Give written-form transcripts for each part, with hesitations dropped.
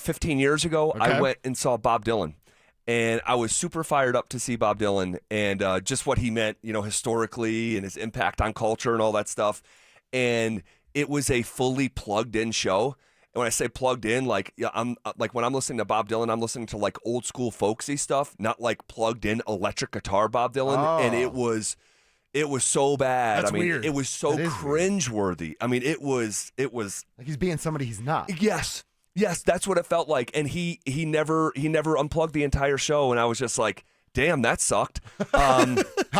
15 years ago, I went and saw Bob Dylan. And I was super fired up to see Bob Dylan and just what he meant, historically and his impact on culture and all that stuff. And it was a fully plugged-in show. And when I say plugged in, I'm when I'm listening to Bob Dylan, I'm listening to like old school folksy stuff, not like plugged in electric guitar Bob Dylan. Oh. And it was so bad. That's weird. It was so cringeworthy. I mean, it was like he's being somebody he's not. Yes, that's what it felt like. And he never unplugged the entire show, and I was just like, damn, that sucked. How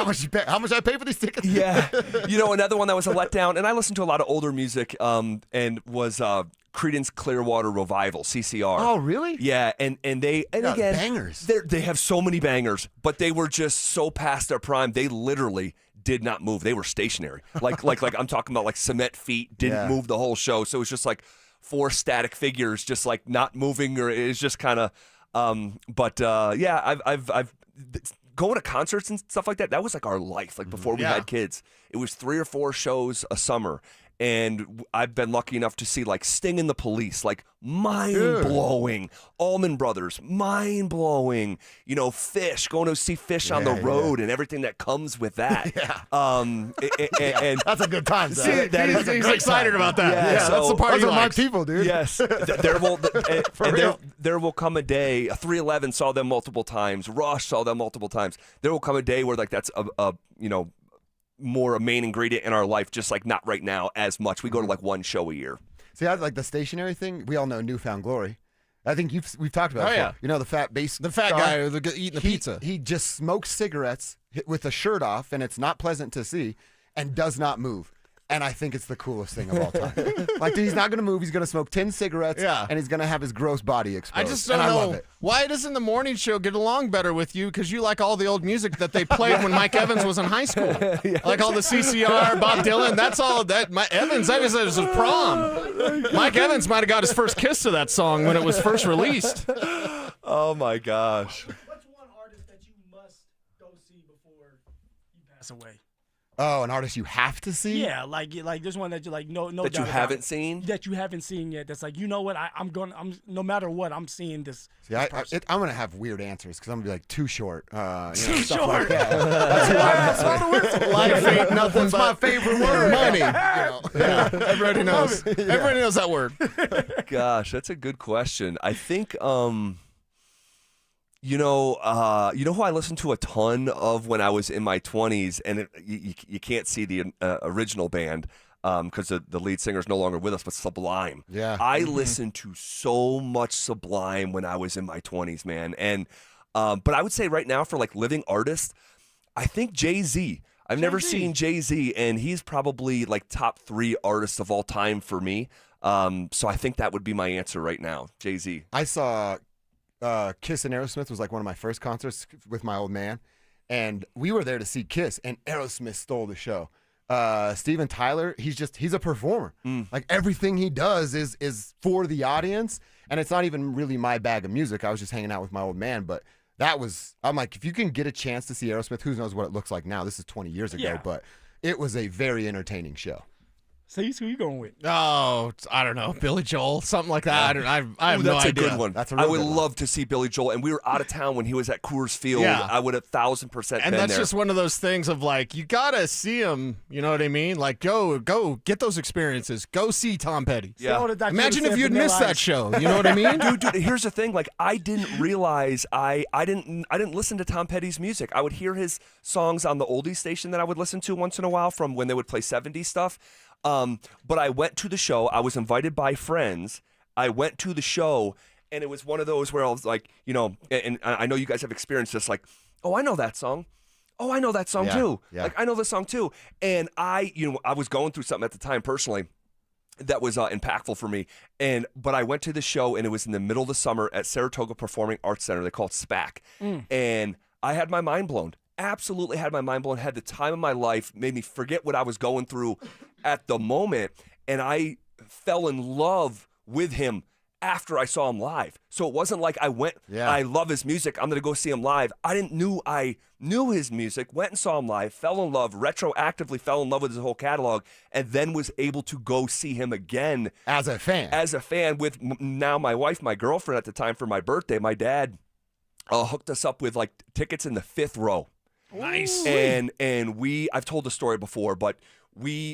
much I pay for these tickets? Yeah. Another one that was a letdown, and I listened to a lot of older music, and was Creedence Clearwater Revival, CCR. Oh, really? Yeah, and again, bangers. They have so many bangers, but they were just so past their prime. They literally did not move. They were stationary. Like I'm talking about like cement feet, didn't move the whole show. So it was just like 4 static figures just like not moving, or it's just kind of I've going to concerts and stuff like that was like our life, like before we had kids. It was 3 or 4 shows a summer, and I've been lucky enough to see like Sting and the Police, like mind-blowing. Allman Brothers, mind-blowing. Fish, going to see Fish on the road and everything that comes with that. And that's a good time. See, he's excited about that. Yeah, so that's the part those he are my likes. people, dude. Yes, there will come a day. 311 saw them multiple times. Rush saw them multiple times. There will come a day where like that's a more a main ingredient in our life, just like not right now as much. We go to like 1 show a year. See, I like the stationary thing. We all know Newfound Glory. I think we've talked about it before. The fat guy eating the pizza. He just smokes cigarettes with a shirt off, and it's not pleasant to see, and does not move. And I think it's the coolest thing of all time. Like, dude, he's not going to move. He's going to smoke 10 cigarettes, and he's going to have his gross body exposed. I just don't know why doesn't the morning show get along better with you, because you like all the old music that they played when Mike Evans was in high school. Like all the CCR, Bob Dylan, that's all that. Evans, that was his prom. Mike Evans might have got his first kiss to that song when it was first released. Oh, my gosh. What's one artist that you must go see before you pass away? Oh, an artist you have to see? Yeah, like there's one that you like no that you haven't seen. That you haven't seen yet. That's like, what, I'm no matter what, I'm seeing this. See, I'm gonna have weird answers because I'm gonna be like Too Short. Too stuff Short. like that. That's who Life ain't nothing What's but my favorite word? money. Everybody knows. Everybody knows that word. Gosh, that's a good question. I think you know who I listened to a ton of when I was in my 20s, and you can't see the original band because the lead singer is no longer with us, but Sublime. Yeah. I listened to so much Sublime when I was in my 20s, man. And but I would say right now for like living artists, I think Jay-Z. I've never seen Jay-Z, and he's probably like top 3 artists of all time for me. So I think that would be my answer right now, Jay-Z. I saw Kiss and Aerosmith was like one of my first concerts with my old man, and we were there to see Kiss, and Aerosmith stole the show. Steven Tyler, he's a performer. Like everything he does is for the audience, and it's not even really my bag of music. I was just hanging out with my old man, but I'm like, if you can get a chance to see Aerosmith, who knows what it looks like now. This is 20 years ago, but it was a very entertaining show. So who you going with? Oh, I don't know, Billy Joel, something like that. I have no idea. That's a good one. That's a I real would good one. love to see Billy Joel, and we were out of town when he was at Coors Field. Yeah. I would have 1,000% And been that's there. just one of those things of like, you gotta see him. You know what I mean? Like, go get those experiences. Go see Tom Petty. Yeah. Imagine if you'd missed that show. You know what I mean? Dude, here's the thing. Like, I didn't realize I didn't listen to Tom Petty's music. I would hear his songs on the oldies station that I would listen to once in a while from when they would play 70s stuff. But I went to the show. I was invited by friends. I went to the show, and it was one of those where I was like, and I know you guys have experienced this, like, oh, I know that song. Oh, I know that song too. Yeah. Like, I know this song too. And I was going through something at the time personally that was impactful for me. But I went to the show, and it was in the middle of the summer at Saratoga Performing Arts Center. They call it SPAC. And I had my mind blown. Absolutely had my mind blown. Had the time of my life. Made me forget what I was going through at the moment. And I fell in love with him after I saw him live. So it wasn't like I went, I love his music, I'm going to go see him live. I knew his music, went and saw him live, fell in love, retroactively fell in love with his whole catalog, and then was able to go see him again. As a fan with now my wife, my girlfriend at the time for my birthday. My dad hooked us up with like tickets in the 5th row. Nice. And I've told the story before, but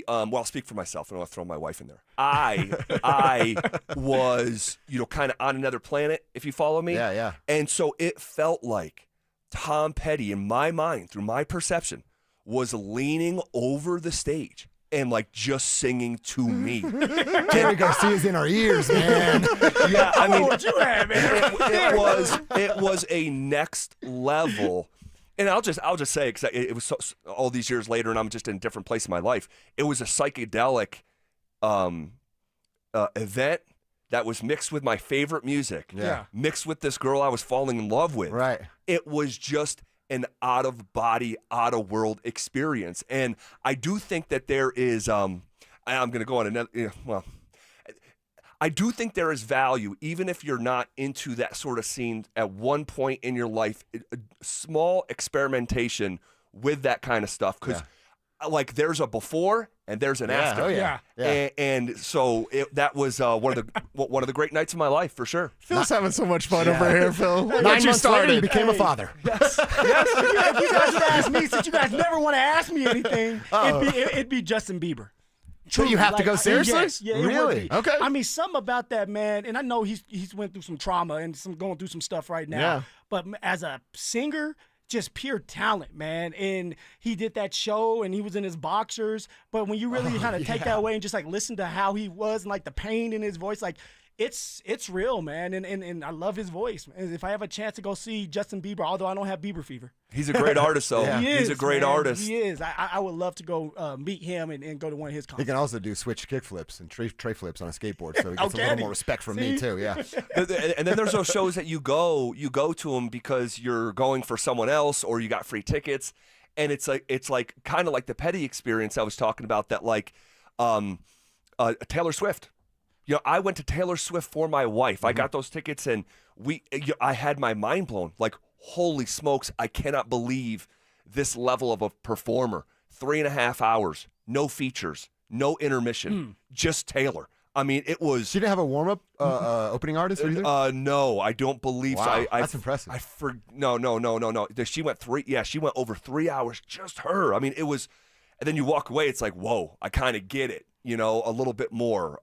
I'll speak for myself. I don't want to throw my wife in there. I was, kind of on another planet, if you follow me. Yeah. And so it felt like Tom Petty, in my mind, through my perception, was leaning over the stage and like just singing to me. Gary Garcia's in our ears, man. Yeah, I mean, what you had, man? it was a next level. And I'll just say, because it was all these years later, and I'm just in a different place in my life. It was a psychedelic event that was mixed with my favorite music, mixed with this girl I was falling in love with. Right. It was just an out-of-body, out-of-world experience. And I do think that there is, I'm going to go on another, I do think there is value, even if you're not into that sort of scene at one point in your life, a small experimentation with that kind of stuff. Because like there's a before and there's an after. Oh, yeah. And so that was one of the great nights of my life, for sure. Phil's having so much fun over here, Phil. 9 months later, he became a father. Yes. If you guys would ask me, since you guys never want to ask me anything, it'd be Justin Bieber. So you have to go seriously? Yes, yeah, it would Really? be. Okay. I mean, something about that, man, and I know he's went through some trauma and going through some stuff right now. Yeah. But as a singer, just pure talent, man. And he did that show and he was in his boxers. But when you really kind of take that away and just like listen to how he was and like the pain in his voice, like it's real, man. And I love his voice. And if I have a chance to go see Justin Bieber, although I don't have Bieber fever. He's a great artist, though. Yeah. He's a great artist. He is. I would love to go meet him and go to one of his He concerts. can also do switch kick flips and tray flips on a skateboard, so he gets a can little he? more respect from me too. Yeah. And then there's those shows that you go to them because you're going for someone else or you got free tickets, and it's like kind of like the Petty experience I was talking about. That like Taylor Swift. I went to Taylor Swift for my wife. I got those tickets, and I had my mind blown. Like, holy smokes, I cannot believe this level of a performer. 3.5 hours, no features, no intermission, just Taylor. I mean, it was. She didn't have a warm up opening artist or either. No, I don't believe Wow, so. that's impressive. No. She went over 3 hours, just her. I mean, it was. And then you walk away, it's like, whoa, I kind of get it. A little bit more.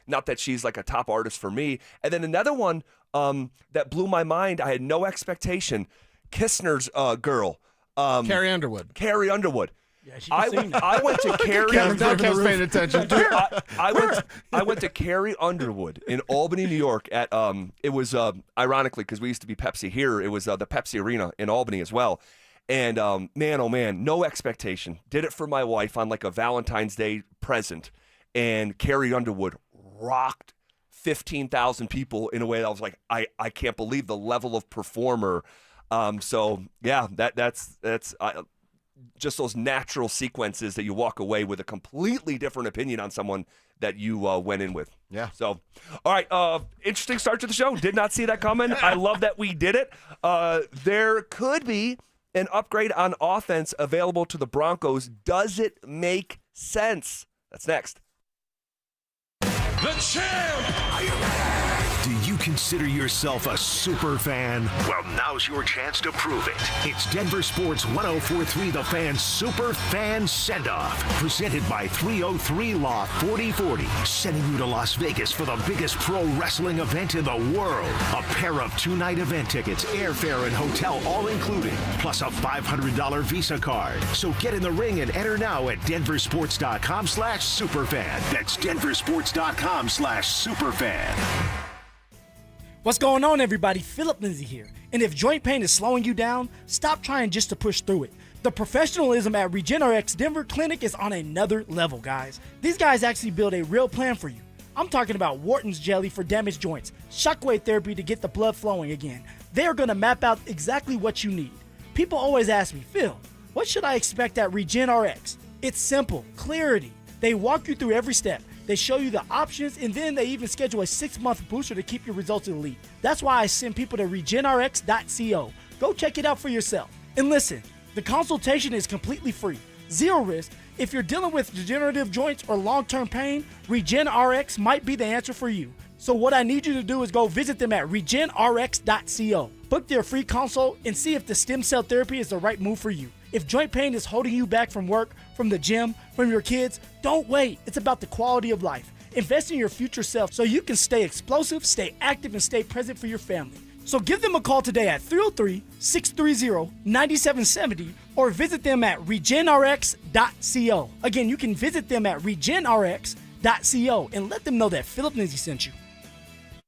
Not that she's like a top artist for me. And then another one that blew my mind, I had no expectation. Kistner's girl. Carrie Underwood. Yeah, she can sing that. I went to Carrie. Kevin's paying attention. I went to Carrie Underwood in Albany, New York. At it was ironically because we used to be Pepsi here. It was the Pepsi Arena in Albany as well. And man, oh man, no expectation. Did it for my wife on like a Valentine's Day present. And Carrie Underwood rocked 15,000 people in a way that I was like, I can't believe the level of performer. So yeah, that's just those natural sequences that you walk away with a completely different opinion on someone that you went in with. Yeah. So, all right, interesting start to the show. Did not see that coming. I love that we did it. There could be an upgrade on offense available to the Broncos. Does it make sense? That's next. The champ! Do you consider yourself a super fan? Well, now's your chance to prove it. It's Denver Sports 104.3 The Fan Super Fan Send-Off, presented by 303 Law 4040, sending you to Las Vegas for the biggest pro wrestling event in the world. A pair of 2-night event tickets, airfare, and hotel all included, plus a $500 Visa card. So get in the ring and enter now at DenverSports.com/superfan. That's DenverSports.com/superfan. What's going on, everybody? Phillip Lindsay here. And if joint pain is slowing you down, stop trying just to push through it. The professionalism at RegenerX Denver Clinic is on another level, guys. These guys actually build a real plan for you. I'm talking about Wharton's jelly for damaged joints, shockwave therapy to get the blood flowing again. They're going to map out exactly what you need. People always ask me, Phil, what should I expect at RegenerX? It's simple, clarity. They walk you through every step. They show you the options, and then they even schedule a 6-month booster to keep your results elite. That's why I send people to regenrx.co. Go check it out for yourself. And listen, the consultation is completely free. Zero risk. If you're dealing with degenerative joints or long-term pain, RegenRx might be the answer for you. So what I need you to do is go visit them at regenrx.co. Book their free consult and see if the stem cell therapy is the right move for you. If joint pain is holding you back from work, from the gym, from your kids, don't wait. It's about the quality of life. Invest in your future self so you can stay explosive, stay active, and stay present for your family. So give them a call today at 303-630-9770 or visit them at regenrx.co. Again, you can visit them at regenrx.co and let them know that Phillip Lindsay sent you.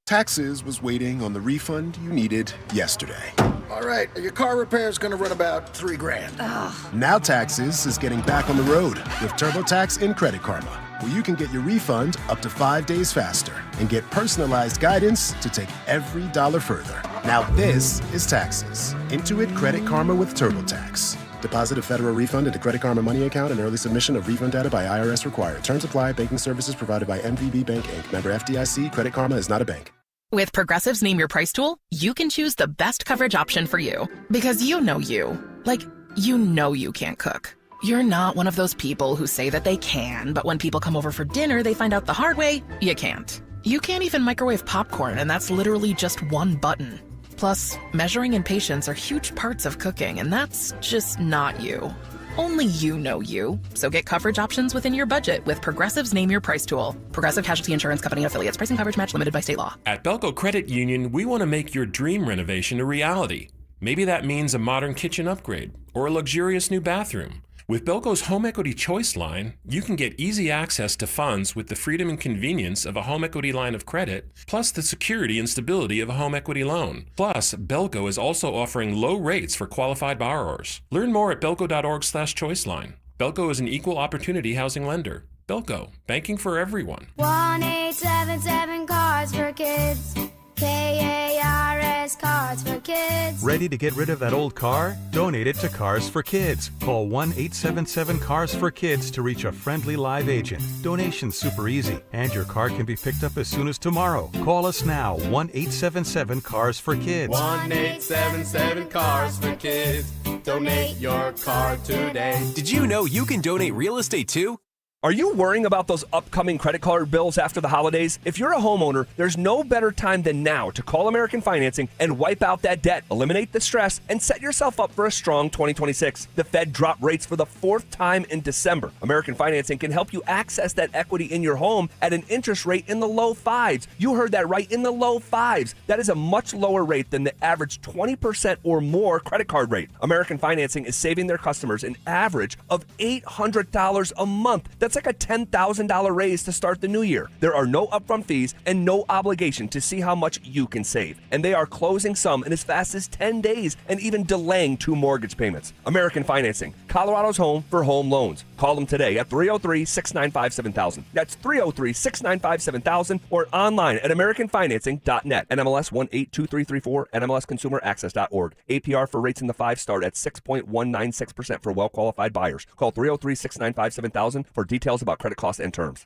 Taxes was waiting on the refund you needed yesterday. All right, your car repair is going to run about $3,000. Now Taxes is getting back on the road with TurboTax and Credit Karma, where you can get your refund up to 5 days faster and get personalized guidance to take every dollar further. Now this is Taxes. Intuit Credit Karma with TurboTax. Deposit a federal refund into Credit Karma Money account and early submission of refund data by IRS required. Terms apply. Banking services provided by MVB Bank, Inc. Member FDIC. Credit Karma is not a bank. With Progressive's Name Your Price tool, you can choose the best coverage option for you. Because you know you. Like, you know you can't cook. You're not one of those people who say that they can, but when people come over for dinner, they find out the hard way, you can't. You can't even microwave popcorn, and that's literally just one button. Plus, measuring and patience are huge parts of cooking, and that's just not you. Only you know you. So get coverage options within your budget with Progressive's Name Your Price tool. Progressive Casualty Insurance Company and affiliates. Price and coverage match limited by state law. At Belco Credit Union, we want to make your dream renovation a reality. Maybe that means a modern kitchen upgrade or a luxurious new bathroom. With Belco's Home Equity Choice line, you can get easy access to funds with the freedom and convenience of a home equity line of credit, plus the security and stability of a home equity loan. Plus, Belco is also offering low rates for qualified borrowers. Learn more at belco.org/choiceline. Belco is an equal opportunity housing lender. Belco, banking for everyone. 1-877 Cards for Kids. KARS Cards for Kids. Ready to get rid of that old car? Donate it to Cars for Kids. Call 1-877 for Kids to reach a friendly live agent. Donation's super easy, and your car can be picked up as soon as tomorrow. Call us now, 1-877 for Kids. 1-877 Cars for Kids. Donate your car today. Did you know you can donate real estate too? Are you worrying about those upcoming credit card bills after the holidays? If you're a homeowner, there's no better time than now to call American Financing and wipe out that debt, eliminate the stress, and set yourself up for a strong 2026. The Fed dropped rates for the 4th time in December. American Financing can help you access that equity in your home at an interest rate in the low 5s. You heard that right, in the low 5s. That is a much lower rate than the average 20% or more credit card rate. American Financing is saving their customers an average of $800 a month. That's like a $10,000 raise to start the new year. There are no upfront fees and no obligation to see how much you can save. And they are closing some in as fast as 10 days and even delaying 2 mortgage payments. American Financing, Colorado's home for home loans. Call them today at 303-695-7000. That's 303-695-7000 or online at americanfinancing.net. NMLS 182334, NMLSconsumeraccess.org. APR for rates in the 5 start at 6.196% for well-qualified buyers. Call 303-695-7000 for details about credit costs and terms.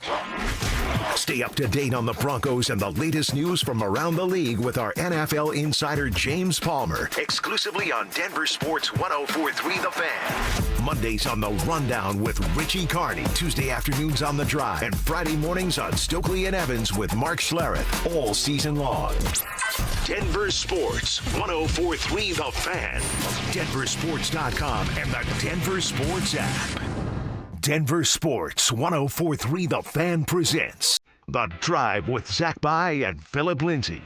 Stay up to date on the Broncos and the latest news from around the league with our NFL insider James Palmer, exclusively on Denver Sports 104.3 The Fan. Mondays on The Rundown with Richie Carney, Tuesday afternoons on The Drive, and Friday mornings on Stokely and Evans with Mark Schlereth, all season long. Denver Sports 104.3 The Fan, DenverSports.com, and the Denver Sports app. Denver Sports 104.3 The Fan presents The Drive with Zach By and Phillip Lindsay.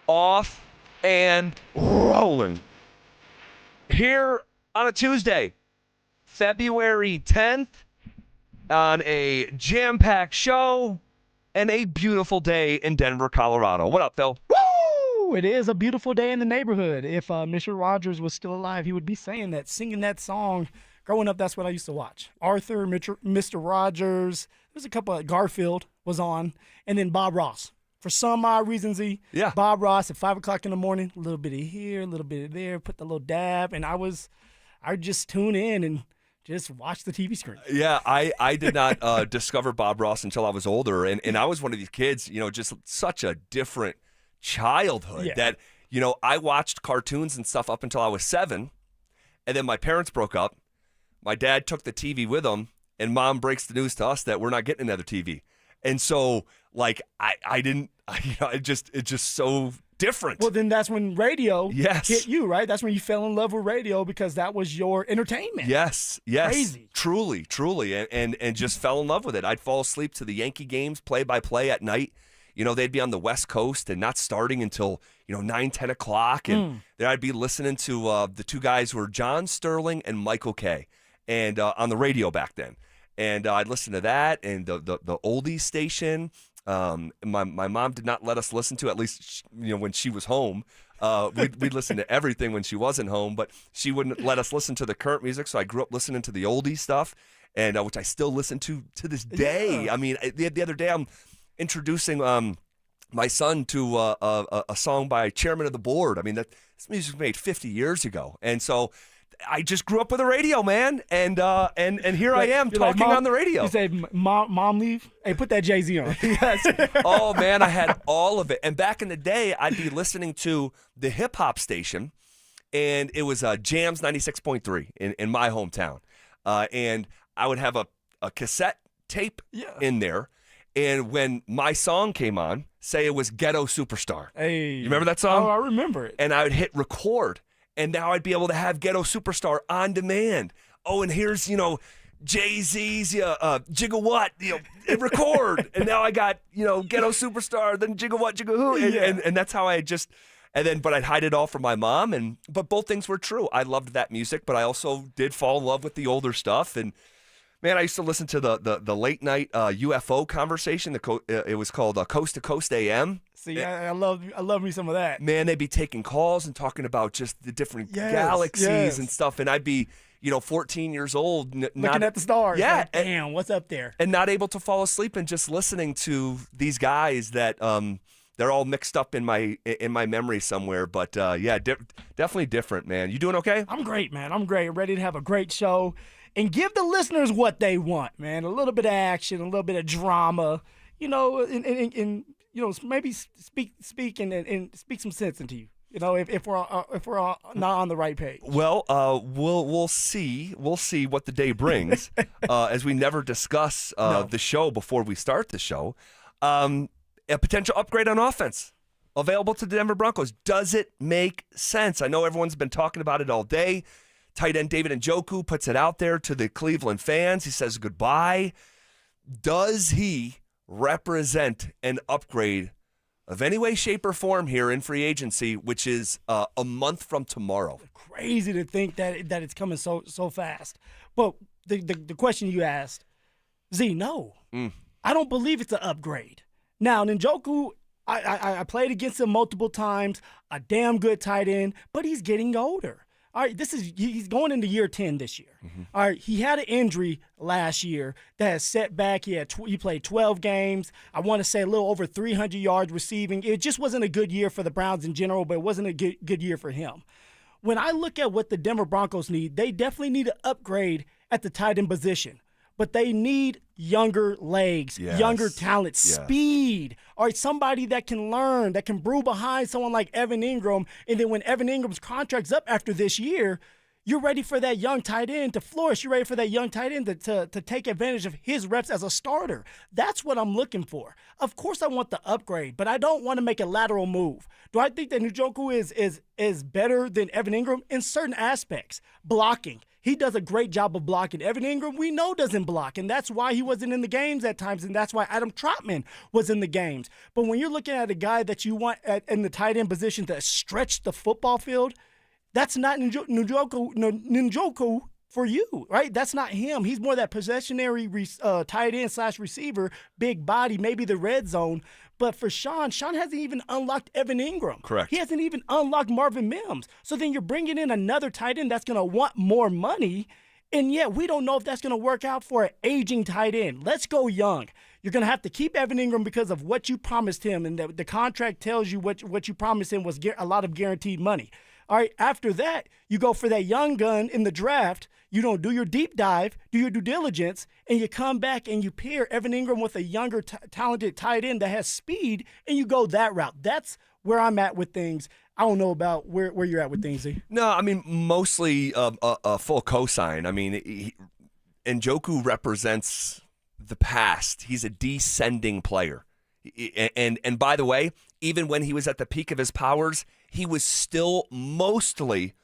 Off and rolling. Here on a Tuesday, February 10th, on a jam-packed show and a beautiful day in Denver, Colorado. What up, Phil? Woo! It is a beautiful day in the neighborhood. If Mr. Rogers was still alive, he would be saying that, singing that song. Growing up, that's what I used to watch. Arthur, Mr. Rogers. There's a couple of Garfield was on, and then Bob Ross. For some odd reasons, Yeah. Bob Ross at 5 o'clock in the morning, a little bit of here, a little bit of there, put the little dab, and I would just tune in and just watch the TV screen. Yeah, I did not discover Bob Ross until I was older, and I was one of these kids, just such a different childhood that, I watched cartoons and stuff up until I was 7, and then my parents broke up. My dad took the TV with him, and Mom breaks the news to us that we're not getting another TV. And so, like, it's just so different. Well, then that's when radio Yes. hit you, right? That's when you fell in love with radio because that was your entertainment. Yes, Crazy. truly, and just fell in love with it. I'd fall asleep to the Yankee games play-by-play at night. They'd be on the West Coast and not starting until 9, 10 o'clock, and then I'd be listening to the two guys who were John Sterling and Michael Kay, and on the radio back then. And I'd listen to that and the oldies station. My mom did not let us listen to, at least when she was home. We'd listen to everything when she wasn't home, but she wouldn't let us listen to the current music. So I grew up listening to the oldies stuff, and which I still listen to this day. Yeah. I mean, the other day I'm introducing my son to a song by Chairman of the Board. I mean, this music was made 50 years ago, and so I just grew up with a radio, man, and here I am You're like, talking Mom, on the radio. You say, Mom, leave? Hey, put that Jay-Z on. Yes. Oh, man, I had all of it. And back in the day, I'd be listening to the hip-hop station, and it was Jams 96.3 in my hometown. And I would have a cassette tape in there, and when my song came on, say it was Ghetto Superstar. Hey. You remember that song? Oh, I remember it. And I would hit record, and now I'd be able to have Ghetto Superstar on demand. Oh, and here's, Jay-Z's Gigawatt, record. And now I got, Ghetto Superstar, then Gigawatt, Gigahoo. And that's how I just, but I'd hide it all from my mom. But both things were true. I loved that music, but I also did fall in love with the older stuff. And man, I used to listen to the late night UFO conversation. It was called Coast to Coast AM. See, I love me some of that. Man, they'd be taking calls and talking about just the different galaxies and stuff, and I'd be, 14 years old, looking at the stars. Yeah, like, damn, what's up there? And not able to fall asleep and just listening to these guys that they're all mixed up in my memory somewhere. But definitely different, man. You doing okay? I'm great, man. I'm great. Ready to have a great show and give the listeners what they want, man. A little bit of action, a little bit of drama, and maybe speak and speak some sense into you. If we're not on the right page. Well, we'll see what the day brings, as we never discuss the show before we start the show. A potential upgrade on offense available to the Denver Broncos. Does it make sense? I know everyone's been talking about it all day. Tight end David Njoku puts it out there to the Cleveland fans. He says goodbye. Does he represent an upgrade of any way, shape, or form here in free agency, which is a month from tomorrow? Crazy to think that it's coming so fast. But the question you asked, Z, no. I don't believe it's an upgrade. Now, Njoku, I played against him multiple times, a damn good tight end, but he's getting older. All right, he's going into year 10 this year. All right, he had an injury last year that has set back. He played 12 games. I want to say a little over 300 yards receiving. It just wasn't a good year for the Browns in general, but it wasn't a good year for him. When I look at what the Denver Broncos need, they definitely need an upgrade at the tight end position. But they need younger legs, younger talent, speed. All right, somebody that can learn, that can brew behind someone like Evan Ingram. And then when Evan Ingram's contract's up after this year, you're ready for that young tight end to flourish. You're ready for that young tight end to take advantage of his reps as a starter. That's what I'm looking for. Of course I want the upgrade, but I don't want to make a lateral move. Do I think that Njoku is better than Evan Ingram? In certain aspects. Blocking. He does a great job of blocking. Evan Ingram, we know, doesn't block, and that's why he wasn't in the games at times, and that's why Adam Trotman was in the games. But when you're looking at a guy that you want in the tight end position to stretch the football field, that's not Njoku for you, right? That's not him. He's more that possessionary tight end / receiver, big body, maybe the red zone. But for Sean hasn't even unlocked Evan Ingram. Correct. He hasn't even unlocked Marvin Mims. So then you're bringing in another tight end that's going to want more money, And yet we don't know if that's going to work out for an aging tight end. Let's go young. You're going to have to keep Evan Ingram because of what you promised him, and the contract tells you what you promised him was a lot of guaranteed money. All right, after that, you go for that young gun in the draft. You don't do your deep dive, do your due diligence, and you come back and you pair Evan Ingram with a younger, talented tight end that has speed, and you go that route. That's where I'm at with things. I don't know about where you're at with things, Z. No, I mean, mostly a full cosign. I mean, Njoku represents the past. He's a descending player. And by the way, even when he was at the peak of his powers, he was still mostly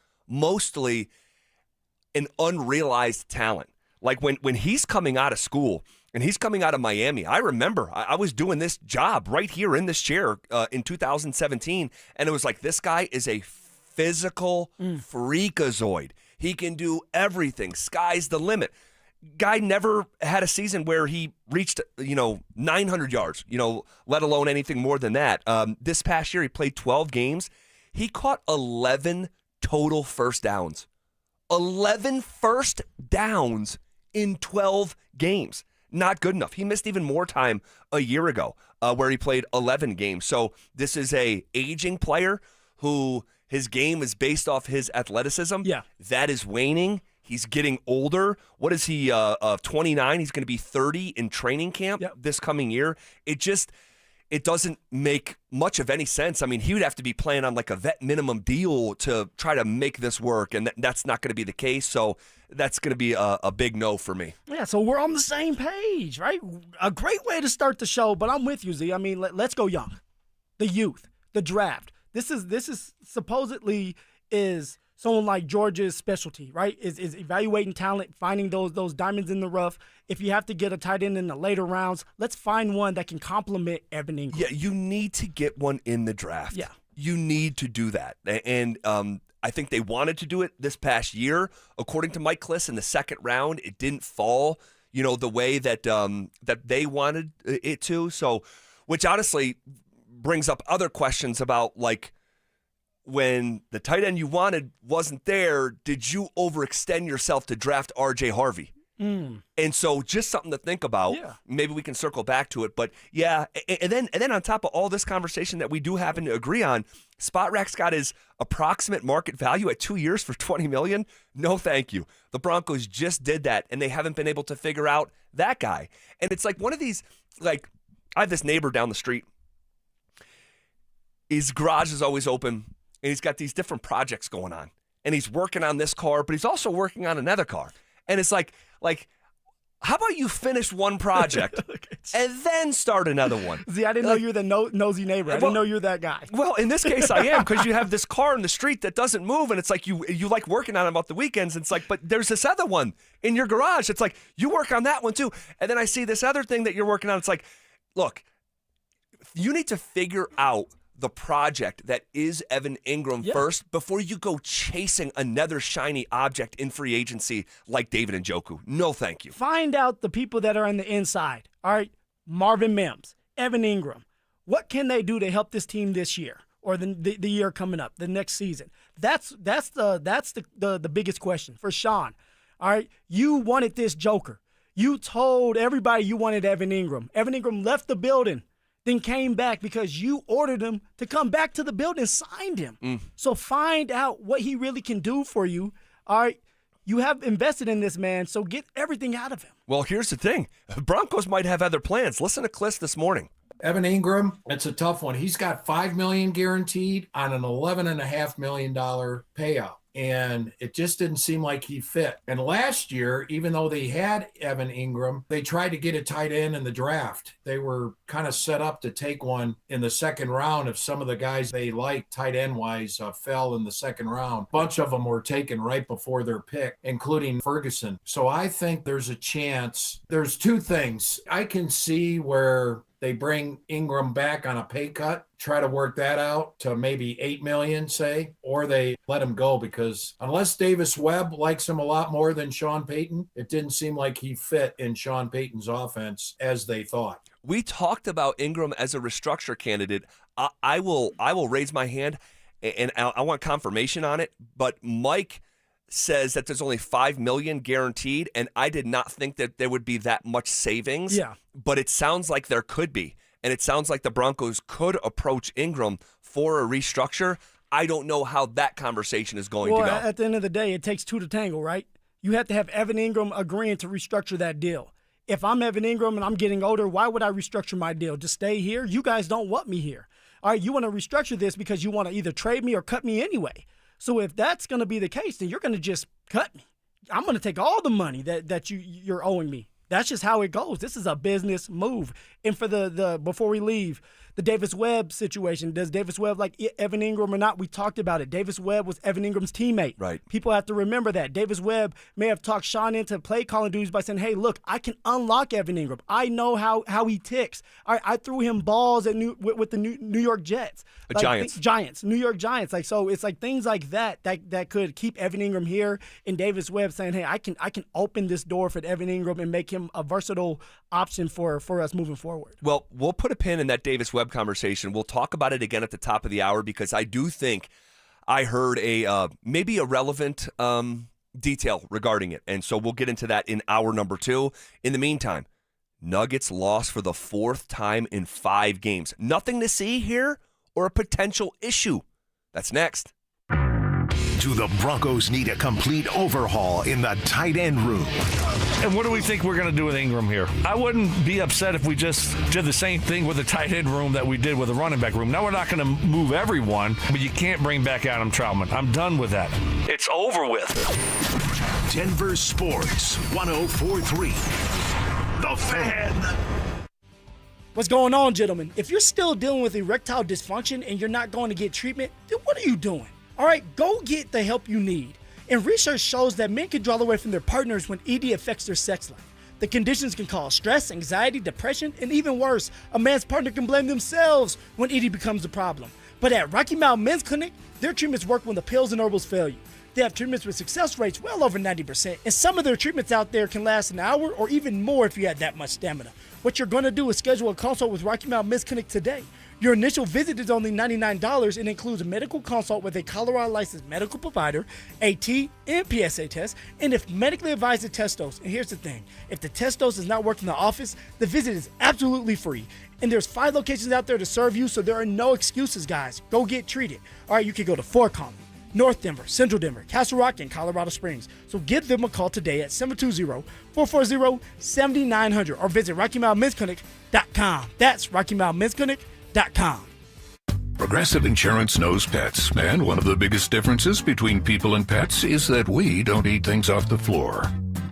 an unrealized talent. Like when he's coming out of school and he's coming out of Miami, I remember I was doing this job right here in this chair in 2017, and it was like, this guy is a physical freakazoid. He can do everything. Sky's the limit. Guy never had a season where he reached, 900 yards, let alone anything more than that. This past year, he played 12 games. He caught 11 total first downs. 11 first downs in 12 games. Not good enough. He missed even more time a year ago where he played 11 games. So this is a aging player who his game is based off his athleticism. Yeah. That is waning. He's getting older. What is he, 29? He's going to be 30 in training camp this coming year. It doesn't make much of any sense. I mean, he would have to be playing on like a vet minimum deal to try to make this work, and that's not going to be the case. So that's going to be a big no for me. Yeah, so we're on the same page, right? A great way to start the show, but I'm with you, Z. I mean, let's go young. The youth, the draft. This is supposedly is someone like George's specialty, right? Is evaluating talent, finding those diamonds in the rough. If you have to get a tight end in the later rounds, let's find one that can complement Evan Ingram. Yeah, you need to get one in the draft. Yeah. You need to do that. And I think they wanted to do it this past year. According to Mike Kliss, in the second round, it didn't fall, the way that they wanted it to. So, which honestly brings up other questions about, like, when the tight end you wanted wasn't there, did you overextend yourself to draft R.J. Harvey? And so just something to think about. Yeah. Maybe we can circle back to it. But, yeah, and then on top of all this conversation that we do happen to agree on, Spot Rack's got his approximate market value at 2 years for $20 million. No, thank you. The Broncos just did that, and they haven't been able to figure out that guy. And it's like one of these, like, I have this neighbor down the street. His garage is always open. And he's got these different projects going on. And he's working on this car, but he's also working on another car. And it's like, how about you finish one project and then start another one? See, I didn't know you're the nosy neighbor. I didn't know you're that guy. Well, in this case, I am, because you have this car in the street that doesn't move, and it's like you like working on it about the weekends. It's like, but there's this other one in your garage. It's like, you work on that one too. And then I see this other thing that you're working on. It's like, look, you need to figure out the project that is Evan Ingram first before you go chasing another shiny object in free agency like David Njoku. No, thank you. Find out the people that are on the inside. All right, Marvin Mims, Evan Ingram. What can they do to help this team this year or the year coming up, the next season? That's the biggest question for Sean. All right, you wanted this joker. You told everybody you wanted Evan Ingram. Evan Ingram left the building, then came back because you ordered him to come back to the building and signed him. So find out what he really can do for you. All right, you have invested in this man, so get everything out of him. Well, here's the thing. Broncos might have other plans. Listen to Kliss this morning. Evan Ingram, it's a tough one. He's got $5 million guaranteed on an $11.5 million payout. And it just didn't seem like he fit. And last year, even though they had Evan Ingram, they tried to get a tight end in the draft. They were kind of set up to take one in the second round if some of the guys they liked tight end-wise fell in the second round. A bunch of them were taken right before their pick, including Ferguson. So I think there's a chance. There's two things. I can see where they bring Ingram back on a pay cut, try to work that out to maybe $8 million, say, or they let him go, because unless Davis Webb likes him a lot more than Sean Payton, it didn't seem like he fit in Sean Payton's offense as they thought. We talked about Ingram as a restructure candidate. I will raise my hand, and I want confirmation on it. But Mike says that there's only $5 million guaranteed, and I did not think that there would be that much savings. Yeah. But it sounds like there could be, and it sounds like the Broncos could approach Ingram for a restructure. I don't know how that conversation is going to go. At the end of the day, it takes two to tango, right? You have to have Evan Ingram agreeing to restructure that deal. If I'm Evan Ingram and I'm getting older, why would I restructure my deal? Just stay here? You guys don't want me here. All right, you want to restructure this because you want to either trade me or cut me anyway. So if that's going to be the case, then you're going to just cut me. I'm going to take all the money that you're owing me. That's just how it goes. This is a business move. And for the before we leave, the Davis Webb situation, does Davis Webb like Evan Ingram or not? We talked about it. Davis Webb was Evan Ingram's teammate. Right. People have to remember that. Davis Webb may have talked Sean into play calling duties by saying, hey, look, I can unlock Evan Ingram. I know how he ticks. All right, I threw him balls at with the New York Jets. New York Giants. Like, so it's like things like that could keep Evan Ingram here, and Davis Webb saying, hey, I can open this door for Evan Ingram and make him a versatile option for us moving forward. Well, we'll put a pin in that Davis Webb conversation. We'll talk about it again at the top of the hour because I do think I heard a maybe a relevant detail regarding it. And so we'll get into that in hour number 2. In the meantime, Nuggets lost for the 4th time in 5 games. Nothing to see here or a potential issue. That's next. Do the Broncos need a complete overhaul in the tight end room? And what do we think we're going to do with Ingram here? I wouldn't be upset if we just did the same thing with the tight end room that we did with the running back room. Now, we're not going to move everyone, but you can't bring back Adam Troutman. I'm done with that. It's over with. Denver Sports 104.3. The Fan. What's going on, gentlemen? If you're still dealing with erectile dysfunction and you're not going to get treatment, then what are you doing? All right, go get the help you need. And research shows that men can draw away from their partners when ED affects their sex life. The conditions can cause stress, anxiety, depression, and even worse, a man's partner can blame themselves when ED becomes a problem. But at Rocky Mountain Men's Clinic, their treatments work when the pills and herbals fail you. They have treatments with success rates well over 90%, and some of their treatments out there can last an hour or even more if you have that much stamina. What you're going to do is schedule a consult with Rocky Mountain Men's Clinic today. Your initial visit is only $99 and includes a medical consult with a Colorado licensed medical provider, AT and PSA test, and if medically advised to test dose. And here's the thing, if the test dose does not work in the office, the visit is absolutely free. And there's 5 locations out there to serve you, so there are no excuses, guys. Go get treated. All right, you can go to Fort Collins, North Denver, Central Denver, Castle Rock, and Colorado Springs. So give them a call today at 720-440-7900 or visit RockyMountainMen'sClinic.com. That's RockyMountainMen'sClinic.com. Progressive Insurance knows pets, and one of the biggest differences between people and pets is that we don't eat things off the floor.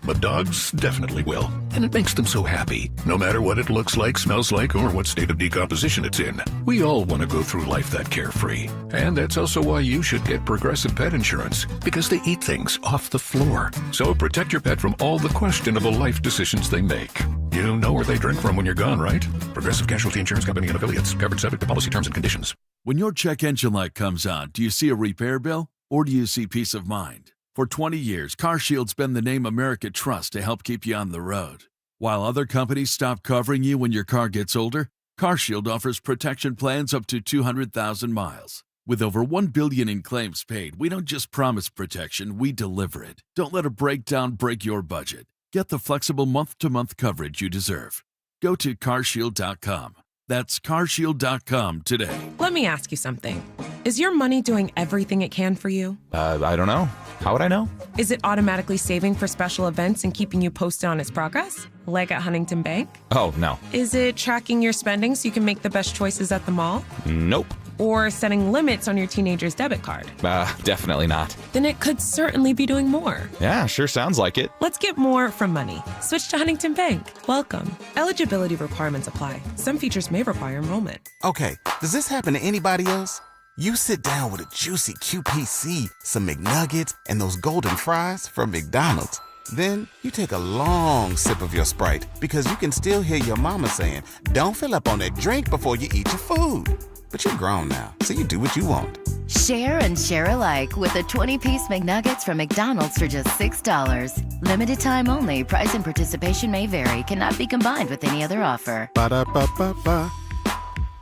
But dogs definitely will, and it makes them so happy, no matter what it looks like, smells like, or what state of decomposition it's in. We all want to go through life that carefree, and that's also why you should get Progressive Pet Insurance, because they eat things off the floor. So protect your pet from all the questionable life decisions they make. You know where they drink from when you're gone, right? Progressive Casualty Insurance Company and Affiliates. Covered subject to policy terms and conditions. When your check engine light comes on, do you see a repair bill or do you see peace of mind? For 20 years, CarShield's been the name America trusts to help keep you on the road. While other companies stop covering you when your car gets older, CarShield offers protection plans up to 200,000 miles. With over $1 billion in claims paid, we don't just promise protection, we deliver it. Don't let a breakdown break your budget. Get the flexible month-to-month coverage you deserve. Go to CarShield.com. That's CarShield.com today. Let me ask you something. Is your money doing everything it can for you? I don't know. How would I know? Is it automatically saving for special events and keeping you posted on its progress? Like at Huntington Bank? Oh, no. Is it tracking your spending so you can make the best choices at the mall? Nope. Or setting limits on your teenager's debit card? Definitely not. Then it could certainly be doing more. Yeah, sure sounds like it. Let's get more from money. Switch to Huntington Bank. Welcome. Eligibility requirements apply. Some features may require enrollment. Okay, does this happen to anybody else? You sit down with a juicy QPC, some McNuggets, and those golden fries from McDonald's. Then you take a long sip of your Sprite because you can still hear your mama saying, don't fill up on that drink before you eat your food. But you're grown now, so you do what you want. Share and share alike with the 20-piece McNuggets from McDonald's for just $6. Limited time only. Price and participation may vary. Cannot be combined with any other offer. Ba-da-ba-ba-ba.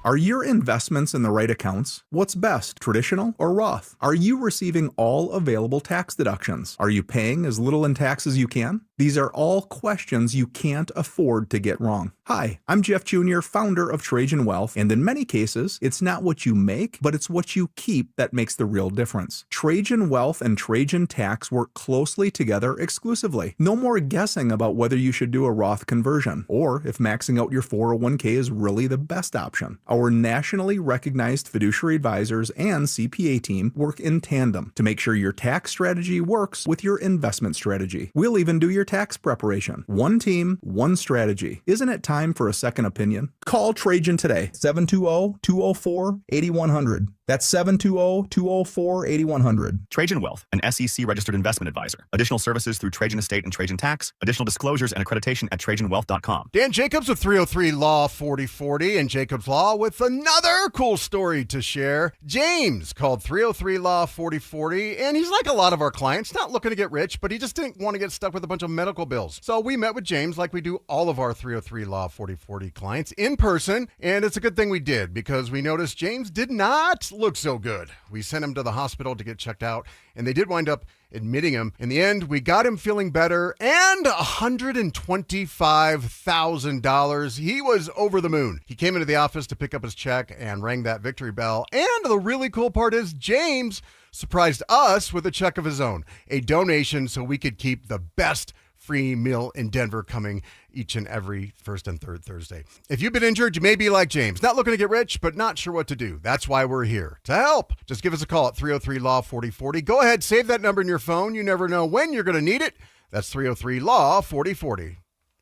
Are your investments in the right accounts? What's best, traditional or Roth? Are you receiving all available tax deductions? Are you paying as little in tax as you can? These are all questions you can't afford to get wrong. Hi, I'm Jeff Jr., founder of Trajan Wealth, and in many cases, it's not what you make, but it's what you keep that makes the real difference. Trajan Wealth and Trajan Tax work closely together exclusively. No more guessing about whether you should do a Roth conversion, or if maxing out your 401k is really the best option. Our nationally recognized fiduciary advisors and CPA team work in tandem to make sure your tax strategy works with your investment strategy. We'll even do your tax preparation. One team, one strategy. Isn't it time for a second opinion? Call Trajan today, 720-204-8100. That's 720-204-8100. Trajan Wealth, an SEC registered investment advisor. Additional services through Trajan Estate and Trajan Tax. Additional disclosures and accreditation at TrajanWealth.com. Dan Jacobs with 303 Law 4040 and Jacobs Law with another cool story to share. James called 303 Law 4040, and he's like a lot of our clients, not looking to get rich, but he just didn't want to get stuck with a bunch of medical bills. So we met with James like we do all of our 303 Law 4040 clients in person, and it's a good thing we did because we noticed James did not look so good. We sent him to the hospital to get checked out, and they did wind up admitting him. In the end, we got him feeling better and $125,000. He was over the moon. He came into the office to pick up his check and rang that victory bell. And the really cool part is James surprised us with a check of his own, a donation so we could keep the best free meal in Denver coming each and every first and third Thursday. If you've been injured, you may be like James, not looking to get rich, but not sure what to do. That's why we're here to help. Just give us a call at 303-LAW-4040. Go ahead, save that number in your phone. You never know when you're going to need it. That's 303-LAW-4040.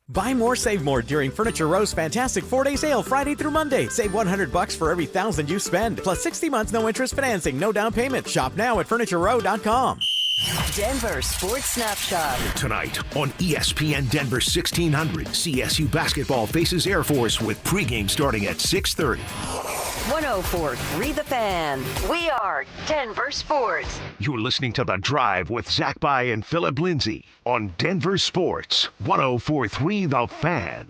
Buy more, save more during Furniture Row's fantastic 4-day sale Friday through Monday. Save $100 for every $1,000 you spend. Plus 60 months, no interest financing, no down payment. Shop now at FurnitureRow.com. Denver Sports Snapshot. Tonight on ESPN Denver 1600, CSU basketball faces Air Force with pregame starting at 6:30. 104.3 The Fan. We are Denver Sports. You're listening to The Drive with Zach By and Phillip Lindsay on Denver Sports 104.3 The Fan.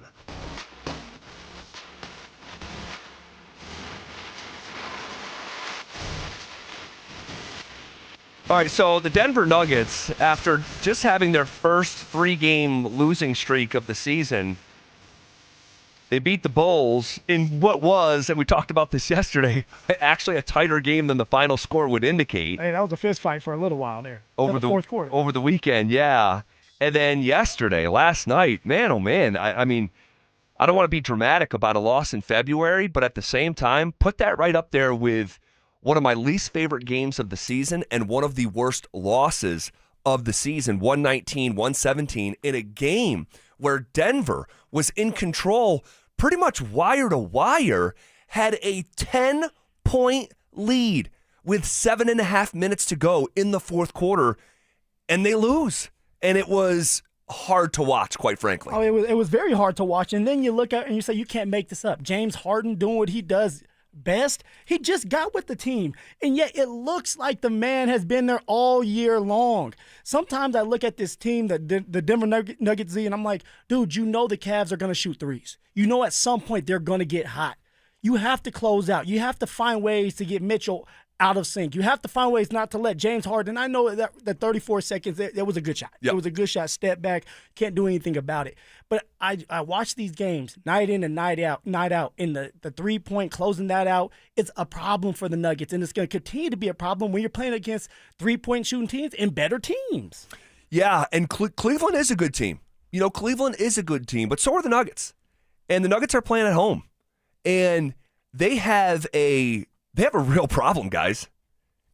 All right, so the Denver Nuggets, after just having their first 3-game losing streak of the season, they beat the Bulls in what was, and we talked about this yesterday, actually a tighter game than the final score would indicate. Hey, that was a fist fight for a little while there. Over the fourth quarter. Over the weekend, yeah. And then yesterday, last night, man, oh man, I mean, I don't want to be dramatic about a loss in February, but at the same time, put that right up there with one of my least favorite games of the season and one of the worst losses of the season, 119-117, in a game where Denver was in control pretty much wire to wire, had a 10-point lead with 7.5 minutes to go in the fourth quarter, and they lose. And it was hard to watch, quite frankly. Oh, it was very hard to watch. And then you look at and you say, you can't make this up. James Harden doing what he does best. He just got with the team, and yet it looks like the man has been there all year long. Sometimes I look at this team, the Denver Nuggets, and I'm like, dude, you know the Cavs are going to shoot threes. You know at some point they're going to get hot. You have to close out. You have to find ways to get Mitchell out of sync. You have to find ways not to let James Harden. I know that the 34 seconds, that was a good shot. Yep. It was a good shot, step back, can't do anything about it. But I watch these games night in and night out, and the 3-point closing that out, it's a problem for the Nuggets, and it's going to continue to be a problem when you're playing against 3-point shooting teams and better teams. Yeah, and Cleveland is a good team. You know, Cleveland is a good team, but so are the Nuggets. And the Nuggets are playing at home. And they have a real problem, guys.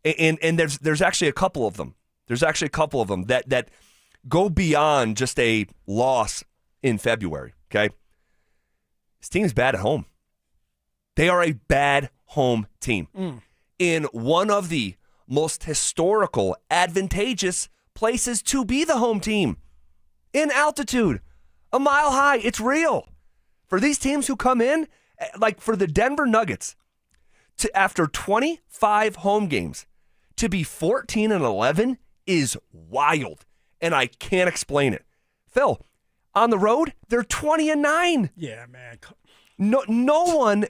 And there's actually a couple of them. There's actually a couple of them that go beyond just a loss in February, okay? This team is bad at home. They are a bad home team. In one of the most historical, advantageous places to be the home team. In altitude, a mile high. It's real. For these teams who come in, like for the Denver Nuggets, to after 25 home games, to be 14-11 is wild, and I can't explain it. Phil, on the road, they're 20-9. Yeah, man. No one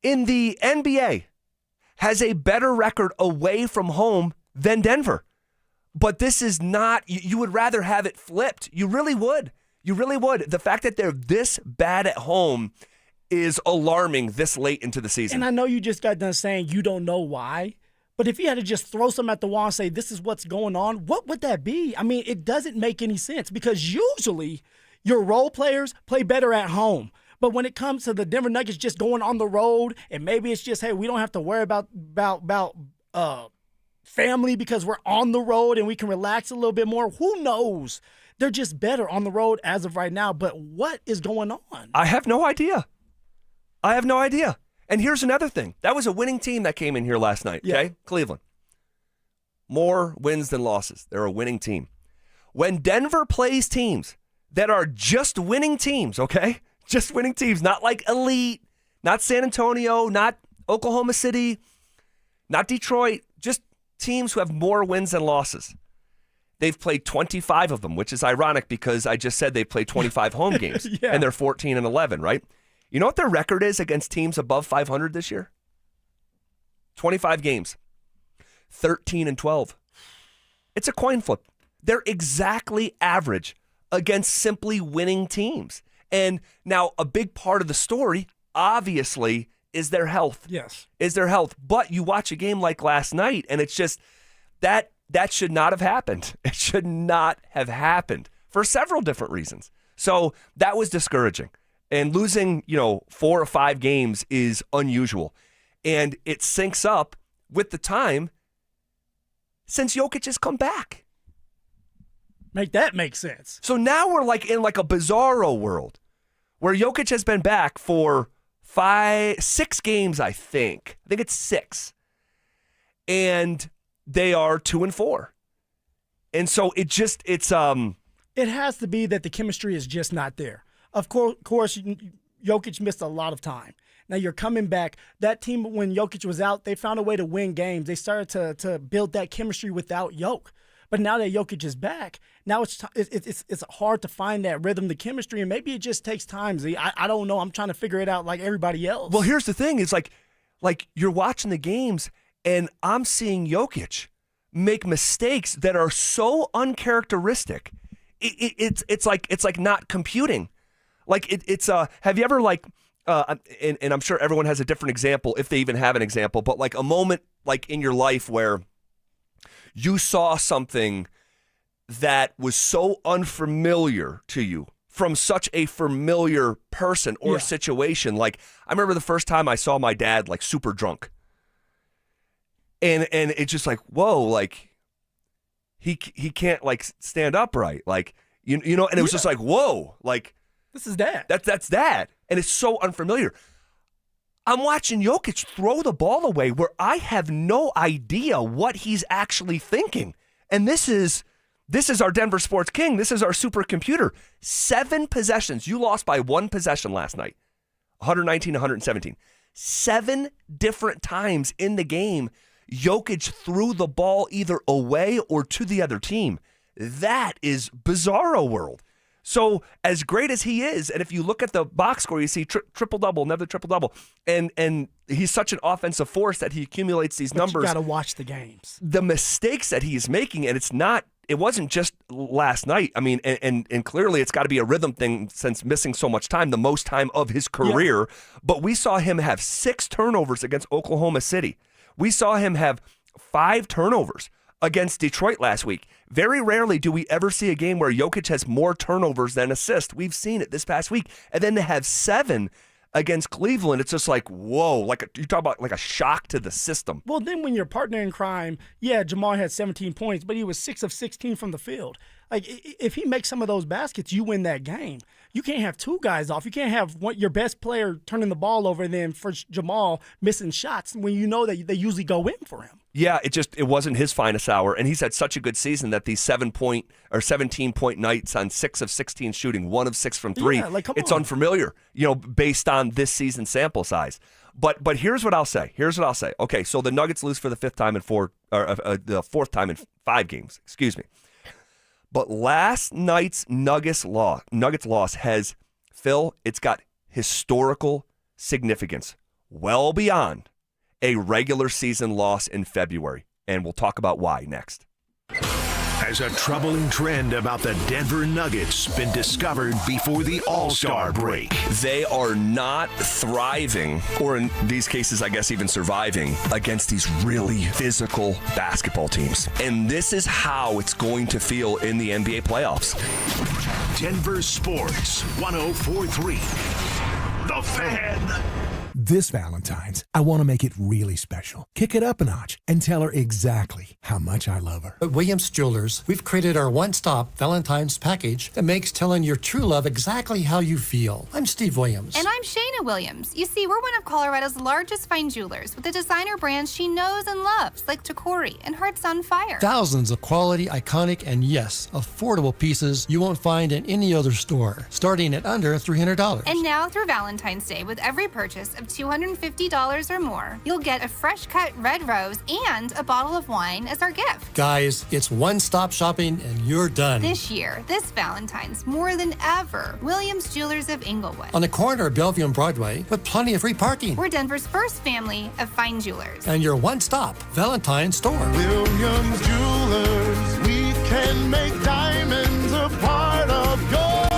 in the NBA has a better record away from home than Denver. But this is not, you would rather have it flipped. You really would. You really would. The fact that they're this bad at home is alarming this late into the season. And I know you just got done saying you don't know why, but if you had to just throw some at the wall and say this is what's going on, what would that be? I mean, it doesn't make any sense because usually your role players play better at home. But when it comes to the Denver Nuggets just going on the road, and maybe it's just, hey, we don't have to worry about family because we're on the road and we can relax a little bit more. Who knows? They're just better on the road as of right now. But what is going on? I have no idea. And here's another thing. That was a winning team that came in here last night, okay? Yeah. Cleveland. More wins than losses. They're a winning team. When Denver plays teams that are just winning teams, okay? Just winning teams, not like elite, not San Antonio, not Oklahoma City, not Detroit, just teams who have more wins than losses. They've played 25 of them, which is ironic because I just said they've played 25 home games, and they're 14-11, right? You know what their record is against teams above 500 this year? 25 games, 13-12. It's a coin flip. They're exactly average against simply winning teams. And now a big part of the story, obviously, is their health. Yes. Is their health. But you watch a game like last night, and it's just that should not have happened. It should not have happened for several different reasons. So that was discouraging. And losing, 4 or 5 games is unusual. And it syncs up with the time since Jokic has come back. Make that make sense. So now we're in a bizarro world where Jokic has been back for 6 games, I think. I think it's 6. And they are 2-4. And so it has to be that the chemistry is just not there. Of course, Jokic missed a lot of time. Now you're coming back. That team, when Jokic was out, they found a way to win games. They started to build that chemistry without Jokic. But now that Jokic is back, now it's hard to find that rhythm, the chemistry, and maybe it just takes time, Z. I don't know. I'm trying to figure it out like everybody else. Well, here's the thing. It's like you're watching the games, and I'm seeing Jokic make mistakes that are so uncharacteristic. It's like not computing. Have you ever and I'm sure everyone has a different example if they even have an example, but like a moment in your life where you saw something that was so unfamiliar to you from such a familiar person or situation. Like I remember the first time I saw my dad super drunk. And it's just whoa, he can't stand upright. And it was just whoa, this is Dad. That's Dad. And it's so unfamiliar. I'm watching Jokic throw the ball away where I have no idea what he's actually thinking. And this is our Denver Sports King. This is our supercomputer. 7 possessions. You lost by 1 possession last night. 119-117. 7 different times in the game, Jokic threw the ball either away or to the other team. That is bizarro world. So as great as he is, and if you look at the box score, you see triple-double, another triple-double, and he's such an offensive force that he accumulates these numbers. You got to watch the games. The mistakes that he's making, and it wasn't just last night. I mean, and clearly it's got to be a rhythm thing since missing so much time, the most time of his career. Yeah. But we saw him have 6 turnovers against Oklahoma City. We saw him have 5 turnovers against Detroit last week. Very rarely do we ever see a game where Jokic has more turnovers than assists. We've seen it this past week. And then to have 7 against Cleveland, it's just whoa, you talk about a shock to the system. Well, then when your partner in crime, Jamal had 17 points, but he was 6 of 16 from the field. If he makes some of those baskets, you win that game. You can't have 2 guys off. You can't have your best player turning the ball over and then for Jamal missing shots when you know that they usually go in for him. Yeah, it wasn't his finest hour, and he's had such a good season that these 17-point nights on 6 of 16 shooting, 1 of 6 from 3, it's unfamiliar, based on this season's sample size. But here's what I'll say. Okay, so the Nuggets lose for the 5th time in 4, or the 4th time in 5 games. Excuse me. But last night's Nuggets loss has, Phil, it's got historical significance. well beyond a regular season loss in February. And we'll talk about why next. Has a troubling trend about the Denver Nuggets been discovered before the All-Star break? They are not thriving, or in these cases, I guess even surviving, against these really physical basketball teams. And this is how it's going to feel in the NBA playoffs. Denver Sports 104.3. The Fan. This Valentine's, I want to make it really special. Kick it up a notch and tell her exactly how much I love her. At Williams Jewelers, we've created our one-stop Valentine's package that makes telling your true love exactly how you feel. I'm Steve Williams. And I'm Shayna Williams. You see, we're one of Colorado's largest fine jewelers with the designer brands she knows and loves, like Tacori and Hearts on Fire. Thousands of quality, iconic, and yes, affordable pieces you won't find in any other store, starting at under $300. And now through Valentine's Day, with every purchase of $250 or more, you'll get a fresh cut red rose and a bottle of wine as our gift. Guys, it's one-stop shopping and you're done. This year, this Valentine's, more than ever, Williams Jewelers of Inglewood. On the corner of Bellevue and Broadway, with plenty of free parking. We're Denver's first family of fine jewelers. And your one-stop Valentine's store. Williams Jewelers, we can make diamonds a part of your life.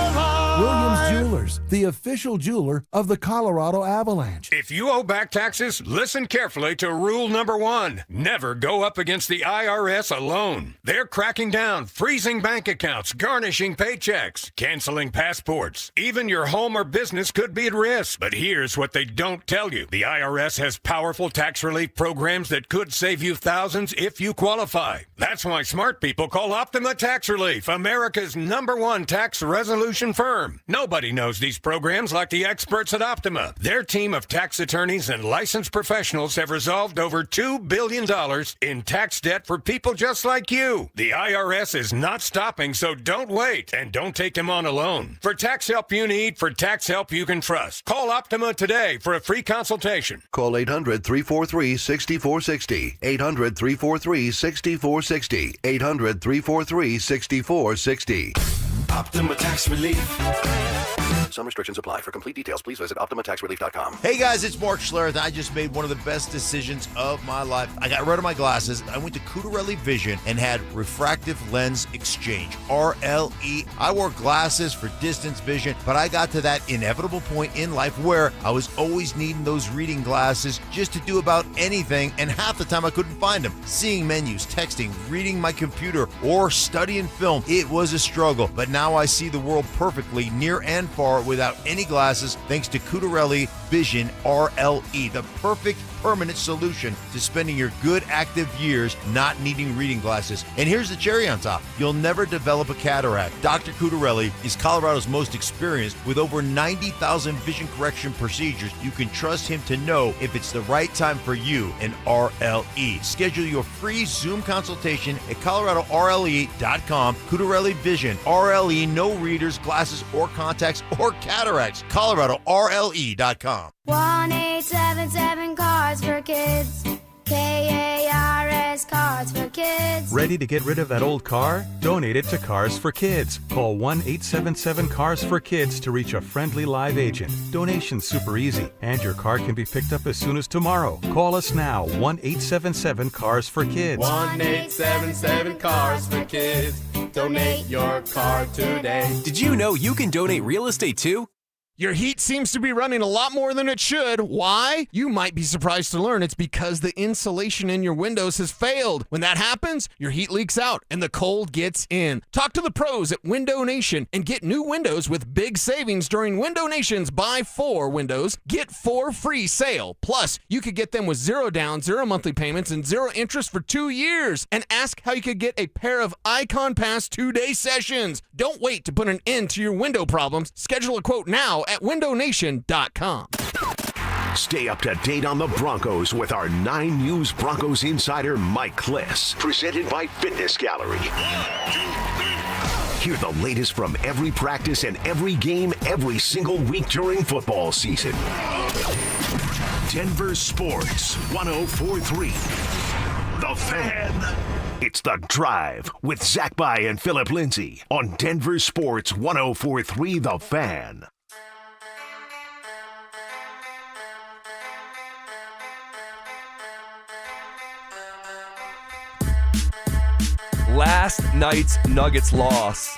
Williams Jewelers, the official jeweler of the Colorado Avalanche. If you owe back taxes, listen carefully to rule number 1. Never go up against the IRS alone. They're cracking down, freezing bank accounts, garnishing paychecks, canceling passports. Even your home or business could be at risk. But here's what they don't tell you. The IRS has powerful tax relief programs that could save you thousands if you qualify. That's why smart people call Optima Tax Relief, America's #1 tax resolution firm. Nobody knows these programs like the experts at Optima. Their team of tax attorneys and licensed professionals have resolved over $2 billion in tax debt for people just like you. The IRS is not stopping, so don't wait, and don't take them on alone. For tax help you need, for tax help you can trust, call Optima today for a free consultation. Call 800-343-6460. 800-343-6460. 800-343-6460. Optima Tax Relief. Some restrictions apply. For complete details, please visit OptimaTaxRelief.com. Hey guys, it's Mark Schlereth. I just made one of the best decisions of my life. I got rid of my glasses. I went to Cutarelli Vision and had refractive lens exchange, RLE. I wore glasses for distance vision, but I got to that inevitable point in life where I was always needing those reading glasses just to do about anything, and half the time I couldn't find them. Seeing menus, texting, reading my computer, or studying film, it was a struggle. But now I see the world perfectly, near and far, without any glasses, thanks to Cutarelli Vision RLE, the perfect permanent solution to spending your good active years not needing reading glasses. And here's the cherry on top. You'll never develop a cataract. Dr. Cutarelli is Colorado's most experienced with over 90,000 vision correction procedures. You can trust him to know if it's the right time for you and RLE. Schedule your free Zoom consultation at coloradorle.com. Cutarelli Vision RLE, no readers, glasses, or contacts, or cataracts. coloradorle.com. 1-877 Cards for Kids. KARS Cards for Kids. Ready to get rid of that old car? Donate it to Cars for Kids. Call 1-877-CARS-FOR-KIDS to reach a friendly live agent. Donation's super easy, and your car can be picked up as soon as tomorrow. Call us now, 1-877-CARS-FOR-KIDS. 1-877 Cars for Kids. Donate your car today. Did you know you can donate real estate too? Your heat seems to be running a lot more than it should. Why? You might be surprised to learn it's because the insulation in your windows has failed. When that happens, your heat leaks out and the cold gets in. Talk to the pros at Window Nation and get new windows with big savings during Window Nation's Buy 4 Windows, Get 4 free sale. Plus, you could get them with 0 down, 0 monthly payments, and 0 interest for 2 years. And ask how you could get a pair of Icon Pass 2-day sessions. Don't wait to put an end to your window problems. Schedule a quote now at windownation.com. Stay up to date on the Broncos with our 9 News Broncos insider Mike Kliss, presented by Fitness Gallery. Hear the latest from every practice and every game every single week during football season. Denver Sports 104.3. The Fan. It's The Drive with Zach By and Phillip Lindsay on Denver Sports 104.3 The Fan. last night's Nuggets loss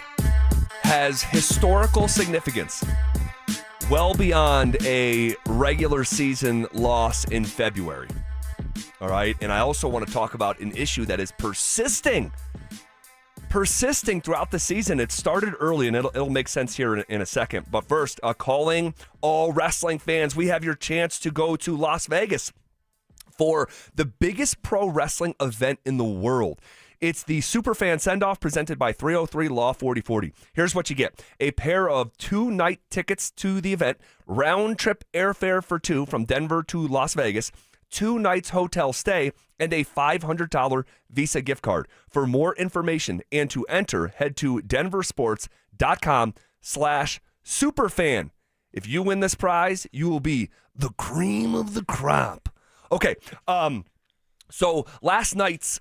has historical significance, well beyond a regular season loss in February. All right, and I also want to talk about an issue that is persisting throughout the season. It started early, and it'll make sense here in a second. But first, calling all wrestling fans, we have your chance to go to Las Vegas for the biggest pro wrestling event in the world. It's the Superfan Send-Off presented by 303 Law 4040. Here's what you get. A pair of 2-night tickets to the event, round-trip airfare for 2 from Denver to Las Vegas, 2 nights hotel stay, and a $500 Visa gift card. For more information and to enter, head to denversports.com/superfan. If you win this prize, you will be the cream of the crop. Okay, so last night's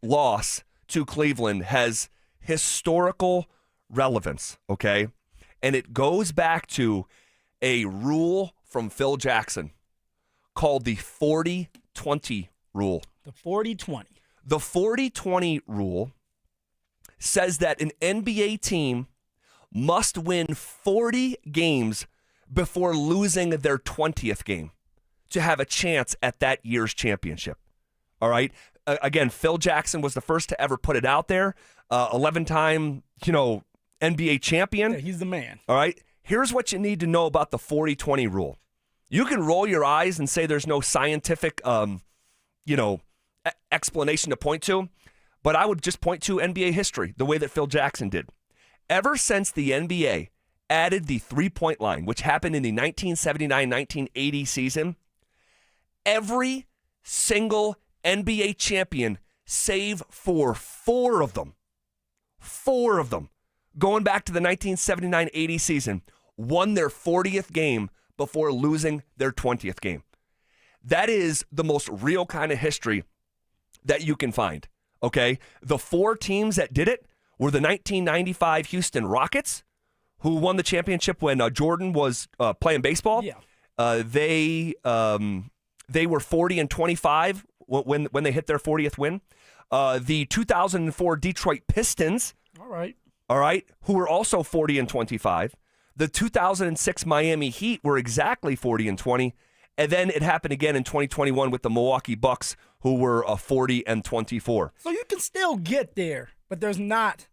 loss to Cleveland has historical relevance, okay? And it goes back to a rule from Phil Jackson called the 40-20 rule. The 40-20. The 40-20 rule says that an NBA team must win 40 games before losing their 20th game to have a chance at that year's championship. All right? Again, Phil Jackson was the first to ever put it out there. 11-time, NBA champion. Yeah, he's the man. All right? Here's what you need to know about the 40-20 rule. You can roll your eyes and say there's no scientific, explanation to point to, but I would just point to NBA history, the way that Phil Jackson did. Ever since the NBA added the three-point line, which happened in the 1979-1980 season, every single NBA champion, save for 4 of them, going back to the 1979-80 season, won their 40th game before losing their 20th game. That is the most real kind of history that you can find, okay? The 4 teams that did it were the 1995 Houston Rockets, who won the championship when Jordan was playing baseball. Yeah. They were 40-25 when they hit their 40th win. The 2004 Detroit Pistons, all right, who were also 40-25. The 2006 Miami Heat were exactly 40-20, and then it happened again in 2021 with the Milwaukee Bucks, who were 40-24. So you can still get there, but there's not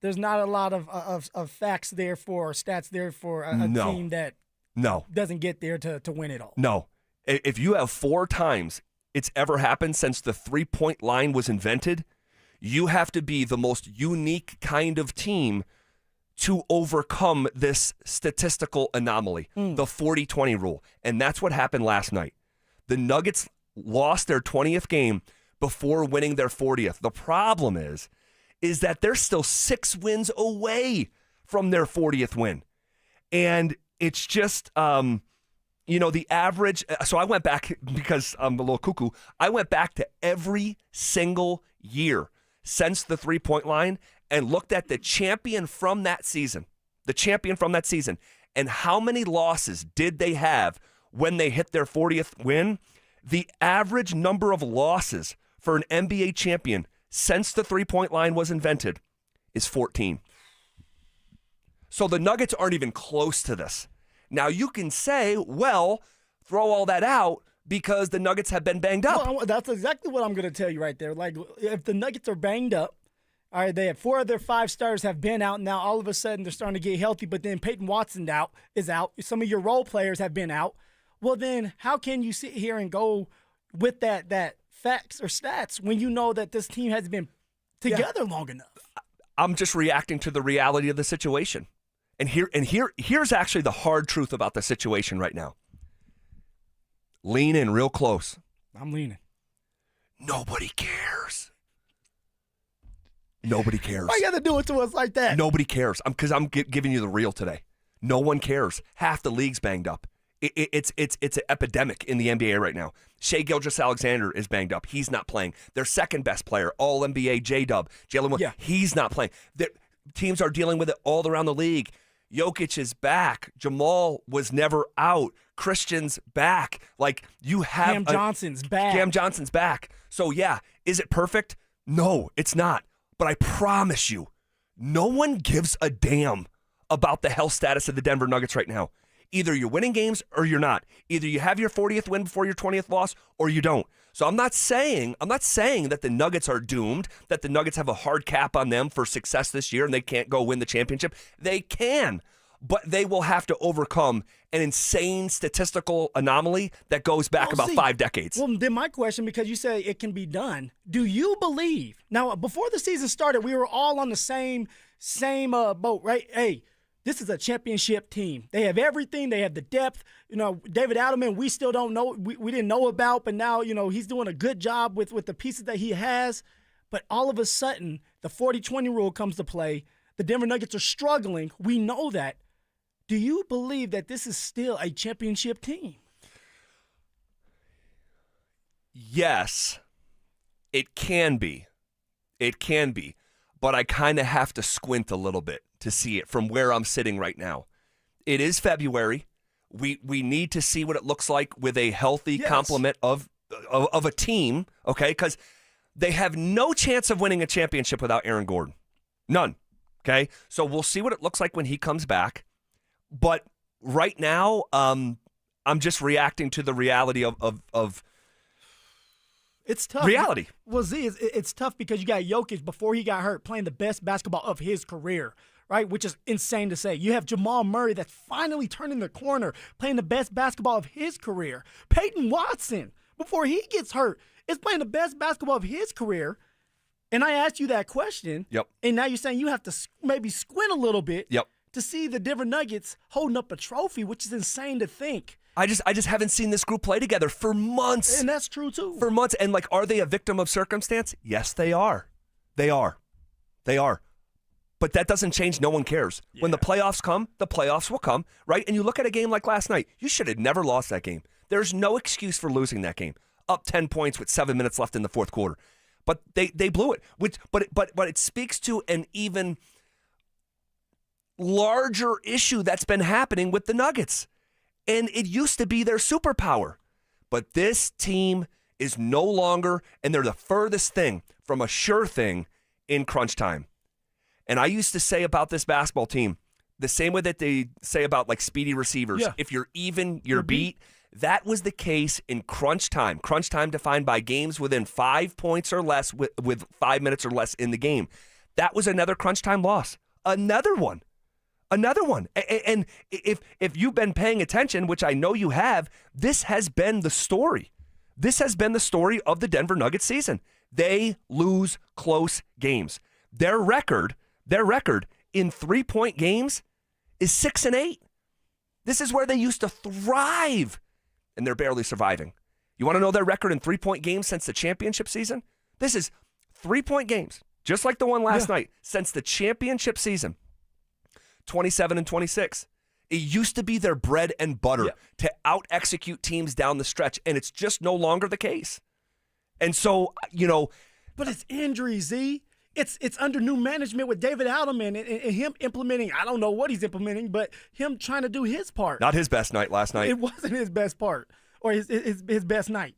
a lot of facts there for stats there for a team that doesn't get there to win it all. No, if you have 4 times it's ever happened since the three-point line was invented, you have to be the most unique kind of team to overcome this statistical anomaly, the 40-20 rule. And that's what happened last night. The Nuggets lost their 20th game before winning their 40th. The problem is that they're still 6 wins away from their 40th win. And it's just, the average. So I went back, because I'm a little cuckoo, I went back to every single year since the three-point line and looked at the champion from that season, and how many losses did they have when they hit their 40th win. The average number of losses for an NBA champion since the three-point line was invented is 14. So the Nuggets aren't even close to this. Now you can say, well, throw all that out because the Nuggets have been banged up. Well, that's exactly what I'm going to tell you right there. Like, if the Nuggets are banged up, all right, they have 4 of their 5 stars have been out. Now all of a sudden they're starting to get healthy, but then Payton Watson is out. Some of your role players have been out. Well, then how can you sit here and go with that facts or stats when you know that this team has been together long enough? I'm just reacting to the reality of the situation. And here's actually the hard truth about the situation right now. Lean in real close. I'm leaning. Nobody cares. Nobody cares. Why you got to do it to us like that? Nobody cares. Because I'm giving you the real today. No one cares. Half the league's banged up. It's an epidemic in the NBA right now. Shai Gilgeous-Alexander is banged up. He's not playing. Their second best player, All-NBA J-Dub, Jalen Williams, he's not playing. Teams are dealing with it all around the league. Jokic is back. Jamal was never out. Christian's back. Like, you have Cam Johnson's back. Cam Johnson's back. So, yeah, is it perfect? No, it's not. But I promise you, no one gives a damn about the health status of the Denver Nuggets right now. Either you're winning games or you're not. Either you have your 40th win before your 20th loss or you don't. So I'm not saying that the Nuggets are doomed, that the Nuggets have a hard cap on them for success this year and they can't go win the championship. They can, but they will have to overcome an insane statistical anomaly that goes back about 5 decades. Well, then my question, because you say it can be done, do you believe? Now, before the season started, we were all on the same boat, right? Hey, this is a championship team. They have everything. They have the depth. David Adelman, we still don't know. We didn't know about, but now, he's doing a good job with the pieces that he has. But all of a sudden, the 40-20 rule comes to play. The Denver Nuggets are struggling. We know that. Do you believe that this is still a championship team? Yes, it can be. It can be. But I kind of have to squint a little bit to see it from where I'm sitting right now. It is February. We need to see what it looks like with a healthy complement of a team, okay? Because they have no chance of winning a championship without Aaron Gordon. None, okay? So we'll see what it looks like when he comes back. But right now, I'm just reacting to the reality of it's tough. Reality. Well, Z, it's tough because you got Jokic before he got hurt playing the best basketball of his career, right? Which is insane to say. You have Jamal Murray that's finally turning the corner, playing the best basketball of his career. Payton Watson, before he gets hurt, is playing the best basketball of his career. And I asked you that question. Yep. And now you're saying you have to maybe squint a little bit. Yep. To see the Denver Nuggets holding up a trophy, which is insane to think. I just haven't seen this group play together for months. And that's true, too. For months. And, are they a victim of circumstance? Yes, they are. They are. But that doesn't change. No one cares. Yeah. When the playoffs come, the playoffs will come, right? And you look at a game like last night. You should have never lost that game. There's no excuse for losing that game. Up 10 points with 7 minutes left in the fourth quarter. But they blew it. But it speaks to an even larger issue that's been happening with the Nuggets. And it used to be their superpower. But this team is no longer, and they're the furthest thing from a sure thing in crunch time. And I used to say about this basketball team, the same way that they say about speedy receivers, if you're even, you're beat. That was the case in crunch time. Crunch time defined by games within 5 points or less with 5 minutes or less in the game. That was another crunch time loss. Another one. And if you've been paying attention, which I know you have, this has been the story. This has been the story of the Denver Nuggets season. They lose close games. Their record in 3-point games is 6-8. This is where they used to thrive, and they're barely surviving. You want to know their record in 3-point games since the championship season? This is 3-point games, just like the one last night, since the championship season. 27-26. It used to be their bread and butter to out-execute teams down the stretch, and it's just no longer the case. And so, But it's injuries, Z. It's under new management with David Adelman and him implementing, I don't know what he's implementing, but him trying to do his part. Not his best night last night. It wasn't his best part or his best night.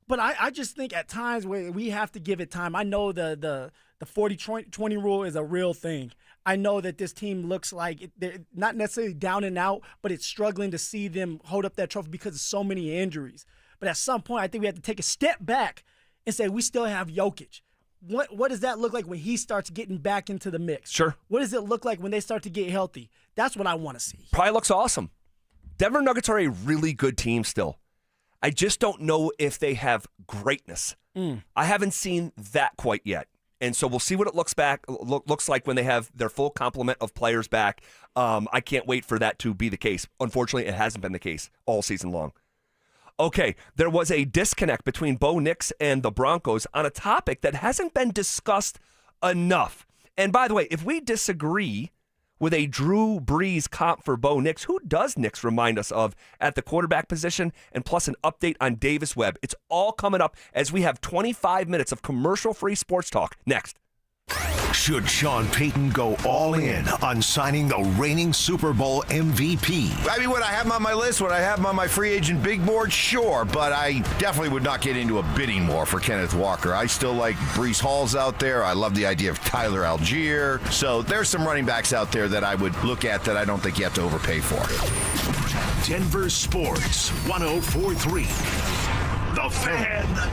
But I just think at times where we have to give it time. I know the 40-20 rule is a real thing. I know that this team looks like they're not necessarily down and out, but it's struggling to see them hold up that trophy because of so many injuries. But at some point, I think we have to take a step back and say we still have Jokic. What does that look like when he starts getting back into the mix? Sure. What does it look like when they start to get healthy? That's what I want to see. Probably looks awesome. Denver Nuggets are a really good team still. I just don't know if they have greatness. I haven't seen that quite yet. And so we'll see what it looks like when they have their full complement of players back. I can't wait for that to be the case. Unfortunately, it hasn't been the case all season long. Okay, there was a disconnect between Bo Nix and the Broncos on a topic that hasn't been discussed enough. And by the way, if we disagree with a Drew Brees comp for Bo Nix, who does Nix remind us of at the quarterback position? And plus an update on Davis Webb. It's all coming up as we have 25 minutes of commercial-free sports talk next. Should Sean Payton go all in on signing the reigning Super Bowl MVP? I mean, would I have him on my list? Would I have him on my free agent big board? Sure, but I definitely would not get into a bidding war for Kenneth Walker. I still like Breece Hall's out there. I love the idea of Tyler Algier. So there's some running backs out there that I would look at that I don't think you have to overpay for. Denver Sports 104.3. The Fan.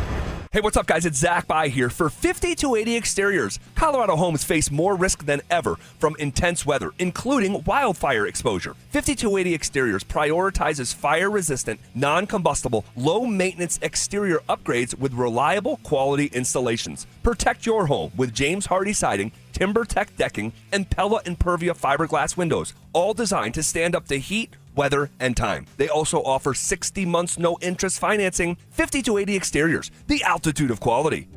Hey, what's up, guys? It's Zach By here. For 50-80 Exteriors, Colorado homes face more risk than ever from intense weather, including wildfire exposure. 50-80 Exteriors prioritizes fire-resistant, non-combustible, low-maintenance exterior upgrades with reliable quality installations. Protect your home with James Hardy siding, TimberTech decking, and Pella Impervia fiberglass windows, all designed to stand up to heat, weather, and time. They also offer 60 months no-interest financing. 50-80 Exteriors, the altitude of quality.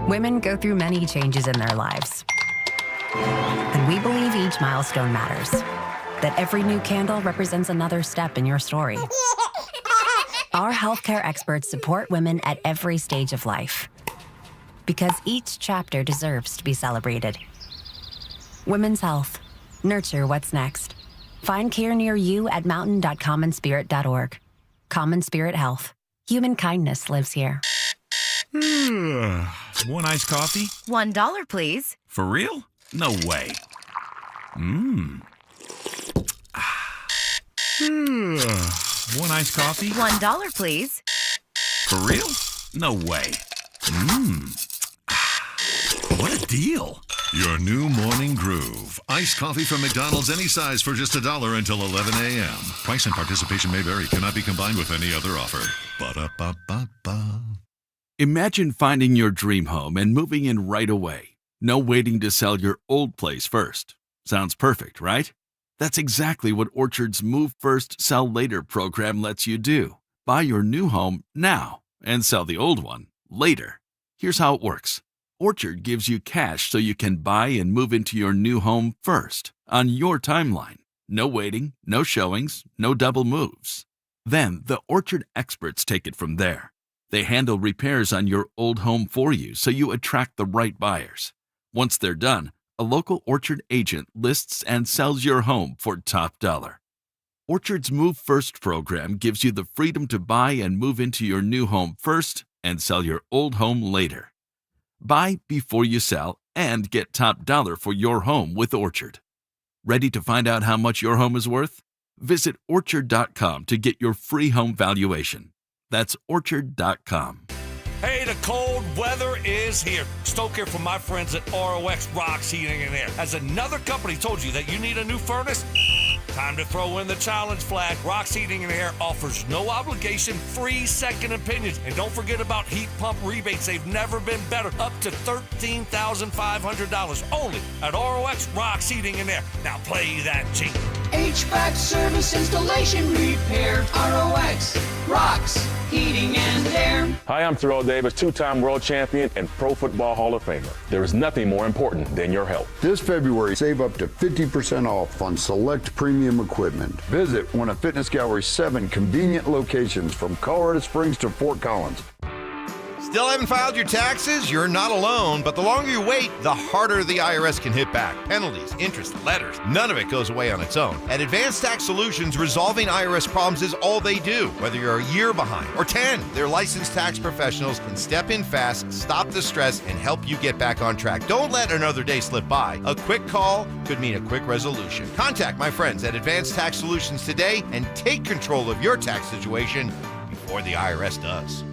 Women go through many changes in their lives. And we believe each milestone matters. That every new candle represents another step in your story. Our healthcare experts support women at every stage of life. Because each chapter deserves to be celebrated. Women's health. Nurture what's next. Find care near you at mountain.commonspirit.org. Common Spirit Health. Human kindness lives here. One iced coffee? $1, please. For real? No way. One iced coffee? $1, please. For real? No way. What a deal. Your new morning groove. Iced coffee from McDonald's, any size for just $1 until 11 a.m. Price and participation may vary. Cannot be combined with any other offer. Ba-da-ba-ba-ba. Imagine finding your dream home and moving in right away. No waiting to sell your old place first. Sounds perfect, right? That's exactly what Orchard's Move First, Sell Later program lets you do. Buy your new home now and sell the old one later. Here's how it works. Orchard gives you cash so you can buy and move into your new home first, on your timeline. No waiting, no showings, no double moves. Then the Orchard experts take it from there. They handle repairs on your old home for you so you attract the right buyers. Once they're done, a local Orchard agent lists and sells your home for top dollar. Orchard's Move First program gives you the freedom to buy and move into your new home first and sell your old home later. Buy before you sell and get top dollar for your home with Orchard. Ready to find out how much your home is worth? Visit Orchard.com to get your free home valuation. That's Orchard.com. Hey, the cold weather is here. Stoke here from my friends at ROX Rocks Heating and Air. Has another company told you that you need a new furnace? Time to throw in the challenge flag. Rocks Heating and Air offers no obligation, free second opinions. And don't forget about heat pump rebates. They've never been better. Up to $13,500 only at ROX Rocks Heating and Air. Now play that G. HVAC service, installation, repair. ROX Rocks Heating and Air. Hi, I'm Terrell Davis, two-time world champion and Pro Football Hall of Famer. There is nothing more important than your health. This February, save up to 50% off on select premium equipment. Visit one of Fitness Gallery's 7 convenient locations from Colorado Springs to Fort Collins. Still haven't filed your taxes? You're not alone, but the longer you wait, the harder the IRS can hit back. Penalties, interest, letters, none of it goes away on its own. At Advanced Tax Solutions, resolving IRS problems is all they do. Whether you're a year behind or 10, their licensed tax professionals can step in fast, stop the stress, and help you get back on track. Don't let another day slip by. A quick call could mean a quick resolution. Contact my friends at Advanced Tax Solutions today and take control of your tax situation before the IRS does.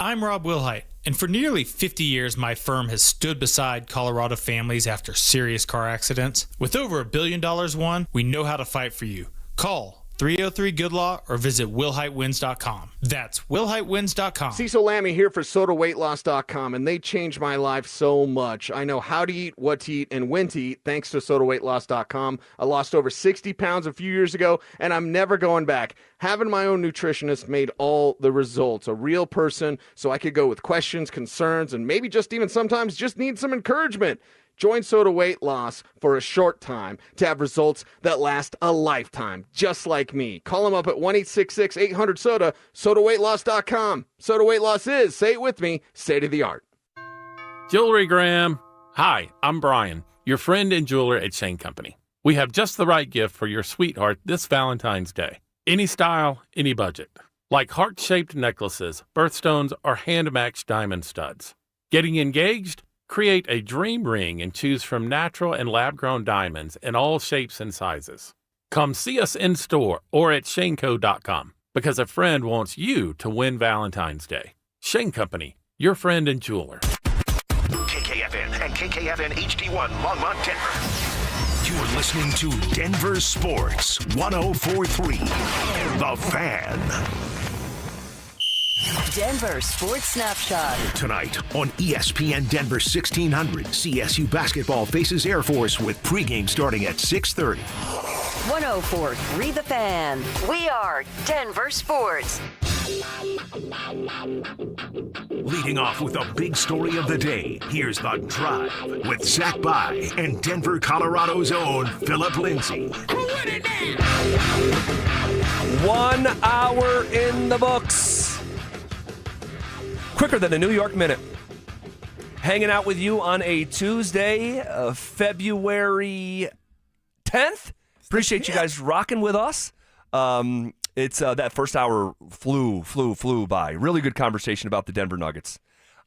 I'm Rob Wilhite, and for nearly 50 years, my firm has stood beside Colorado families after serious car accidents. With over $1 billion won, we know how to fight for you. Call 303-GOOD-LAW or visit WillHiteWins.com. That's WillHiteWins.com. Cecil Lammy here for SodaWeightLoss.com, and they changed my life so much. I know how to eat, what to eat, and when to eat thanks to SodaWeightLoss.com. I lost over 60 pounds a few years ago, and I'm never going back. Having my own nutritionist made all the results. A real person, so I could go with questions, concerns, and maybe just even sometimes just need some encouragement. Join Soda Weight Loss for a short time to have results that last a lifetime, just like me. Call them up at 1-866-800-SODA, SodaWeightLoss.com. Soda Weight Loss is, say it with me, state-of-the-art. Jewelry Graham. Hi, I'm Brian, your friend and jeweler at Shane Company. We have just the right gift for your sweetheart this Valentine's Day. Any style, any budget. Like heart-shaped necklaces, birthstones, or hand-matched diamond studs. Getting engaged? Create a dream ring and choose from natural and lab-grown diamonds in all shapes and sizes. Come see us in store or at shaneco.com because a friend wants you to win Valentine's Day. Shane Company, your friend and jeweler. KKFN and KKFN HD1 Longmont, Denver. You're listening to Denver Sports 104.3. The Fan. Denver Sports Snapshot. Tonight on ESPN Denver 1600, CSU basketball faces Air Force with pregame starting at 6:30. 104.3 The Fan. We are Denver Sports. Leading off with the big story of the day, here's The Drive with Zach By and Denver, Colorado's own Phillip Lindsay. 1 hour in the books. Quicker than a New York minute. Hanging out with you on a Tuesday, February 10th. Appreciate you guys rocking with us. It's that first hour flew by. Really good conversation about the Denver Nuggets.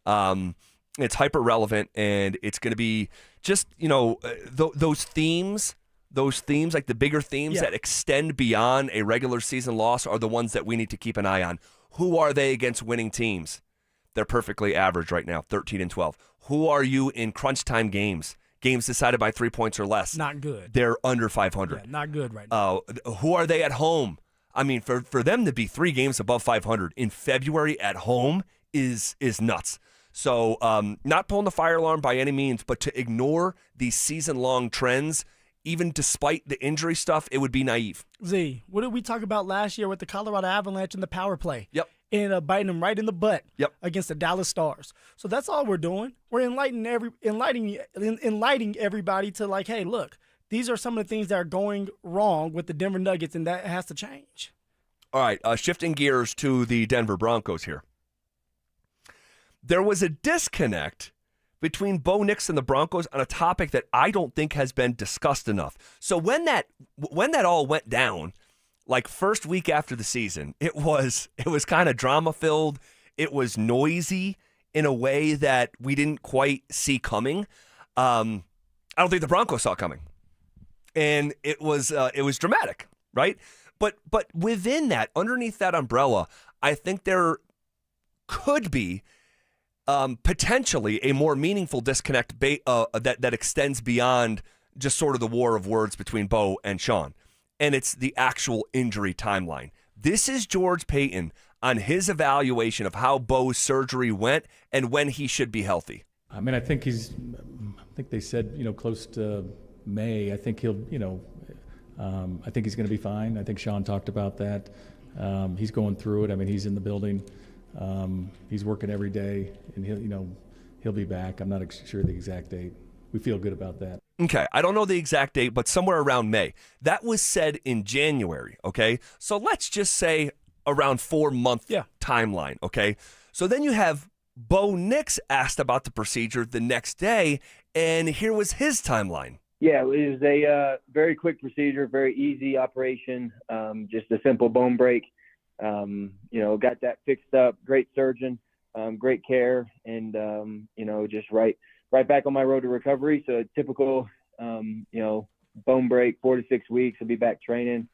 It's hyper relevant, and it's going to be just those themes, like the bigger themes that extend beyond a regular season loss, are the ones that we need to keep an eye on. Who are they against winning teams? They're perfectly average right now, 13-12. Who are you in crunch time games? Games decided by 3 points or less. Not good. They're under 500. Yeah, not good right now. Who are they at home? I mean, for them to be 3 games above 500 in February at home is nuts. So not pulling the fire alarm by any means, but to ignore these season-long trends, even despite the injury stuff, it would be naive. Z, what did we talk about last year with the Colorado Avalanche and the power play? Yep. And biting them right in the butt against the Dallas Stars. So that's all we're doing. We're enlightening everybody to like, hey, look, these are some of the things that are going wrong with the Denver Nuggets, and that has to change. All right, shifting gears to the Denver Broncos here. There was a disconnect between Bo Nix and the Broncos on a topic that I don't think has been discussed enough. So when that all went down, like first week after the season, it was kind of drama-filled. It was noisy in a way that we didn't quite see coming. I don't think the Broncos saw it coming. And it was dramatic, right? But within that, underneath that umbrella, I think there could be potentially a more meaningful disconnect that extends beyond just sort of the war of words between Bo and Sean. And it's the actual injury timeline. This is George Payton on his evaluation of how Bo's surgery went and when he should be healthy. I mean, I think they said, close to May. I think he'll, I think he's going to be fine. I think Sean talked about that. He's going through it. I mean, he's in the building. He's working every day, and he'll be back. I'm not sure the exact date. We feel good about that. Okay, I don't know the exact date, but somewhere around May. That was said in January, okay? So let's just say around 4-month timeline, okay? So then you have Bo Nix asked about the procedure the next day, and here was his timeline. Yeah, it was a very quick procedure, very easy operation, just a simple bone break. Got that fixed up, great surgeon, great care, and, just right back on my road to recovery. So a typical, bone break, 4 to 6 weeks. I'll be back training,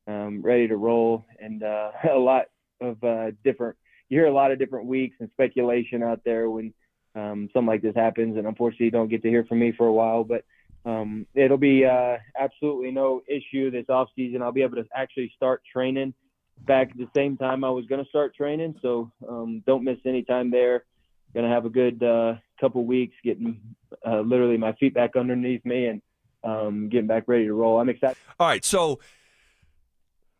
ready to roll, and a lot of you hear a lot of different weeks and speculation out there when something like this happens, and unfortunately you don't get to hear from me for a while, but it'll be absolutely no issue this off season. I'll be able to actually start training back at the same time I was going to start training, so don't miss any time there. Going to have a good couple weeks getting literally my feet back underneath me and getting back ready to roll. I'm excited. All right, so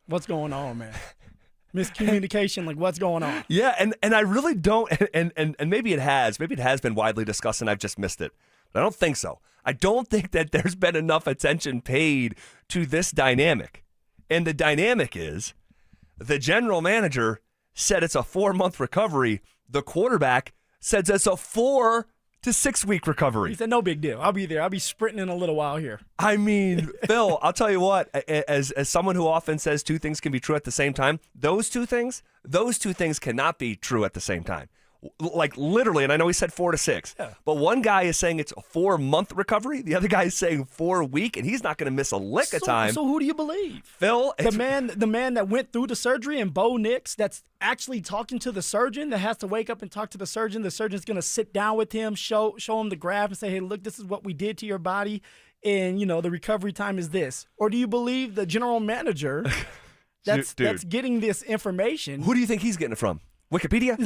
what's going on, man? Miscommunication, like what's going on? Yeah, and I really don't, and maybe it has been widely discussed and I've just missed it, but I don't think so. I don't think that there's been enough attention paid to this dynamic, and the dynamic is the general manager said it's a 4-month recovery. The quarterback says it's a 4 to 6-week recovery. He said, no big deal. I'll be there. I'll be sprinting in a little while here. I mean, Phil, I'll tell you what, as someone who often says two things can be true at the same time, those two things cannot be true at the same time. Like literally, and I know he said 4 to 6, but one guy is saying it's a 4-month recovery. The other guy is saying 4-week, and he's not going to miss a lick of time. So who do you believe? Phil? The man that went through the surgery, and Bo Nix, that's actually talking to the surgeon, that has to wake up and talk to the surgeon. The surgeon's going to sit down with him, show him the graph and say, hey, look, this is what we did to your body, and, the recovery time is this. Or do you believe the general manager that's getting this information? Who do you think he's getting it from? Wikipedia?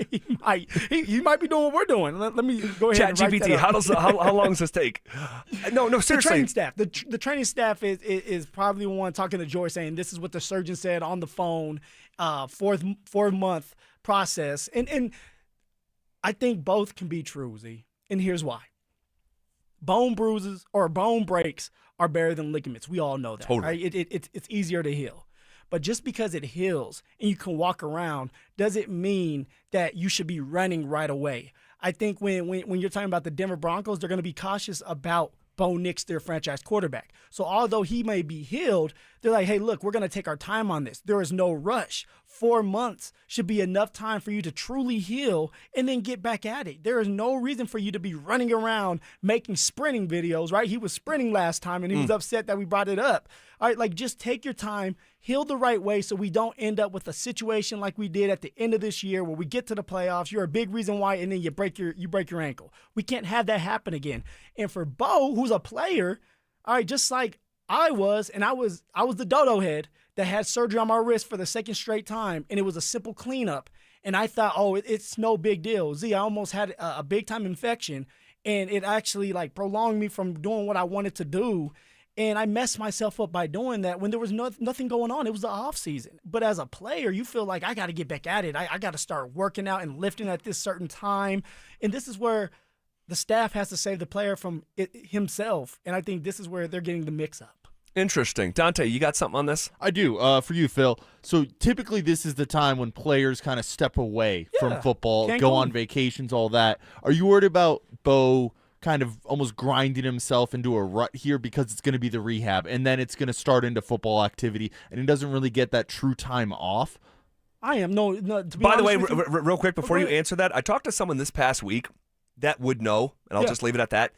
he might be doing what we're doing. Let me go ahead and write that ChatGPT, up. how long does this take? No, seriously. The training staff. The training staff is probably the one talking to George saying this is what the surgeon said on the phone, 4-month process. And I think both can be true, Z. And here's why. Bone bruises or bone breaks are better than ligaments. We all know that. Totally. Right? It's easier to heal. But just because it heals and you can walk around doesn't mean that you should be running right away. I think when you're talking about the Denver Broncos, they're going to be cautious about Bo Nix, their franchise quarterback. So although he may be healed, they're like, hey, look, we're going to take our time on this. There is no rush. 4 months should be enough time for you to truly heal and then get back at it. There is no reason for you to be running around making sprinting videos, right? He was sprinting last time and he was upset that we brought it up. All right, like just take your time, heal the right way so we don't end up with a situation like we did at the end of this year where we get to the playoffs, you're a big reason why, and then you break your ankle. We can't have that happen again. And for Bo, who's a player, all right, just like I was the dodo head that had surgery on my wrist for the second straight time, and it was a simple cleanup. And I thought, it's no big deal. Z, I almost had a big-time infection, and it actually, prolonged me from doing what I wanted to do. And I messed myself up by doing that when there was nothing going on. It was the off season. But as a player, you feel like I got to get back at it. I got to start working out and lifting at this certain time. And this is where the staff has to save the player from himself. And I think this is where they're getting the mix up. Interesting. Dante, you got something on this? I do. For you, Phil. So typically this is the time when players kind of step away from football, go on vacations, all that. Are you worried about Bo kind of almost grinding himself into a rut here because it's going to be the rehab and then it's going to start into football activity and he doesn't really get that true time off? I am. No, to be By the way, honest with you- real quick, before you answer that, I talked to someone this past week that would know, and I'll just leave it at that.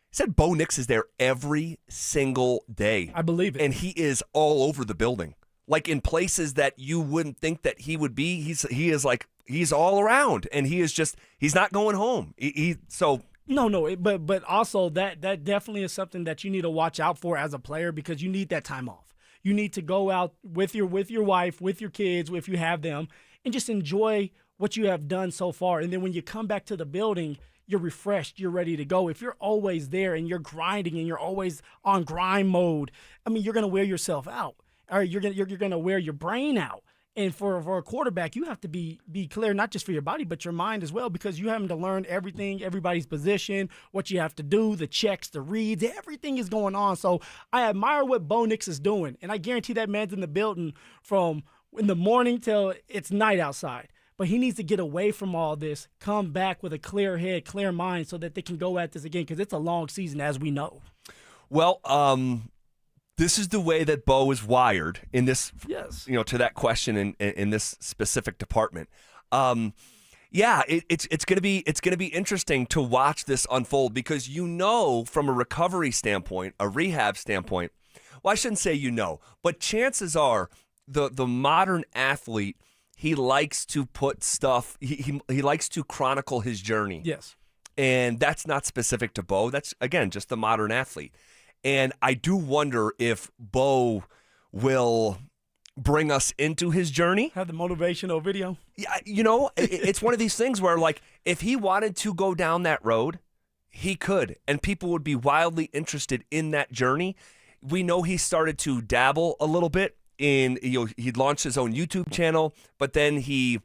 He said Bo Nix is there every single day. I believe it. And he is all over the building. Like in places that you wouldn't think that he would be. He's all around, and he's not going home. But also that definitely is something that you need to watch out for as a player because you need that time off. You need to go out with your wife, with your kids, if you have them, and just enjoy what you have done so far. And then when you come back to the building, you're refreshed, you're ready to go. If you're always there and you're grinding and you're always on grind mode, I mean, you're going to wear yourself out. All right, you're going to wear your brain out. And for a quarterback, you have to be clear, not just for your body, but your mind as well, because you're having to learn everything, everybody's position, what you have to do, the checks, the reads, everything is going on. So I admire what Bo Nix is doing, and I guarantee that man's in the building from in the morning till it's night outside. But he needs to get away from all this, come back with a clear head, clear mind, so that they can go at this again, because it's a long season, as we know. Well, this is the way that Bo is wired in this, to that question in this specific department. It's gonna be interesting to watch this unfold because from a recovery standpoint, a rehab standpoint. Well, I shouldn't say but chances are the modern athlete, he likes to put stuff. He likes to chronicle his journey. Yes, and that's not specific to Bo. That's again just the modern athlete. And I do wonder if Bo will bring us into his journey. Have the motivational video. Yeah, it's one of these things where, if he wanted to go down that road, he could, and people would be wildly interested in that journey. We know he started to dabble a little bit in, he launched his own YouTube channel, but then he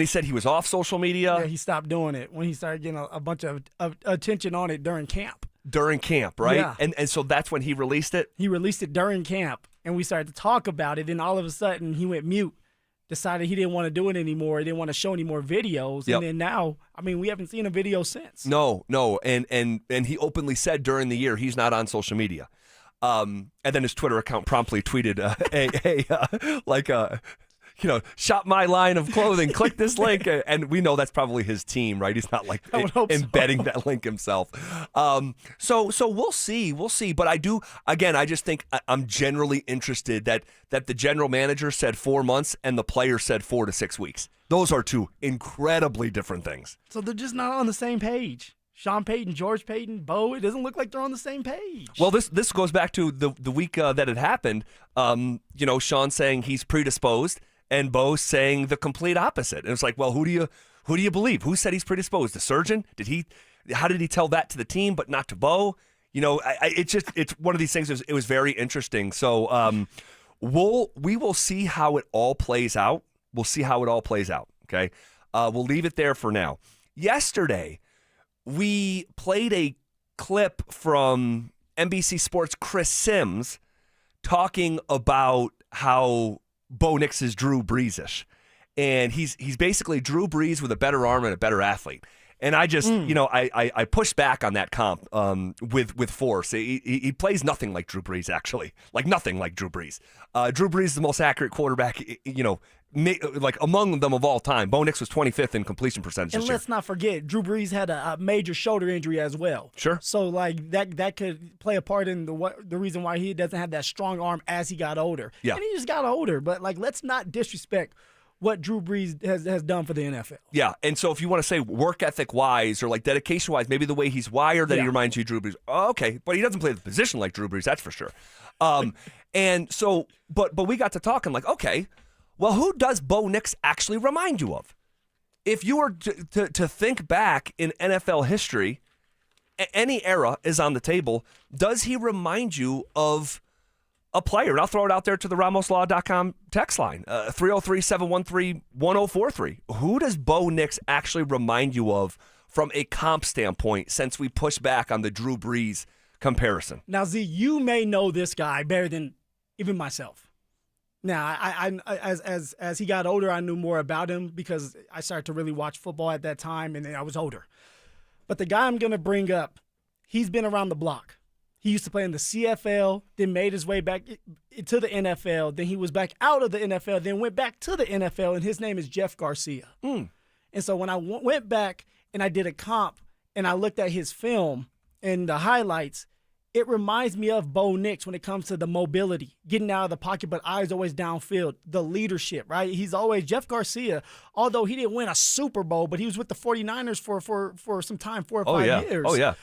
said he was off social media. Yeah, he stopped doing it when he started getting a bunch of attention on it during camp. During camp, right? Yeah. And so that's when he released it? He released it during camp, and we started to talk about it, and all of a sudden he went mute. decided he didn't want to do it anymore. He didn't want to show any more videos. Yep. And then now, I mean, we haven't seen a video since. No. And he openly said during the year he's not on social media. And then his Twitter account promptly tweeted shop my line of clothing, click this link. And we know that's probably his team, right? He's not like embedding that link himself. So we'll see. But I just think I'm generally interested that the general manager said 4 months and the player said 4 to 6 weeks. Those are two incredibly different things. So they're just not on the same page. Sean Payton, George Payton, Bo, it doesn't look like they're on the same page. Well, this goes back to the week that it happened. Sean saying he's predisposed and Bo saying the complete opposite. And it's like, well, who do you believe? Who said he's predisposed? The surgeon? How did he tell that to the team but not to Bo? It's one of these things. It was very interesting. So we will see how it all plays out. We'll see how it all plays out. Okay, we'll leave it there for now. Yesterday, we played a clip from NBC Sports' Chris Sims talking about how Bo Nix is Drew Brees-ish. And he's basically Drew Brees with a better arm and a better athlete. And I just, I pushed back on that comp with force. He plays nothing like Drew Brees, actually. Like nothing like Drew Brees. Drew Brees is the most accurate quarterback, like among them of all time. Bo Nix was 25th in completion percentage And this year. let's not forget, Drew Brees had a major shoulder injury as well. Sure. So like that could play a part in the reason why he doesn't have that strong arm as he got older. Yeah. And he just got older. But like, let's not disrespect what Drew Brees has done for the NFL. Yeah, and so if you want to say work ethic wise or like dedication wise, maybe the way he's wired that he reminds you of Drew Brees. Oh, okay, but he doesn't play the position like Drew Brees, that's for sure. And so, but we got to talking like, okay, well, who does Bo Nix actually remind you of? If you were to think back in NFL history, any era is on the table. Does he remind you of a player? And I'll throw it out there to the RamosLaw.com text line, 303-713-1043. Who does Bo Nix actually remind you of from a comp standpoint since we pushed back on the Drew Brees comparison? Now, Z, you may know this guy better than even myself. Now, I as he got older, I knew more about him because I started to really watch football at that time, and then I was older. But the guy I'm going to bring up, he's been around the block. He used to play in the CFL, then made his way back to the NFL. Then he was back out of the NFL, then went back to the NFL, and his name is Jeff Garcia. And so when I went back and I did a comp and I looked at his film and the highlights, it reminds me of Bo Nix when it comes to the mobility, getting out of the pocket, but eyes always downfield, the leadership, right? He's always Jeff Garcia, although he didn't win a Super Bowl, but he was with the 49ers for some time, 4 or 5 years. Oh, yeah.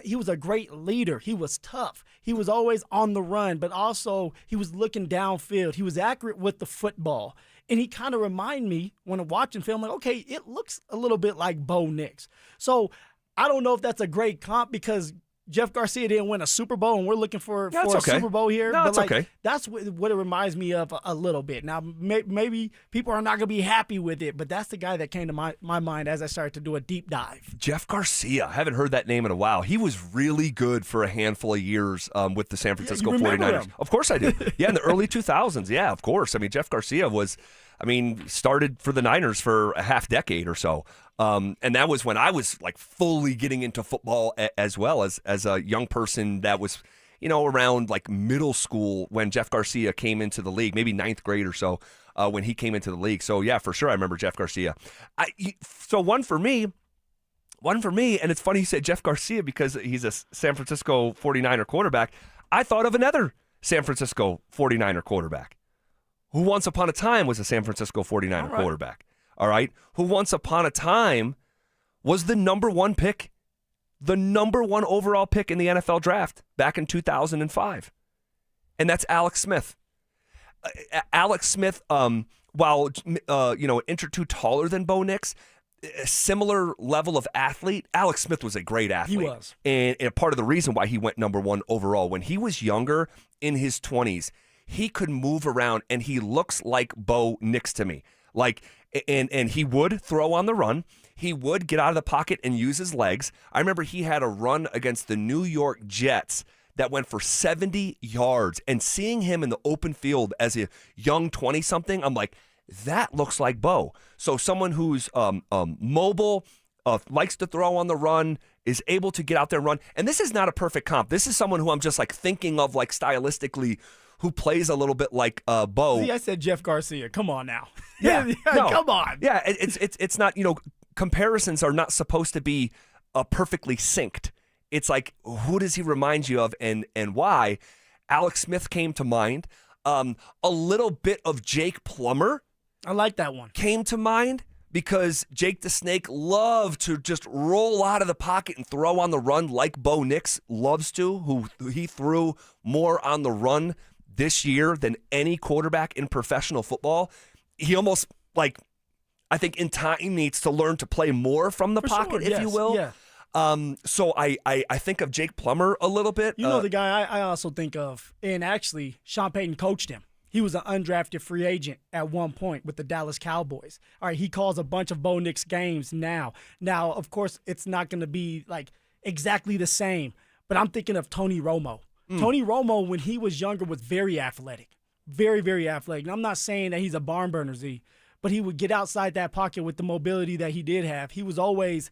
He was a great leader. He was tough. He was always on the run, but also he was looking downfield. He was accurate with the football. And he kind of reminded me when I'm watching film, like, okay, it looks a little bit like Bo Nix. So I don't know if that's a great comp because Jeff Garcia didn't win a Super Bowl, and we're looking for a Super Bowl here. No, but okay. That's what it reminds me of a little bit. Now, maybe people are not going to be happy with it, but that's the guy that came to my mind as I started to do a deep dive. Jeff Garcia. I haven't heard that name in a while. He was really good for a handful of years with the San Francisco 49ers. Of course I do. Yeah, in the early 2000s. Yeah, of course. I mean, Jeff Garcia started for the Niners for a half decade or so. And that was when I was like fully getting into football as well as a young person that was, around like middle school when Jeff Garcia came into the league, maybe 9th grade or so when he came into the league. So yeah, for sure. I remember Jeff Garcia. So one for me. And it's funny you said Jeff Garcia because he's a San Francisco 49er quarterback. I thought of another San Francisco 49er quarterback who once upon a time was a San Francisco 49er quarterback. All right, who once upon a time was the number one overall pick in the NFL draft back in 2005. And that's Alex Smith. Alex Smith, while, an inch or two taller than Bo Nix, a similar level of athlete, Alex Smith was a great athlete. He was. And part of the reason why he went number one overall, when he was younger, in his 20s, he could move around, and he looks like Bo Nix to me. And he would throw on the run. He would get out of the pocket and use his legs. I remember he had a run against the New York Jets that went for 70 yards. And seeing him in the open field as a young 20-something, I'm like, that looks like Bo. So someone who's mobile, likes to throw on the run, is able to get out there and run. And this is not a perfect comp. This is someone who I'm just like thinking of like stylistically who plays a little bit like Bo. See, I said Jeff Garcia. Come on now. Yeah, no. Come on. Yeah, it's not, comparisons are not supposed to be perfectly synced. It's like, who does he remind you of and why? Alex Smith came to mind. A little bit of Jake Plummer. I like that one. Came to mind because Jake the Snake loved to just roll out of the pocket and throw on the run like Bo Nix loves to, who he threw more on the run this year than any quarterback in professional football. He almost, I think in time needs to learn to play more from the pocket, if you will. Yeah. So I think of Jake Plummer a little bit. The guy I also think of, and actually Sean Payton coached him. He was an undrafted free agent at one point with the Dallas Cowboys. All right, he calls a bunch of Bo Nix games now. Now, of course, it's not going to be exactly the same, but I'm thinking of Tony Romo. Tony Romo, when he was younger, was very athletic. Very, very athletic. And I'm not saying that he's a barn burner, Z, but he would get outside that pocket with the mobility that he did have. He was always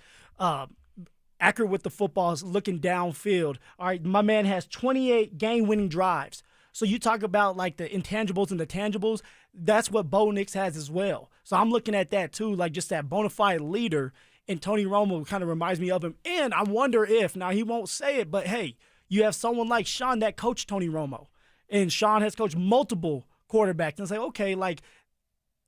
accurate with the football, looking downfield. All right, my man has 28 game-winning drives. So you talk about the intangibles and the tangibles, that's what Bo Nix has as well. So I'm looking at that too, just that bona fide leader, and Tony Romo kind of reminds me of him. And I wonder if, now he won't say it, but hey, you have someone like Sean that coached Tony Romo, and Sean has coached multiple quarterbacks, and say, okay,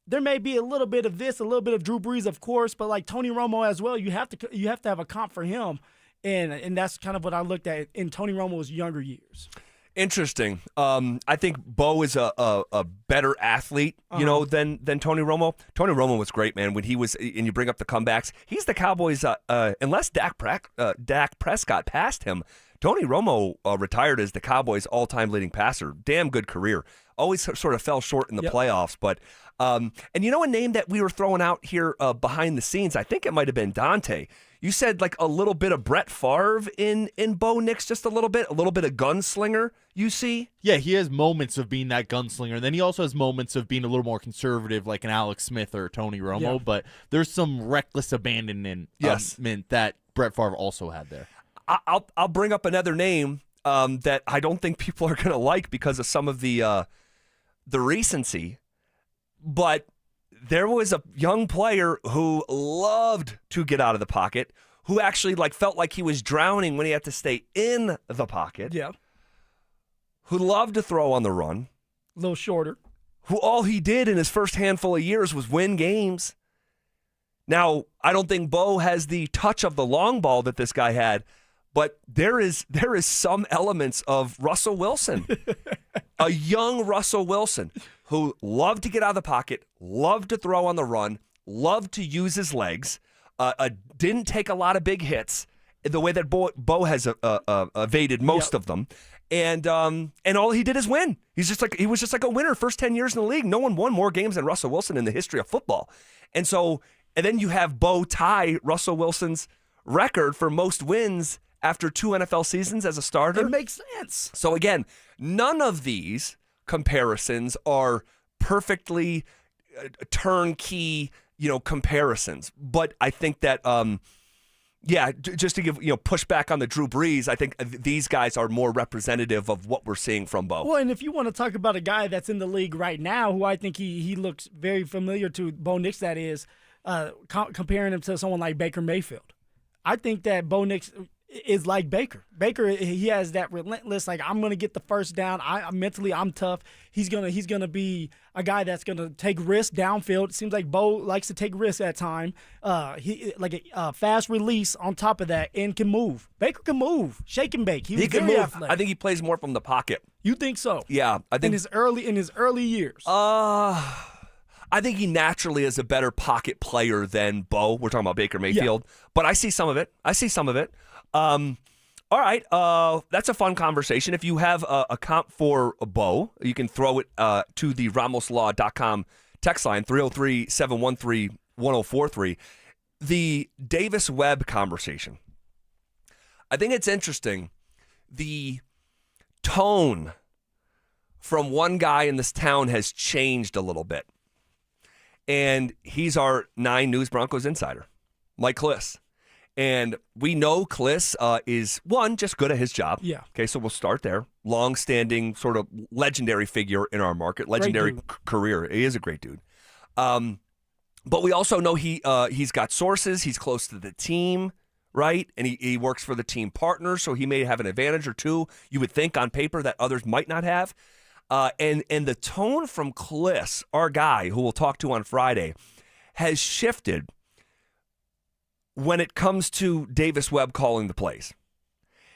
there may be a little bit of this, a little bit of Drew Brees, of course, but Tony Romo as well, you have to have a comp for him, and that's kind of what I looked at in Tony Romo's younger years. Interesting. I think Bo is a better athlete, than Tony Romo. Tony Romo was great, man. When he was, and you bring up the comebacks, he's the Cowboys. Unless Dak Prescott passed him, Tony Romo retired as the Cowboys' all-time leading passer. Damn good career. Always sort of fell short in the playoffs, but and a name that we were throwing out here behind the scenes, I think it might have been Dante. You said a little bit of Brett Favre in Bo Nix, just a little bit of gunslinger, you see? Yeah, he has moments of being that gunslinger. And then he also has moments of being a little more conservative, like an Alex Smith or Tony Romo. Yeah. But there's some reckless abandonment that Brett Favre also had there. I'll bring up another name that I don't think people are going to like because of some of the recency, but there was a young player who loved to get out of the pocket, who actually felt like he was drowning when he had to stay in the pocket. Yeah. Who loved to throw on the run. A little shorter. Who all he did in his first handful of years was win games. Now, I don't think Bo has the touch of the long ball that this guy had, but there is some elements of Russell Wilson. A young Russell Wilson who loved to get out of the pocket, loved to throw on the run, loved to use his legs, didn't take a lot of big hits the way that Bo has evaded most of them. And all he did is win. He was just like a winner first 10 years in the league. No one won more games than Russell Wilson in the history of football. And then you have Bo tie Russell Wilson's record for most wins after 2 NFL seasons as a starter. It makes sense. So again, none of these comparisons are perfectly turnkey, comparisons. But I think that, just to give, push back on the Drew Brees, I think these guys are more representative of what we're seeing from Bo. Well, and if you want to talk about a guy that's in the league right now, who I think he looks very familiar to Bo Nix, that is, comparing him to someone like Baker Mayfield. I think that Bo Nix is like Baker. Baker, he has that relentless, I'm going to get the first down. I'm tough. He's gonna be a guy that's gonna take risks downfield. It seems like Bo likes to take risks at time. He a fast release on top of that, and can move. Baker can move, shake and bake. He can move. Athletic. I think he plays more from the pocket. You think so? Yeah, I think in his early years. I think he naturally is a better pocket player than Bo. We're talking about Baker Mayfield, but I see some of it. All right, that's a fun conversation. If you have a comp for Bo, you can throw it to the RamosLaw.com text line, 303-713-1043. The Davis Webb conversation. I think it's interesting. The tone from one guy in this town has changed a little bit. And he's our 9 News Broncos insider, Mike Kliss. And we know Kliss is, one, just good at his job. Yeah. Okay, so we'll start there. Long-standing, sort of legendary figure in our market, legendary career. He is a great dude. But we also know he's got sources. He's close to the team, right? And he works for the team partner, so he may have an advantage or two, you would think, on paper that others might not have. And the tone from Kliss, our guy who we'll talk to on Friday, has shifted when it comes to Davis Webb calling the plays.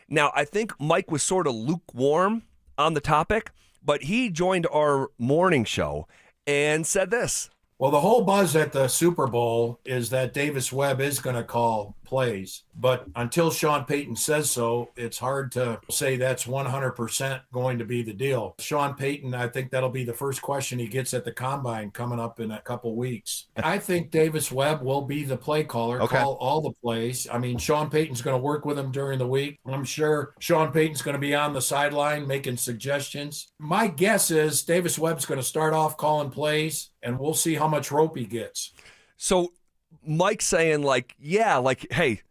Now, I think Mike was sort of lukewarm on the topic, but he joined our morning show and said this. Well, the whole buzz at the Super Bowl is that Davis Webb is going to call plays. But until Sean Payton says so, it's hard to say that's 100% going to be the deal. Sean Payton, I think that'll be the first question he gets at the Combine coming up in a couple weeks. I think Davis Webb will be the play caller, call all the plays. I mean, Sean Payton's going to work with him during the week. I'm sure Sean Payton's going to be on the sideline making suggestions. My guess is Davis Webb's going to start off calling plays, and we'll see how much rope he gets. So Mike's saying, hey,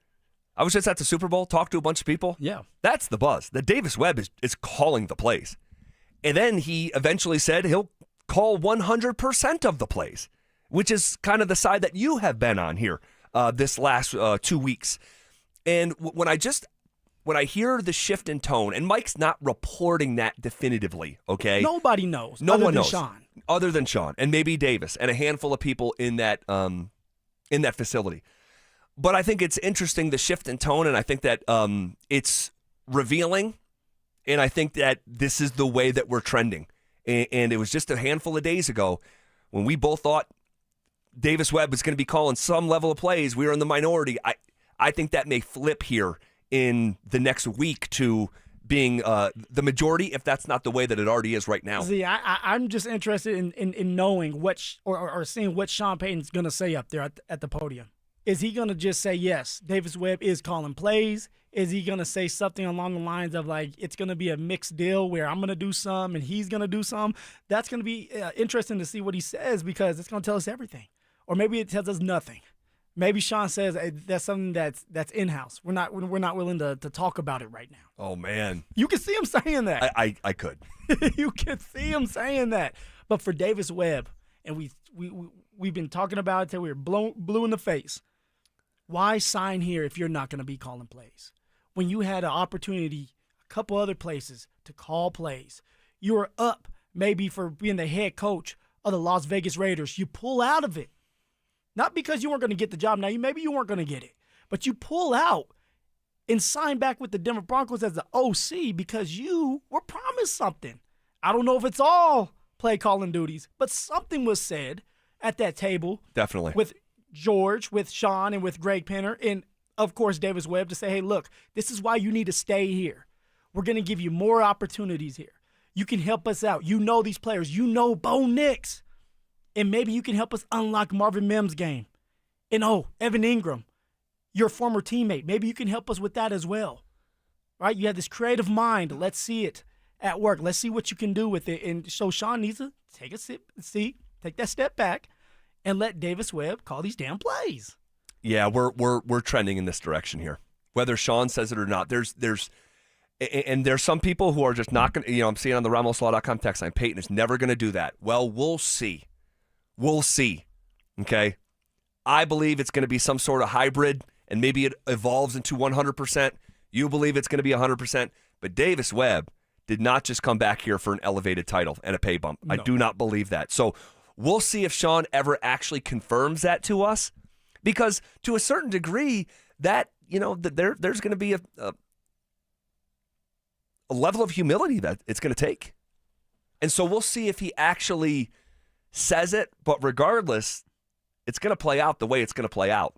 I was just at the Super Bowl, talked to a bunch of people. Yeah. That's the buzz. That Davis Webb is calling the plays. And then he eventually said he'll call 100% of the plays, which is kind of the side that you have been on here this last 2 weeks. And when I hear the shift in tone, and Mike's not reporting that definitively, okay? Nobody knows. No one knows. Sean. Other than Sean, and maybe Davis, and a handful of people in that facility. But I think it's interesting, the shift in tone, and I think that it's revealing, and I think that this is the way that we're trending. And it was just a handful of days ago when we both thought Davis Webb was going to be calling some level of plays. We were in the minority. I think that may flip here in the next week to being the majority, if that's not the way that it already is right now. See, I'm just interested in knowing or seeing what Sean Payton's going to say up there at the podium. Is he going to just say, yes, Davis Webb is calling plays? Is he going to say something along the lines of, like, it's going to be a mixed deal where I'm going to do some and he's going to do some? That's going to be interesting to see what he says, because it's going to tell us everything. Or maybe it tells us nothing. Maybe Sean says that's something that's in-house. We're not willing to talk about it right now. Oh, man. You can see him saying that. I could. You can see him saying that. But for Davis Webb, and we've been talking about it till we were blue in the face. Why sign here if you're not going to be calling plays? When you had an opportunity, a couple other places, to call plays, you were up maybe for being the head coach of the Las Vegas Raiders. You pull out of it. Not because you weren't going to get the job. Now, maybe you weren't going to get it. But you pull out and sign back with the Denver Broncos as the OC because you were promised something. I don't know if it's all play calling duties, but something was said at that table. Definitely. With George, with Sean, and with Greg Penner, and, of course, Davis Webb, to say, hey, look, this is why you need to stay here. We're going to give you more opportunities here. You can help us out. You know these players. You know Bo Nix. And maybe you can help us unlock Marvin Mims' game. And, Evan Ingram, your former teammate. Maybe you can help us with that as well. Right? You have this creative mind. Let's see it at work. Let's see what you can do with it. And so Sean needs to take a seat, take that step back, and let Davis Webb call these damn plays. Yeah, we're trending in this direction here. Whether Sean says it or not, there's some people who are just not going to, I'm seeing on the RamosLaw.com text line, Payton is never going to do that. Well, we'll see. We'll see. Okay? I believe it's going to be some sort of hybrid, and maybe it evolves into 100%. You believe it's going to be 100%. But Davis Webb did not just come back here for an elevated title and a pay bump. No. I do not believe that. So we'll see if Sean ever actually confirms that to us, because to a certain degree, that there's going to be a level of humility that it's going to take, and so we'll see if he actually says it. But regardless, it's going to play out the way it's going to play out,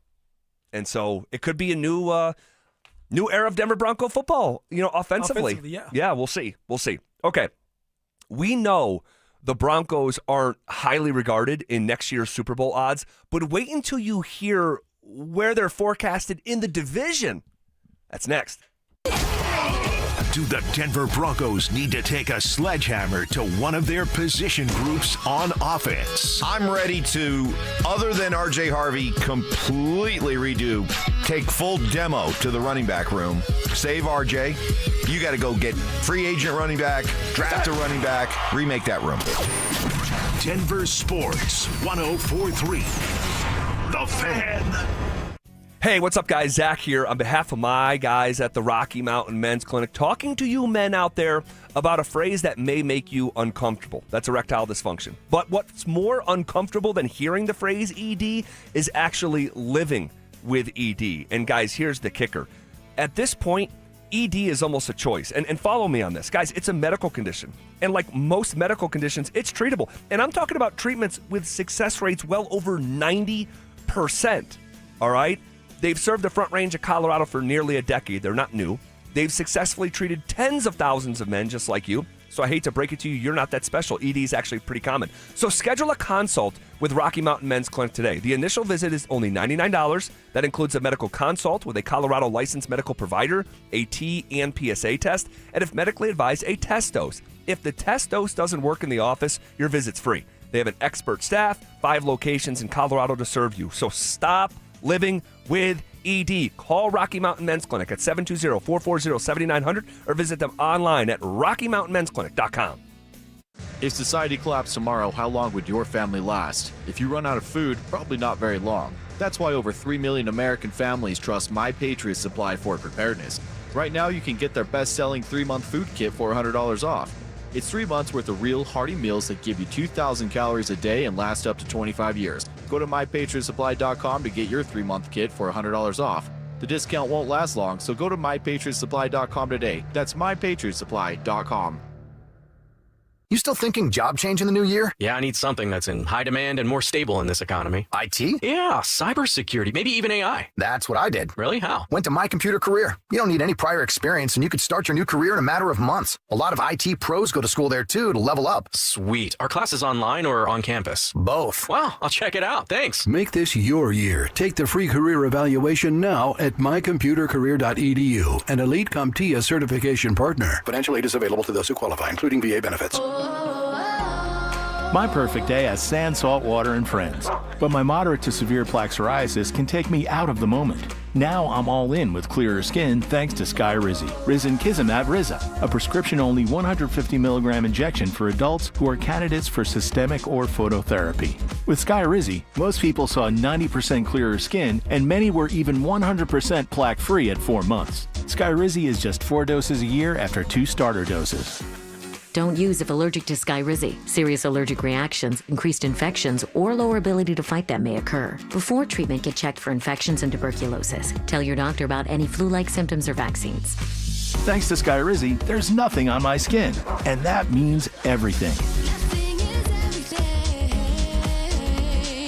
and so it could be a new era of Denver Bronco football. Offensively, yeah, we'll see. Okay, we know the Broncos aren't highly regarded in next year's Super Bowl odds, but wait until you hear where they're forecasted in the division. That's next. Do the Denver Broncos need to take a sledgehammer to one of their position groups on offense? I'm ready to, other than RJ Harvey, completely redo, take full demo to the running back room, save RJ. You got to go get free agent running back, draft a running back, remake that room. Denver Sports 104.3. The Fan. Hey, what's up, guys? Zach here on behalf of my guys at the Rocky Mountain Men's Clinic, talking to you men out there about a phrase that may make you uncomfortable. That's erectile dysfunction. But what's more uncomfortable than hearing the phrase ED is actually living with ED. And guys, here's the kicker. At this point, ED is almost a choice. And follow me on this. Guys, it's a medical condition. And like most medical conditions, it's treatable. And I'm talking about treatments with success rates well over 90%. All right? They've served the Front Range of Colorado for nearly a decade. They're not new. They've successfully treated tens of thousands of men just like you. So I hate to break it to you, you're not that special. ED is actually pretty common. So schedule a consult with Rocky Mountain Men's Clinic today. The initial visit is only $99. That includes a medical consult with a Colorado licensed medical provider, a T and PSA test, and if medically advised, a test dose. If the test dose doesn't work in the office, your visit's free. They have an expert staff, 5 locations in Colorado to serve you. So stop living with ED. Call Rocky Mountain Men's Clinic at 720-440-7900 or visit them online at RockyMountainMen'sClinic.com. If society collapsed tomorrow, how long would your family last? If you run out of food, probably not very long. That's why over 3 million American families trust My Patriot Supply for preparedness. Right now, you can get their best-selling 3-month food kit for $100 off. It's 3 months worth of real, hearty meals that give you 2,000 calories a day and last up to 25 years. Go to MyPatriotSupply.com to get your 3-month kit for $100 off. The discount won't last long, so go to MyPatriotSupply.com today. That's MyPatriotSupply.com. You still thinking job change in the new year? Yeah, I need something that's in high demand and more stable in this economy. IT? Yeah, cybersecurity, maybe even AI. That's what I did. Really? How? Went to My Computer Career. You don't need any prior experience, and you could start your new career in a matter of months. A lot of IT pros go to school there, too, to level up. Sweet. Are classes online or on campus? Both. Well, I'll check it out. Thanks. Make this your year. Take the free career evaluation now at mycomputercareer.edu, an Elite CompTIA certification partner. Financial aid is available to those who qualify, including VA benefits. My perfect day has sand, salt water, and friends. But my moderate to severe plaque psoriasis can take me out of the moment. Now I'm all in with clearer skin thanks to Skyrizi. Risankizumab Riza, a prescription-only 150 milligram injection for adults who are candidates for systemic or phototherapy. With Skyrizi, most people saw 90% clearer skin, and many were even 100% plaque-free at 4 months. Skyrizi is just 4 doses a year after 2 starter doses. Don't use if allergic to Skyrizi. Serious allergic reactions, increased infections, or lower ability to fight them may occur. Before treatment, get checked for infections and tuberculosis. Tell your doctor about any flu-like symptoms or vaccines. Thanks to Skyrizi, there's nothing on my skin, and that means everything.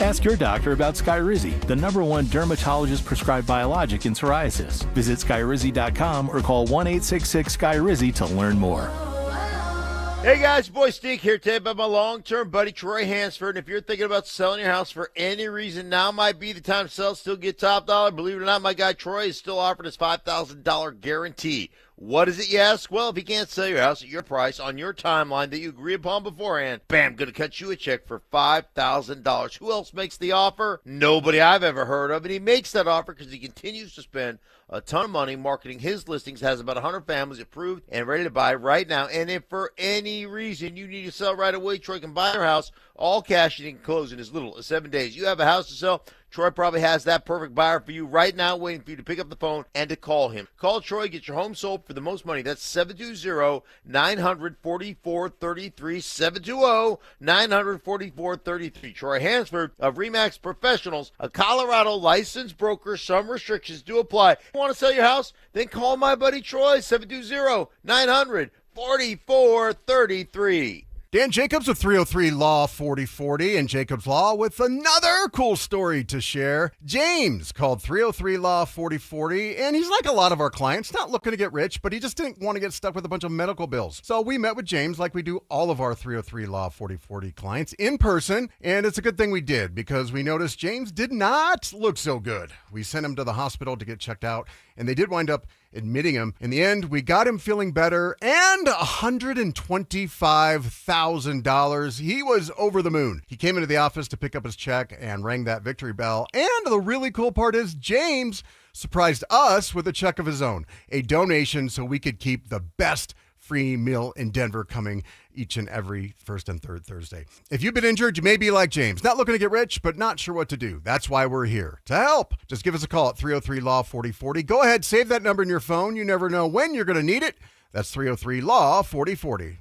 Ask your doctor about Skyrizi, the #1 dermatologist-prescribed biologic in psoriasis. Visit Skyrizi.com or call 1-866-SKYRIZI to learn more. Hey guys, boy Steve here today about my long-term buddy Troy Hansford. And if you're thinking about selling your house for any reason, now might be the time to sell, still get top dollar. Believe it or not, my guy Troy is still offering his $5,000 guarantee. What is it, you ask? Well, if he can't sell your house at your price on your timeline that you agree upon beforehand, bam, going to cut you a check for $5,000. Who else makes the offer? Nobody I've ever heard of. And he makes that offer because he continues to spend a ton of money marketing his listings, has about 100 families approved and ready to buy right now. And if for any reason you need to sell right away, Troy can buy your house, all cash, and he can close in as little as 7 days. You have a house to sell, Troy probably has that perfect buyer for you right now, waiting for you to pick up the phone and to call him. Call Troy, get your home sold for the most money. That's 720-900-4433, 720-900-4433. Troy Hansford of RE/MAX Professionals, a Colorado licensed broker. Some restrictions do apply. Want to sell your house? Then call my buddy Troy, 720-900-4433. Dan Jacobs with 303 Law 4040 and Jacobs Law with another cool story to share. James called 303 Law 4040, and he's like a lot of our clients, not looking to get rich, but he just didn't want to get stuck with a bunch of medical bills. So we met with James like we do all of our 303 Law 4040 clients in person, and it's a good thing we did because we noticed James did not look so good. We sent him to the hospital to get checked out, and they did wind up admitting him. In the end, we got him feeling better and $125,000. He was over the moon. He came into the office to pick up his check and rang that victory bell. And the really cool part is James surprised us with a check of his own, a donation so we could keep the best free meal in Denver coming each and every first and third Thursday. If you've been injured, you may be like James, not looking to get rich, but not sure what to do. That's why we're here to help. Just give us a call at 303-LAW-4040. Go ahead, save that number in your phone. You never know when you're going to need it. That's 303-LAW-4040.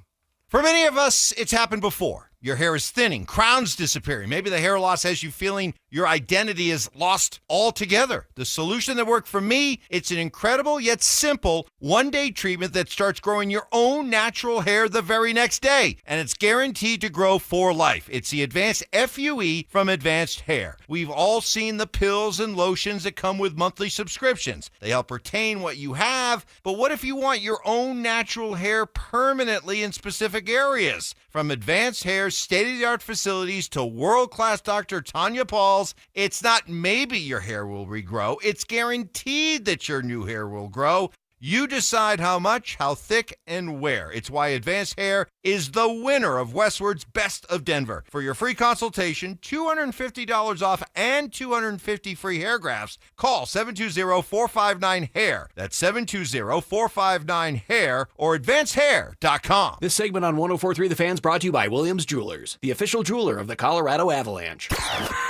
For many of us, it's happened before. Your hair is thinning, crowns disappearing. Maybe the hair loss has you feeling your identity is lost altogether. The solution that worked for me, it's an incredible yet simple one-day treatment that starts growing your own natural hair the very next day. And it's guaranteed to grow for life. It's the Advanced FUE from Advanced Hair. We've all seen the pills and lotions that come with monthly subscriptions. They help retain what you have, but what if you want your own natural hair permanently in specific areas? From Advanced Hair's state-of-the-art facilities to world-class Dr. Tanya Paul's, it's not maybe your hair will regrow. It's guaranteed that your new hair will grow. You decide how much, how thick, and where. It's why Advanced Hair is the winner of Westward's Best of Denver. For your free consultation, $250 off and 250 free hair grafts, call 720-459-HAIR. That's 720-459-HAIR or advancedhair.com. This segment on 104.3 The Fan's brought to you by Williams Jewelers, the official jeweler of the Colorado Avalanche.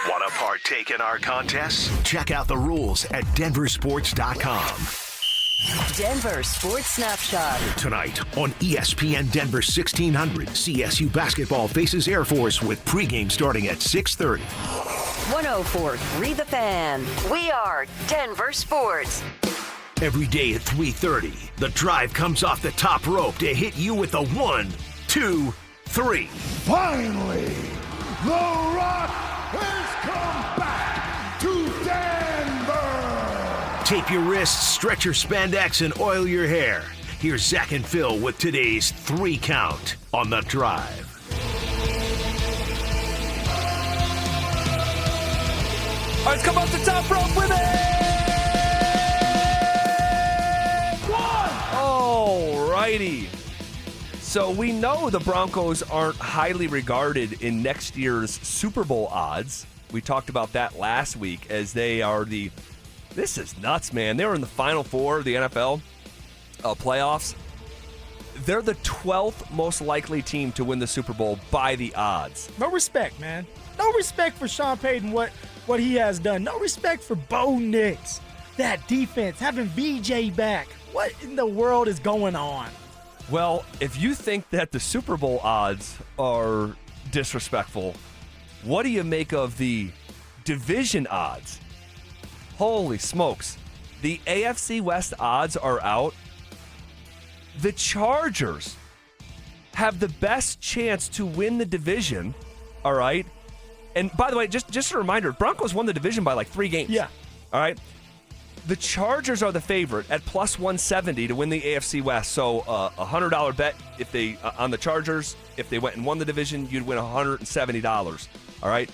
Want to partake in our contests? Check out the rules at DenverSports.com. Denver Sports Snapshot. Tonight on ESPN Denver 1600, CSU basketball faces Air Force with pregame starting at 6:30. 104.3 The Fan. We are Denver Sports. Every day at 3:30, the drive comes off the top rope to hit you with a 1, 2, 3. Finally, the Rock has come back to Denver. Tape your wrists, stretch your spandex, and oil your hair. Here's Zach and Phil with today's 3 count on the drive. All right, let's come off the top rope with it! 1! All righty. So we know the Broncos aren't highly regarded in next year's Super Bowl odds. We talked about that last week as they are the... This is nuts, man. They were in the Final Four of the NFL playoffs. They're the 12th most likely team to win the Super Bowl by the odds. No respect, man. No respect for Sean Payton, what he has done. No respect for Bo Nix. That defense, having VJ back. What in the world is going on? Well, if you think that the Super Bowl odds are disrespectful, what do you make of the division odds? Holy smokes. The AFC West odds are out. The Chargers have the best chance to win the division, all right? And by the way, just a reminder, Broncos won the division by like 3 games. Yeah. All right? The Chargers are the favorite at plus 170 to win the AFC West. So a $100 bet if they on the Chargers, if they went and won the division, you'd win $170, all right?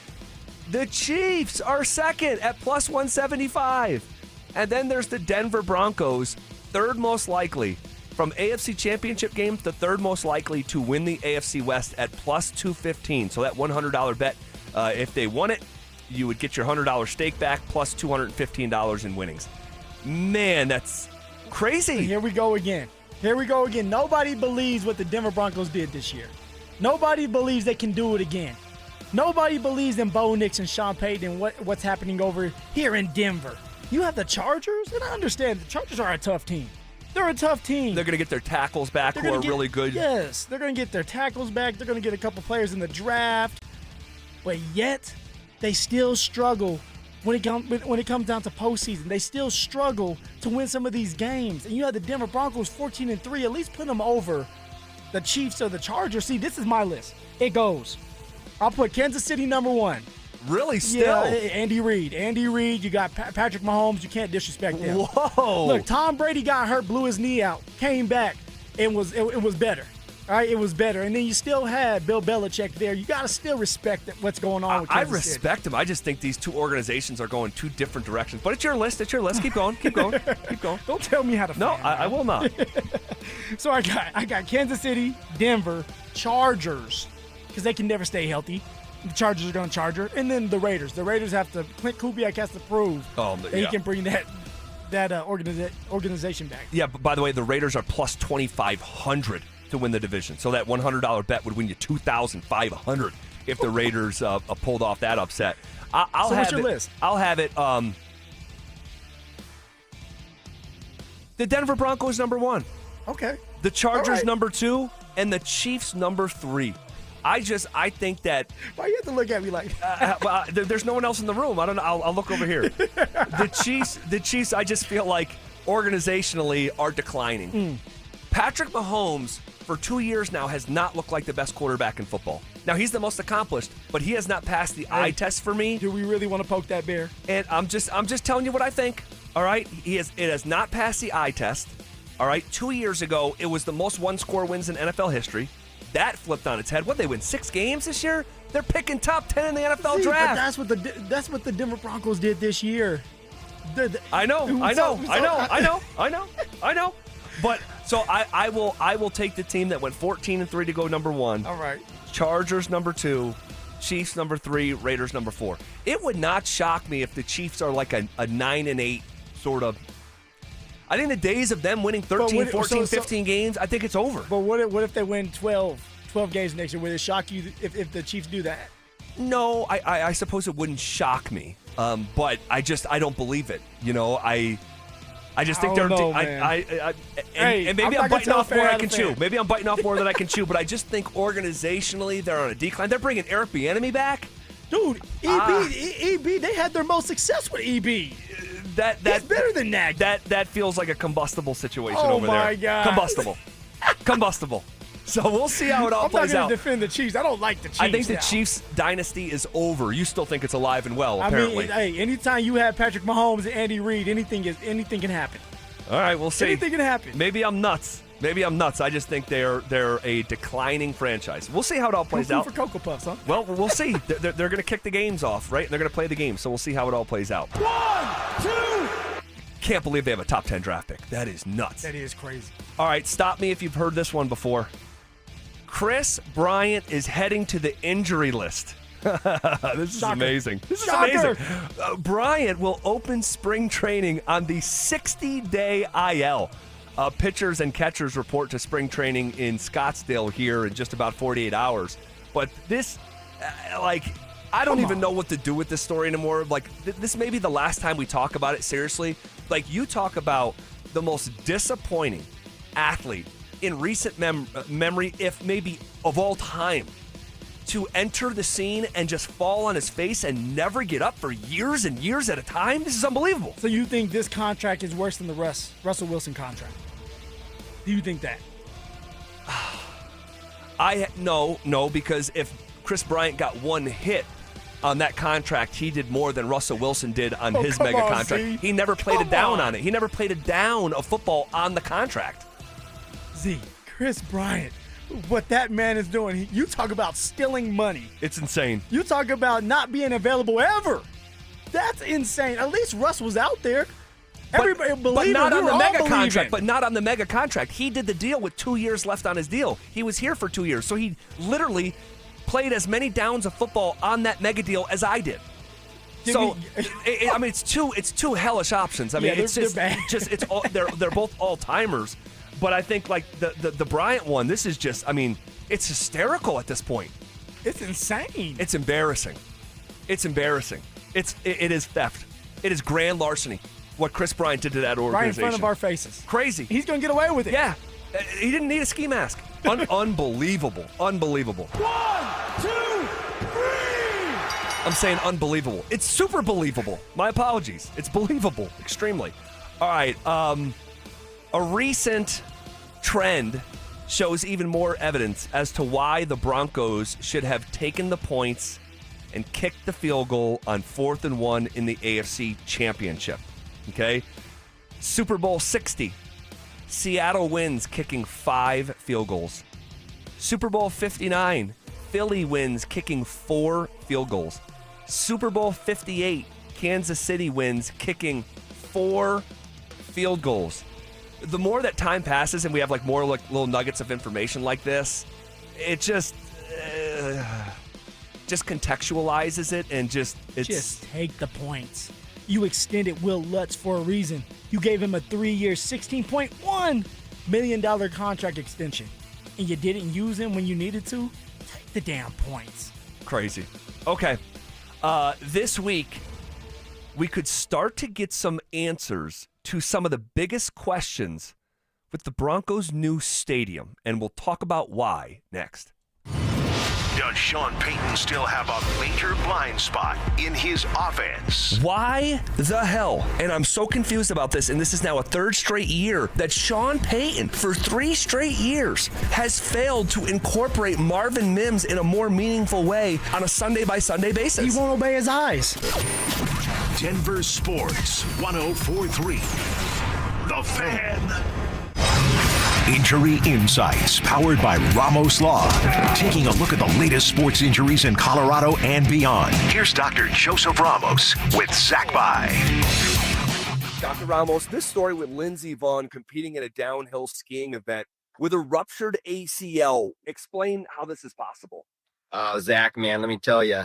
The Chiefs are second at plus 175. And then there's the Denver Broncos, third most likely. From AFC Championship game, the third most likely to win the AFC West at plus 215. So that $100 bet, if they won it, you would get your $100 stake back plus $215 in winnings. Man, that's crazy. Here we go again. Nobody believes what the Denver Broncos did this year. Nobody believes they can do it again. Nobody believes in Bo Nix and Sean Payton and what's happening over here in Denver. You have the Chargers, and I understand the Chargers are a tough team. They're a tough team. They're going to get their tackles back who are really good. Yes, they're going to get their tackles back. They're going to get a couple players in the draft. But yet, they still struggle when it comes down to postseason. They still struggle to win some of these games. And you have the Denver Broncos 14-3. At least put them over the Chiefs or the Chargers. See, this is my list. It goes. I'll put Kansas City number 1. Really? Still? Yeah, Andy Reid. You got Patrick Mahomes. You can't disrespect them. Whoa. Look, Tom Brady got hurt, blew his knee out, came back, and it was better. All right, it was better. And then you still had Bill Belichick there. You got to still respect what's going on with Kansas City. respect him. I just think these two organizations are going two different directions. But it's your list. It's your list. Keep going. Keep going. Keep going. Don't tell me how to No, fan, I will not. So I got Kansas City, Denver, Chargers, because they can never stay healthy. The Chargers are going to Charger. And then the Raiders. The Raiders Clint Kubiak has to prove that he can bring that organization back. Yeah, but by the way, the Raiders are plus 2,500 to win the division. So that $100 bet would win you $2,500 if the Raiders pulled off that upset. I'll so have what's your list? I'll have it. The Denver Broncos #1. Okay. The Chargers All right. #2 and the Chiefs #3. I think that. Why you have to look at me like? There's no one else in the room. I don't know. I'll look over here. The Chiefs. I just feel like organizationally are declining. Patrick Mahomes for 2 years now has not looked like the best quarterback in football. Now he's the most accomplished, but he has not passed the eye test for me. Do we really want to poke that bear? And I'm just telling you what I think. All right, it has not passed the eye test. All right, 2 years ago it was the most one-score wins in NFL history. That flipped on its head. What, they win 6 games this year? They're picking top 10 in the NFL draft. But that's what the Denver Broncos did this year. I know. But so I will take the team that went 14-3 to go #1. All right. Chargers #2, Chiefs #3, Raiders #4. It would not shock me if the Chiefs are like a 9-8 sort of. I think the days of them winning 13, 14, 15 games, I think it's over. But what if they win 12 games next year? Would it shock you if the Chiefs do that? No, I suppose it wouldn't shock me. But I don't believe it. You know, I just think they're. And maybe I'm biting off more than I can chew. Maybe I'm biting off more than I can chew. But I just think organizationally they're on a decline. They're bringing Eric Bieniemy back. Dude, EB, they had their most success with EB. That's better than Nagy. That feels like a combustible situation over there. Oh my God. Combustible. So we'll see how it all plays out. I'm not going to defend the Chiefs. I don't like the Chiefs. I think the Chiefs dynasty is over. You still think it's alive and well, apparently. I mean, anytime you have Patrick Mahomes and Andy Reid, anything can happen. All right, we'll see. Anything can happen. Maybe I'm nuts. I just think they're a declining franchise. We'll see how it all plays out. For Cocoa Puffs, huh? Well, we'll see. They're going to kick the games off, right? They're going to play the game, so we'll see how it all plays out. 1, 2. Can't believe they have a top 10 draft pick. That is nuts. That is crazy. All right, stop me if you've heard this one before. Chris Bryant is heading to the injury list. This is amazing. This is amazing. Bryant will open spring training on the 60-day IL. Pitchers and catchers report to spring training in Scottsdale here in just about 48 hours. But this, I don't even know what to do with this story anymore. This may be the last time we talk about it seriously. You talk about the most disappointing athlete in recent memory, if maybe of all time, to enter the scene and just fall on his face and never get up for years and years at a time. This is unbelievable. So you think this contract is worse than the Russell Wilson contract? Do you think that? No, because if Chris Bryant got one hit on that contract, he did more than Russell Wilson did on his mega contract. Z. He never played it down on it. He never played it down of football on the contract. Z, Chris Bryant, what that man is doing, you talk about stealing money. It's insane. You talk about not being available ever. That's insane. At least Russ was out there. Everybody believed, but not on the mega contract. contract. But not on the mega contract. He did the deal with 2 years left on his deal. He was here for 2 years, so he literally played as many downs of football on that mega deal as I did. It's two hellish options. I mean, they're bad. They're both all timers. But I think the Bryant one, this is just, it's hysterical at this point. It's insane. It's embarrassing. It is theft. It is grand larceny. What Chris Bryant did to that organization. Right in front of our faces. Crazy. He's going to get away with it. Yeah. He didn't need a ski mask. Unbelievable. 1, 2, 3. I'm saying unbelievable. It's super believable. My apologies. It's believable. Extremely. All right. A recent trend shows even more evidence as to why the Broncos should have taken the points and kicked the field goal on 4th and 1 in the AFC Championship. Okay? Super Bowl 60. Seattle wins kicking 5 field goals. Super Bowl 59, Philly wins kicking 4 field goals. Super Bowl 58, Kansas City wins kicking 4 field goals. The more that time passes and we have like more like little nuggets of information like this, it just contextualizes it and just take the points. You extended Will Lutz for a reason. You gave him a 3-year, $16.1 million contract extension, and you didn't use him when you needed to? Take the damn points. Crazy. Okay. This week, we could start to get some answers to some of the biggest questions with the Broncos' new stadium, and we'll talk about why next. Does Sean Payton still have a major blind spot in his offense? Why the hell? And I'm so confused about this, and this is now a 3rd straight year that Sean Payton, for 3 straight years, has failed to incorporate Marvin Mims in a more meaningful way on a Sunday-by-Sunday basis. He won't obey his eyes. Denver Sports 104.3. The Fan. Injury Insights, powered by Ramos Law. Taking a look at the latest sports injuries in Colorado and beyond. Here's Dr. Joseph Ramos with Zach By. Dr. Ramos, this story with Lindsey Vonn competing in a downhill skiing event with a ruptured ACL. Explain how this is possible. Zach, man, let me tell you,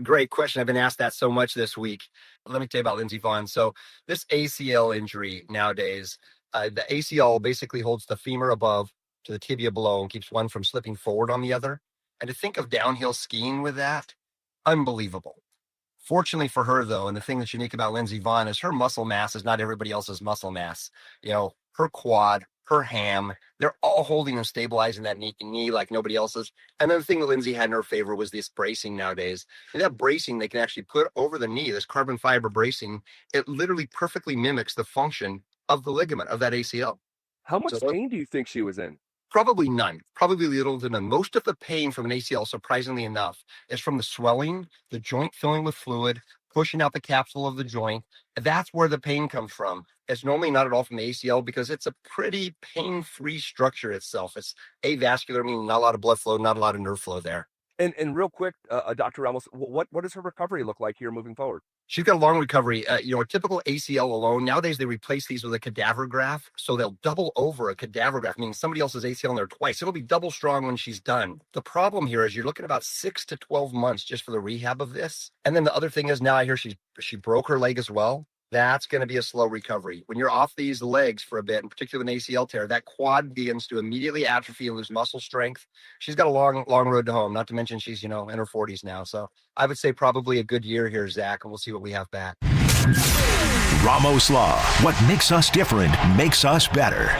great question. I've been asked that so much this week. Let me tell you about Lindsey Vonn. So this ACL injury nowadays, the ACL basically holds the femur above to the tibia below and keeps one from slipping forward on the other. And to think of downhill skiing with that, unbelievable. Fortunately for her, though, and the thing that's unique about Lindsey Vonn is her muscle mass is not everybody else's muscle mass. You know, her quad, her ham, they're all holding and stabilizing that knee like nobody else's. And then the thing that Lindsey had in her favor was this bracing nowadays. And that bracing they can actually put over the knee, this carbon fiber bracing, it literally perfectly mimics the function of the ligament of that ACL. How much pain do you think she was in? Probably none. Probably little to none. Most of the pain from an ACL, surprisingly enough, is from the swelling, the joint filling with fluid, pushing out the capsule of the joint. That's where the pain comes from. It's normally not at all from the ACL because it's a pretty pain-free structure itself. It's avascular, meaning not a lot of blood flow, not a lot of nerve flow there. And real quick, Dr. Ramos, what does her recovery look like here moving forward? She's got a long recovery. A typical ACL alone, nowadays they replace these with a cadaver graft. So they'll double over a cadaver graft, meaning somebody else's ACL in there twice. It'll be double strong when she's done. The problem here is you're looking at about 6 to 12 months just for the rehab of this. And then the other thing is now I hear she broke her leg as well. That's going to be a slow recovery. When you're off these legs for a bit, and particularly an ACL tear, that quad begins to immediately atrophy and lose muscle strength. She's got a long road to home, not to mention she's, in her 40s now. So I would say probably a good year here, Zach, and we'll see what we have back. Ramos Law. What makes us different makes us better.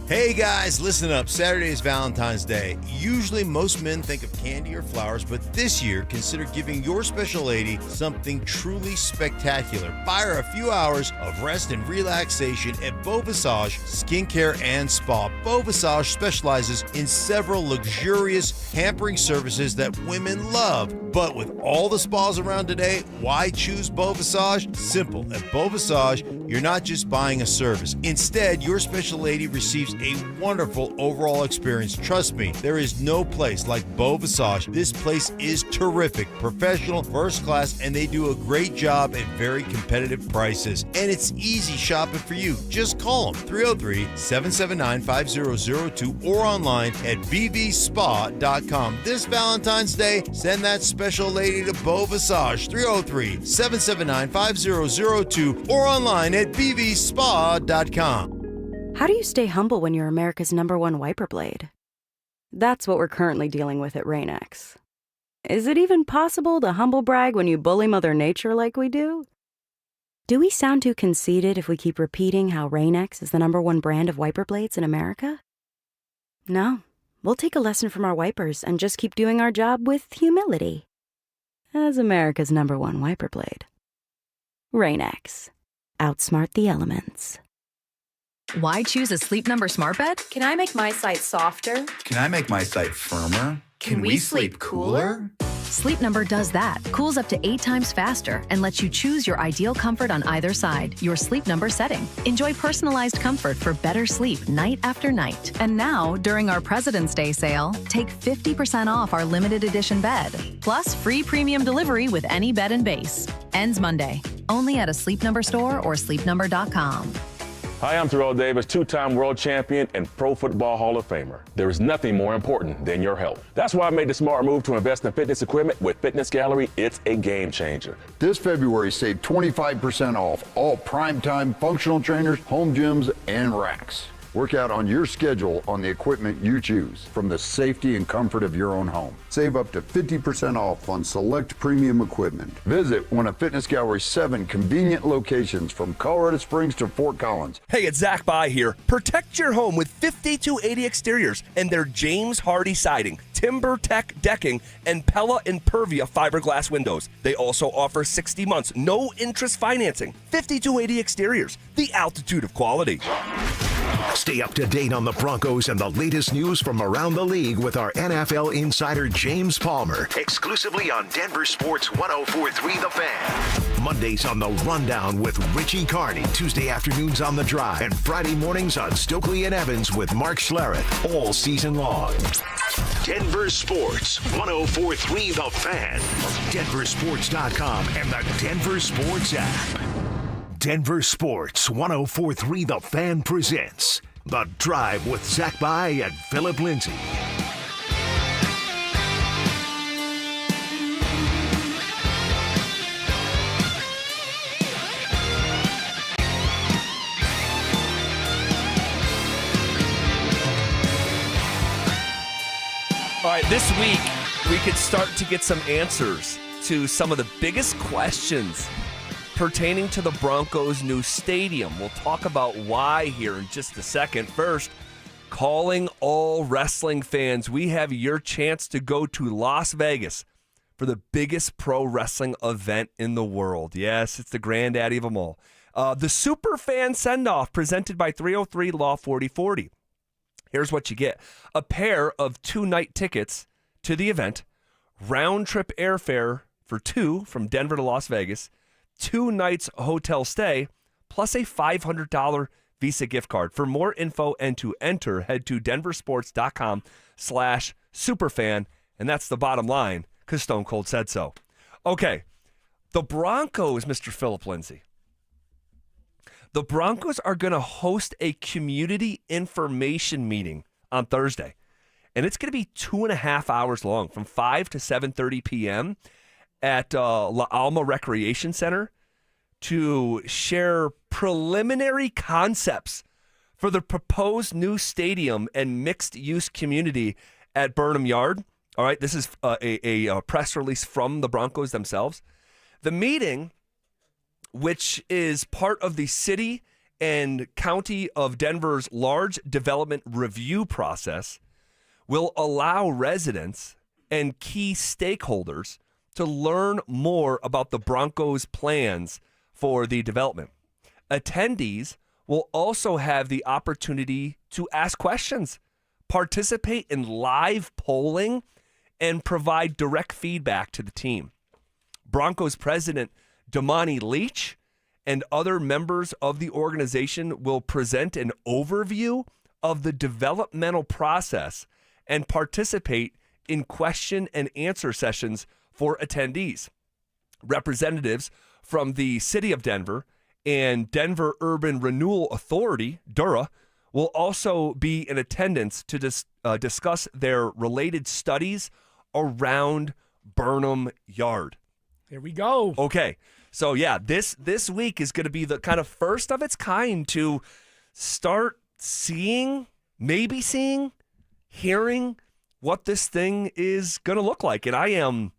Hey guys, listen up. Saturday is Valentine's Day. Usually most men think of candy or flowers, but this year consider giving your special lady something truly spectacular. Buy her a few hours of rest and relaxation at Beau Visage Skincare and Spa. Beau Visage specializes in several luxurious pampering services that women love. But with all the spas around today, why choose Beau Visage? Simple. At Beau Visage, you're not just buying a service. Instead, your special lady receives a wonderful overall experience. Trust me, there is no place like Beau Visage. This place is terrific, professional, first class, and they do a great job at very competitive prices. And it's easy shopping for you. Just call them 303-779-5002 or online at bvspa.com. This Valentine's Day, send that special lady to Beau Visage, 303-779-5002 or online at bvspa.com. How do you stay humble when you're America's #1 wiper blade? That's what we're currently dealing with at Rain-X. Is it even possible to humble brag when you bully Mother Nature like we do? Do we sound too conceited if we keep repeating how Rain-X is the #1 brand of wiper blades in America? No, we'll take a lesson from our wipers and just keep doing our job with humility. As America's #1 wiper blade. Rain-X. Outsmart the elements. Why choose a Sleep Number smart bed? Can I make my site softer? Can I make my site firmer? Can we sleep cooler? Sleep Number does that, cools up to 8 times faster, and lets you choose your ideal comfort on either side, your Sleep Number setting. Enjoy personalized comfort for better sleep night after night. And now, during our President's Day sale, take 50% off our limited edition bed, plus free premium delivery with any bed and base. Ends Monday. Only at a Sleep Number store or sleepnumber.com. Hi, I'm Terrell Davis, two-time world champion and Pro Football Hall of Famer. There is nothing more important than your health. That's why I made the smart move to invest in fitness equipment with Fitness Gallery. It's a game changer. This February, save 25% off all primetime functional trainers, home gyms, and racks. Work out on your schedule on the equipment you choose from the safety and comfort of your own home. Save up to 50% off on select premium equipment. Visit one of Fitness Gallery's 7 convenient locations from Colorado Springs to Fort Collins. Hey, it's Zach By here. Protect your home with 5280 Exteriors and their James Hardy siding, Timber Tech decking, and Pella Impervia fiberglass windows. They also offer 60 months, no interest financing. 5280 Exteriors, the altitude of quality. Stay up to date on the Broncos and the latest news from around the league with our NFL insider James Palmer, exclusively on Denver Sports 104.3 The Fan. Mondays on The Rundown with Richie Carney, Tuesday afternoons on The Drive, and Friday mornings on Stokely and Evans with Mark Schlereth, all season long. Denver Sports 104.3 The Fan, DenverSports.com, and the Denver Sports app. Denver Sports 104.3 The Fan presents The Drive with Zach By and Phillip Lindsay. All right, this week we could start to get some answers to some of the biggest questions pertaining to the Broncos' new stadium. We'll talk about why here in just a second. First, calling all wrestling fans, we have your chance to go to Las Vegas for the biggest pro wrestling event in the world. Yes, it's the granddaddy of them all. The Super Fan Send-Off presented by 303 Law 4040. Here's what you get. A pair of 2-night tickets to the event, round-trip airfare for 2 from Denver to Las Vegas, 2 nights hotel stay, plus a $500 Visa gift card. For more info and to enter, head to denversports.com/superfan, and that's the bottom line, because Stone Cold said so. Okay, the Broncos, Mr. Phillip Lindsay. The Broncos are going to host a community information meeting on Thursday, and it's going to be 2.5 hours long, from 5 to 7:30 p.m., at La Alma Recreation Center to share preliminary concepts for the proposed new stadium and mixed-use community at Burnham Yard. All right, this is a press release from the Broncos themselves. The meeting, which is part of the city and county of Denver's large development review process, will allow residents and key stakeholders to learn more about the Broncos' plans for the development. Attendees will also have the opportunity to ask questions, participate in live polling, and provide direct feedback to the team. Broncos president Damani Leach and other members of the organization will present an overview of the developmental process and participate in question and answer sessions for attendees. Representatives from the City of Denver and Denver Urban Renewal Authority, DURA, will also be in attendance to discuss their related studies around Burnham Yard. Here we go. Okay, so yeah, this week is going to be the kind of first of its kind to start maybe seeing, hearing what this thing is going to look like, and I am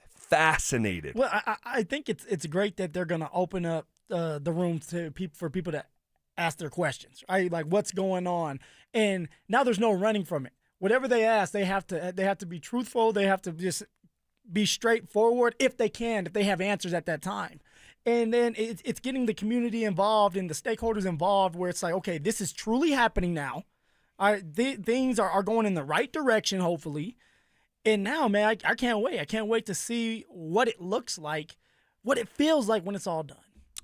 fascinated. Well, I think it's great that they're going to open up the room to for people to ask their questions, right? Like, what's going on? And now there's no running from it. Whatever they ask, they have to be truthful. They have to just be straightforward if they have answers at that time. And then it's getting the community involved and the stakeholders involved, where it's like, okay, this is truly happening now. Things are going in the right direction, hopefully. And now, man, I can't wait. I can't wait to see what it looks like, what it feels like when it's all done.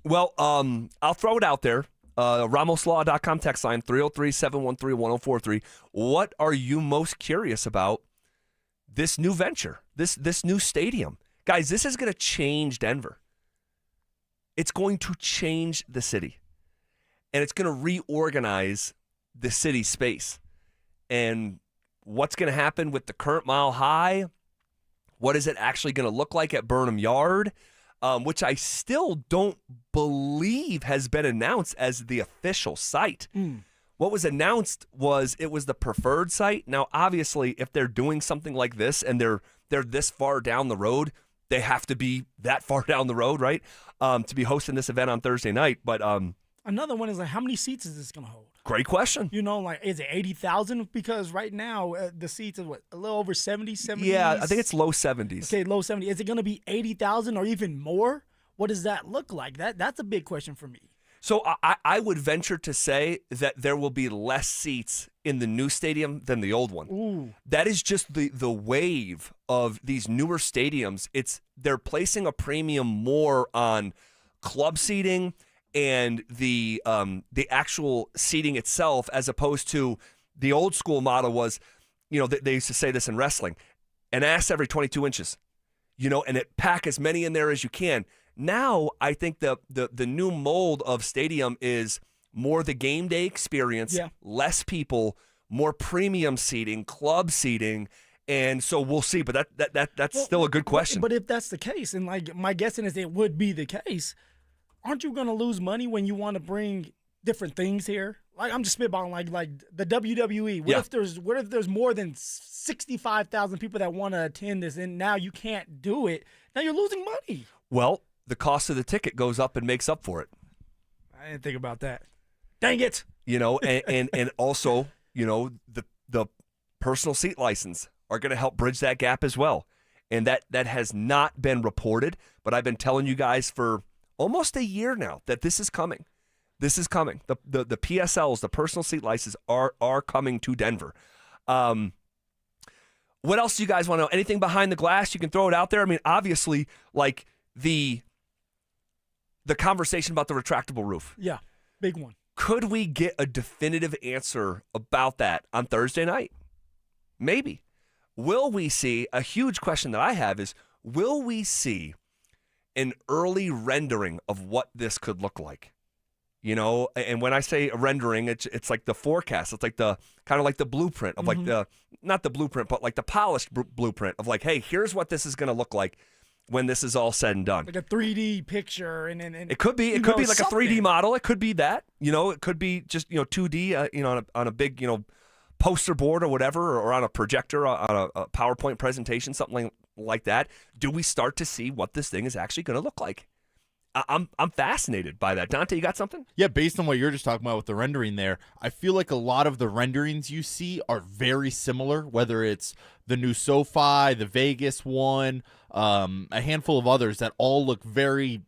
Well, I'll throw it out there. RamosLaw.com text line 303-713-1043. What are you most curious about this new venture, this new stadium? Guys, this is going to change Denver. It's going to change the city. And it's going to reorganize the city space. And what's going to happen with the current Mile High? What is it actually going to look like at Burnham Yard? Which I still don't believe has been announced as the official site. What was announced was it was the preferred site. Now, obviously, if they're doing something like this and they're this far down the road, they have to be that far down the road, right? To be hosting this event on Thursday night. But another one is like, how many seats is this going to hold? Great question. You know, like, is it 80,000? Because right now, the seats are what, a little over 70? Yeah, I think it's low 70s. Okay, low 70. Is it going to be 80,000 or even more? What does that look like? That's a big question for me. So I would venture to say that there will be less seats in the new stadium than the old one. Ooh. That is just the wave of these newer stadiums. They're placing a premium more on club seating and the actual seating itself, as opposed to the old school model was, you know, they used to say this in wrestling, an ass every 22 inches, you know, and pack as many in there as you can. Now, I think the new mold of stadium is more the game day experience, less people, more premium seating, club seating, and so we'll see. But that's still a good question. But if that's the case, and like my guessing is it would be the case, aren't you going to lose money when you want to bring different things here? Like, I'm just spitballing, like the WWE. What if there's more than 65,000 people that want to attend this, and now you can't do it? Now you're losing money. Well, the cost of the ticket goes up and makes up for it. I didn't think about that. Dang it. You know, and also, you know, the personal seat license are going to help bridge that gap as well. And that has not been reported, but I've been telling you guys for almost a year now that this is coming. This is coming. The PSLs, the personal seat licenses, are coming to Denver. What else do you guys want to know? Anything behind the glass? You can throw it out there. I mean, obviously, like the conversation about the retractable roof. Yeah, big one. Could we get a definitive answer about that on Thursday night? Maybe. Will we see, a huge question that I have is, will we see an early rendering of what this could look like? You know, and when I say a rendering, it's like the forecast. It's like the kind of like the blueprint of like not the blueprint, but like the polished blueprint of like, hey, here's what this is going to look like when this is all said and done. Like a 3D picture, and it could be like a 3D model. It could be that, you know, it could be just, you know, 2D, you know, on a big, you know, poster board or whatever, or on a projector, on a PowerPoint presentation, something like that. Do we start to see what this thing is actually going to look like? I'm fascinated by that. Dante, you got something? Yeah, based on what you're just talking about with the rendering there, I feel like a lot of the renderings you see are very similar, whether it's the new SoFi, the Vegas one, a handful of others that all look very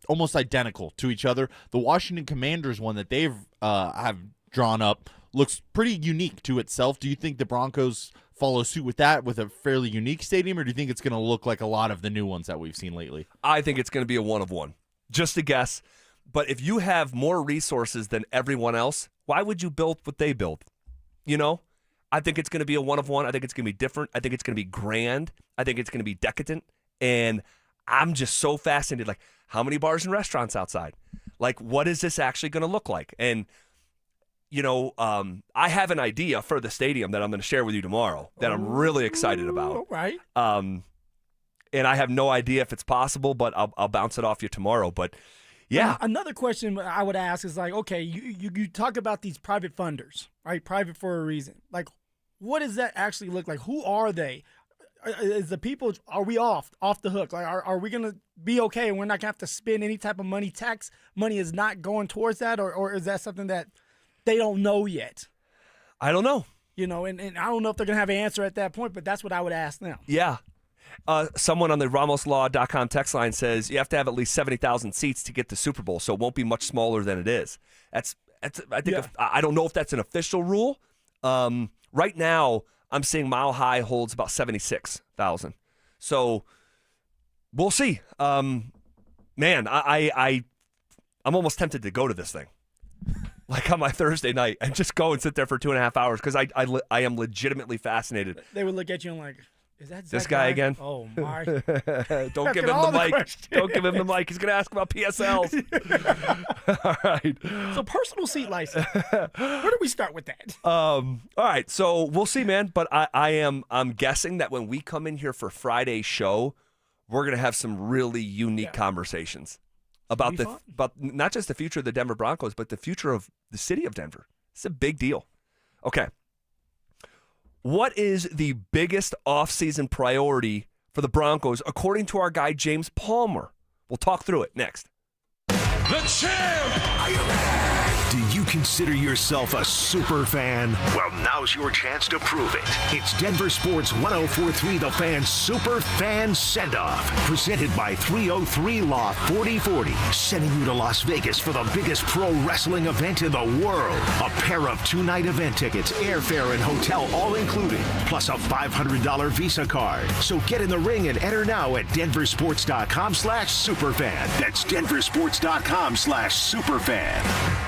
almost identical to each other. The Washington Commanders one that they've have drawn up looks pretty unique to itself. Do you think the Broncos follow suit with that, with a fairly unique stadium, or do you think it's going to look like a lot of the new ones that we've seen lately? I think it's going to be a one of one. Just a guess. But if you have more resources than everyone else, why would you build what they build? You know, I think it's going to be a one of one. I think it's going to be different. I think it's going to be grand. I think it's going to be decadent. And I'm just so fascinated. Like, how many bars and restaurants outside? Like, what is this actually going to look like? And, you know, I have an idea for the stadium that I'm going to share with you tomorrow that I'm really excited about. All right. And I have no idea if it's possible, but I'll bounce it off you tomorrow. But yeah. Another question I would ask is like, okay, you talk about these private funders, right? Private for a reason. Like, what does that actually look like? Who are they? Is the people, are we off the hook? Like, are we going to be okay and we're not going to have to spend any type of money? Tax money is not going towards that, or is that something that they don't know yet? I don't know. You know, and I don't know if they're going to have an answer at that point, but that's what I would ask them. Yeah. Someone on the RamosLaw.com text line says you have to have at least 70,000 seats to get the Super Bowl, so it won't be much smaller than it is. I think I don't know if that's an official rule, Right now, I'm seeing Mile High holds about 76,000. So we'll see. Man, I'm almost tempted to go to this thing. Like on my Thursday night and just go and sit there for 2.5 hours because I am legitimately fascinated. They would look at you and like, is that this guy again? Oh, my. Don't give him the mic. Don't give him the mic. He's going to ask about PSLs. All right. So personal seat license. Where do we start with that? All right. So we'll see, man. But I'm guessing that when we come in here for Friday's show, we're going to have some really unique conversations about not just the future of the Denver Broncos, but the future of the city of Denver. It's a big deal. Okay. What is the biggest offseason priority for the Broncos, according to our guy, James Palmer? We'll talk through it next. The champ! Are you ready? Do you consider yourself a super fan? Well, now's your chance to prove it. It's Denver Sports 104.3 The Fan Super Fan Send-Off, presented by 303 Law 4040, sending you to Las Vegas for the biggest pro wrestling event in the world. A pair of 2-night event tickets, airfare, and hotel all included, plus a $500 Visa card. So get in the ring and enter now at denversports.com/superfan. That's denversports.com/superfan.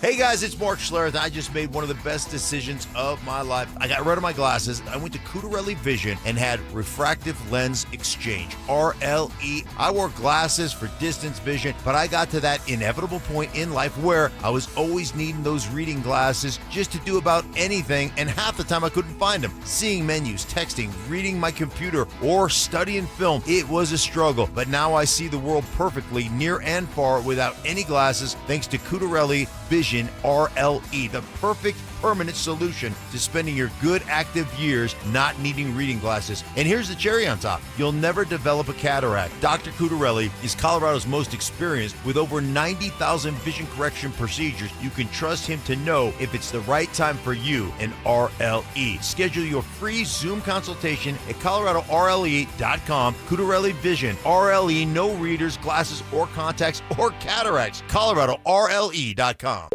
Hey guys, it's Mark Schlereth. I just made one of the best decisions of my life. I got rid of my glasses. I went to Cutarelli Vision and had refractive lens exchange, RLE. I wore glasses for distance vision, but I got to that inevitable point in life where I was always needing those reading glasses just to do about anything, and half the time I couldn't find them. Seeing menus, texting, reading my computer, or studying film, it was a struggle. But now I see the world perfectly, near and far, without any glasses, thanks to Cutarelli Vision RLE, the perfect permanent solution to spending your good active years not needing reading glasses. And here's the cherry on top. You'll never develop a cataract. Dr. Cutarelli is Colorado's most experienced with over 90,000 vision correction procedures. You can trust him to know if it's the right time for you and RLE. Schedule your free Zoom consultation at coloradorle.com. Cutarelli Vision, RLE, no readers, glasses, or contacts, or cataracts. coloradorle.com.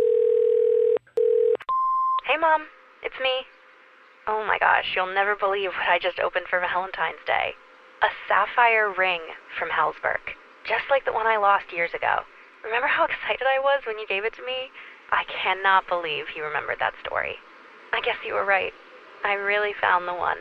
Hey, Mom. It's me. Oh my gosh, you'll never believe what I just opened for Valentine's Day. A sapphire ring from Hellsberg. Just like the one I lost years ago. Remember how excited I was when you gave it to me? I cannot believe you remembered that story. I guess you were right. I really found the one.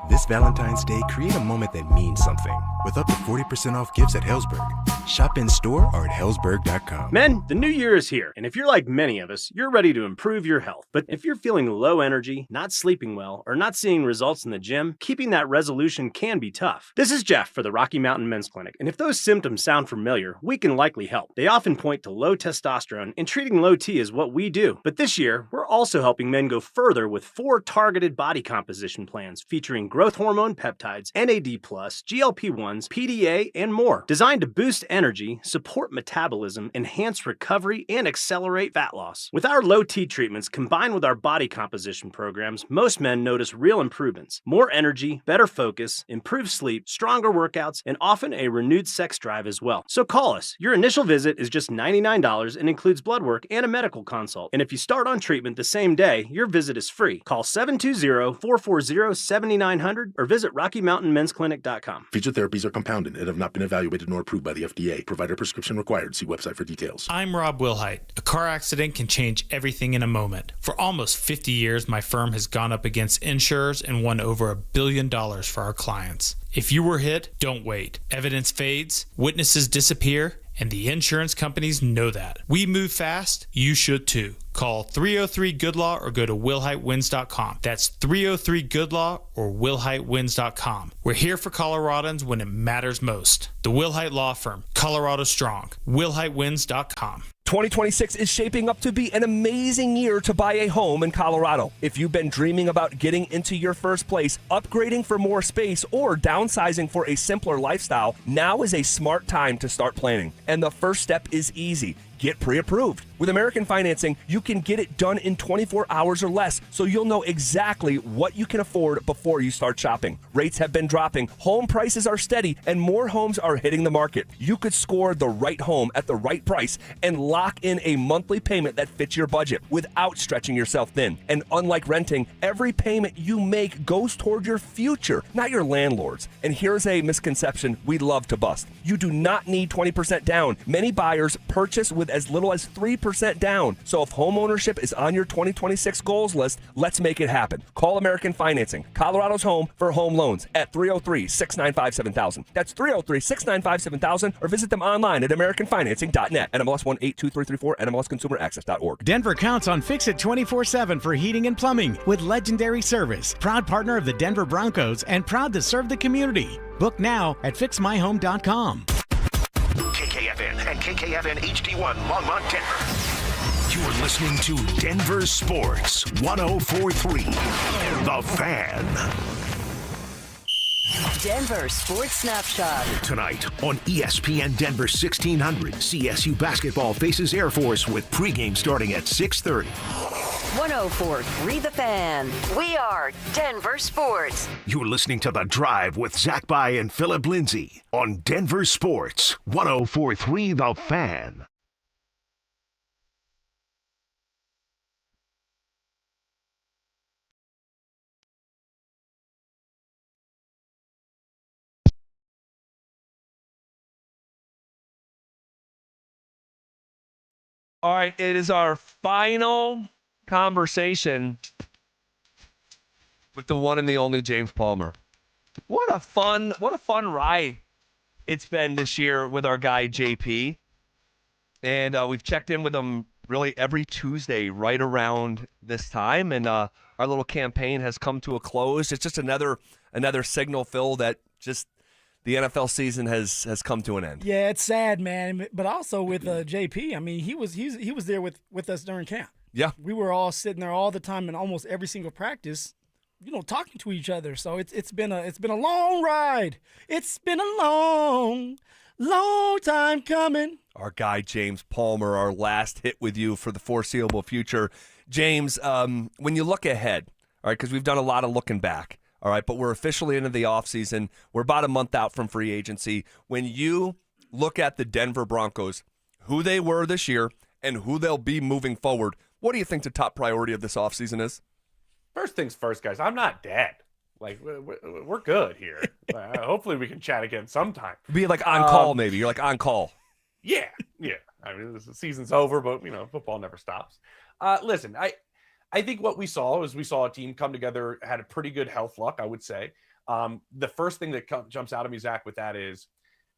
This Valentine's Day, create a moment that means something with up to 40% off gifts at Hellsberg. Shop in store or at hellsberg.com. Men, the new year is here, and if you're like many of us, you're ready to improve your health. But if you're feeling low energy, not sleeping well, or not seeing results in the gym, keeping that resolution can be tough. This is Jeff for the Rocky Mountain Men's Clinic, and if those symptoms sound familiar, we can likely help. They often point to low testosterone, and treating low T is what we do. But this year, we're also helping men go further with 4 targeted body composition plans featuring growth hormone peptides, NAD+, GLP-1s, PDA, and more, designed to boost energy, support metabolism, enhance recovery, and accelerate fat loss. With our low T treatments combined with our body composition programs, most men notice real improvements. More energy, better focus, improved sleep, stronger workouts, and often a renewed sex drive as well. So call us. Your initial visit is just $99 and includes blood work and a medical consult. And if you start on treatment the same day, your visit is free. Call 720-440-7900 or visit RockyMountainMen'sClinic.com. Featured therapies are compounded and have not been evaluated nor approved by the FDA. Provider prescription required. See website for details. I'm Rob Wilhite. A car accident can change everything in a moment. For almost 50 years, my firm has gone up against insurers and won over $1 billion for our clients. If you were hit, don't wait. Evidence fades, witnesses disappear, and the insurance companies know that. We move fast, you should too. Call 303-GOOD-LAW or go to willheitwins.com. That's 303-GOOD-LAW or willheitwins.com. We're here for Coloradans when it matters most. The Wilhite Law Firm, Colorado Strong. willheitwins.com. 2026 is shaping up to be an amazing year to buy a home in Colorado. If you've been dreaming about getting into your first place, upgrading for more space, or downsizing for a simpler lifestyle, now is a smart time to start planning. And the first step is easy. get pre-approved. With American Financing, you can get it done in 24 hours or less, so you'll know exactly what you can afford before you start shopping. Rates have been dropping, home prices are steady, and more homes are hitting the market. You could score the right home at the right price and lock in a monthly payment that fits your budget without stretching yourself thin. And unlike renting, every payment you make goes toward your future, not your landlord's. And here's a misconception we'd love to bust. You do not need 20% down. Many buyers purchase with as little as 3% down. So if home ownership is on your 2026 goals list, let's make it happen. Call American Financing, Colorado's home for home loans at 303-695-7000. That's 303-695-7000, or visit them online at americanfinancing.net. NMLS 182334, NMLSconsumeraccess.org. Denver counts on Fix-It 24/7 for heating and plumbing with legendary service. Proud partner of the Denver Broncos and proud to serve the community. Book now at fixmyhome.com. KKFN and KKFN HD1 Longmont, Denver. You're listening to Denver Sports 104.3 The Fan. Denver Sports Snapshot. Tonight on ESPN Denver 1600, CSU basketball faces Air Force with pregame starting at 6:30. 104.3 The Fan. We are Denver Sports. You're listening to The Drive with Zach By and Phillip Lindsay on Denver Sports 104.3 The Fan. All right, it is our final conversation with the one and the only James Palmer. What a fun ride it's been this year with our guy JP. And we've checked in with him really every Tuesday right around this time, and our little campaign has come to a close. It's just another signal, Phil, that just the NFL season has come to an end. Yeah, it's sad, man. But also with JP, I mean, he was there with us during camp. Yeah, we were all sitting there all the time in almost every single practice, talking to each other. So it's been a long ride. It's been a long time coming. Our guy James Palmer, our last hit with you for the foreseeable future. James, when you look ahead, all right, because we've done a lot of looking back. All right, but we're officially into the offseason. We're about a month out from free agency. When you look at the Denver Broncos, who they were this year and who they'll be moving forward, what do you think the top priority of this offseason is? First things first, guys. I'm not dead. Like, we're good here. Hopefully we can chat again sometime. Be like on call, maybe. You're like on call. Yeah. I mean, the season's over, but, football never stops. Listen, I think what we saw is a team come together, had a pretty good health luck, I would say. The first thing that jumps out at me, Zach, with that is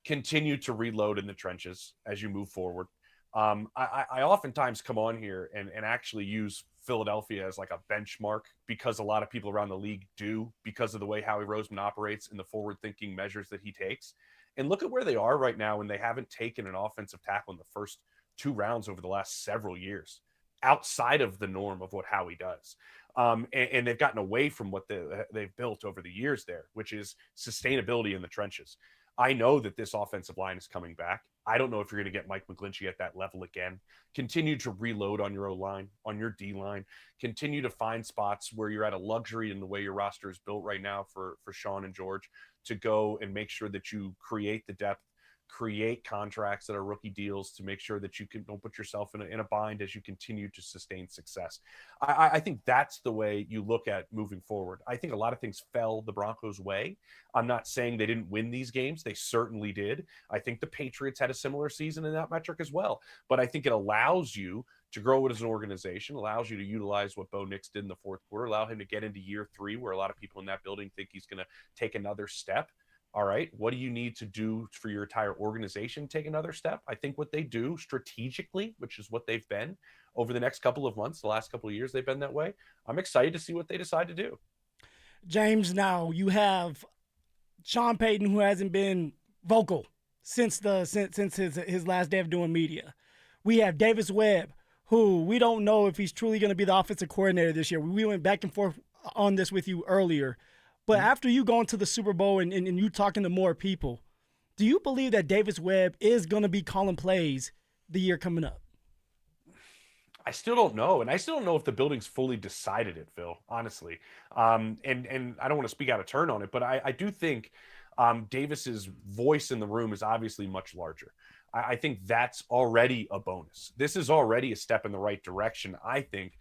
continue to reload in the trenches as you move forward. I oftentimes come on here and actually use Philadelphia as like a benchmark because a lot of people around the league do, because of the way Howie Roseman operates and the forward-thinking measures that he takes. And look at where they are right now, and they haven't taken an offensive tackle in the first 2 rounds over the last several years, outside of the norm of what Howie does. And they've gotten away from what they've built over the years there, which is sustainability in the trenches. I know that this offensive line is coming back. I don't know if you're going to get Mike McGlinchey at that level again. Continue to reload on your O-line, on your D-line. Continue to find spots where you're at a luxury in the way your roster is built right now for Sean and George to go and make sure that you create the depth, create contracts that are rookie deals to make sure that you don't put yourself in a bind as you continue to sustain success. I think that's the way you look at moving forward. I think a lot of things fell the Broncos' way. I'm not saying they didn't win these games. They certainly did. I think the Patriots had a similar season in that metric as well. But I think it allows you to grow it as an organization, allows you to utilize what Bo Nix did in the fourth quarter, allow him to get into year 3 where a lot of people in that building think he's going to take another step. All right, what do you need to do for your entire organization take another step? I think what they do strategically, which is what they've been over the next couple of months, the last couple of years they've been that way. I'm excited to see what they decide to do. James, now you have Sean Payton, who hasn't been vocal since his last day of doing media. We have Davis Webb, who we don't know if he's truly going to be the offensive coordinator this year. We went back and forth on this with you earlier. But after you going to the Super Bowl and you talking to more people, do you believe that Davis Webb is going to be calling plays the year coming up? I still don't know, and I still don't know if the building's fully decided it, Phil. Honestly, and I don't want to speak out of turn on it, but I do think Davis's voice in the room is obviously much larger. I think that's already a bonus. This is already a step in the right direction, I think,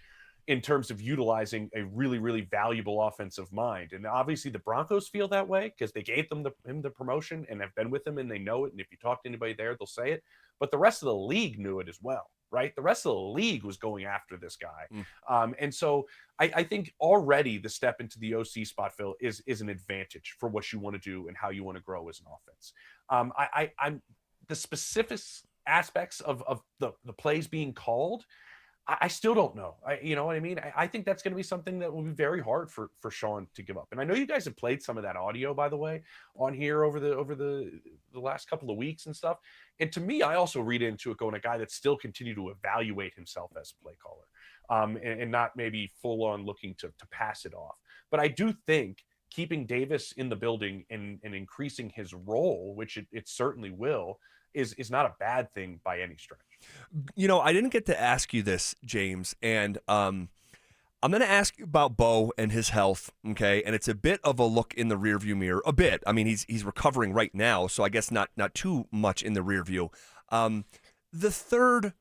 in terms of utilizing a really, really valuable offensive mind. And obviously the Broncos feel that way because they gave him the promotion and have been with him and they know it. And if you talk to anybody there, they'll say it. But the rest of the league knew it as well, right? The rest of the league was going after this guy. And so I think already the step into the OC spot, Phil, is an advantage for what you want to do and how you want to grow as an offense. I'm the specific aspects of the plays being called, I still don't know. You know what I mean? I think that's going to be something that will be very hard for Sean to give up. And I know you guys have played some of that audio, by the way, on here over the last couple of weeks and stuff. And to me, I also read into it going a guy that still continue to evaluate himself as a play caller, and not maybe full on looking to pass it off. But I do think keeping Davis in the building and increasing his role, which it certainly will, is not a bad thing by any stretch. You know, I didn't get to ask you this, James, and I'm going to ask you about Bo and his health, okay? And it's a bit of a look in the rearview mirror, a bit. I mean, he's recovering right now, so I guess not too much in the rearview. The third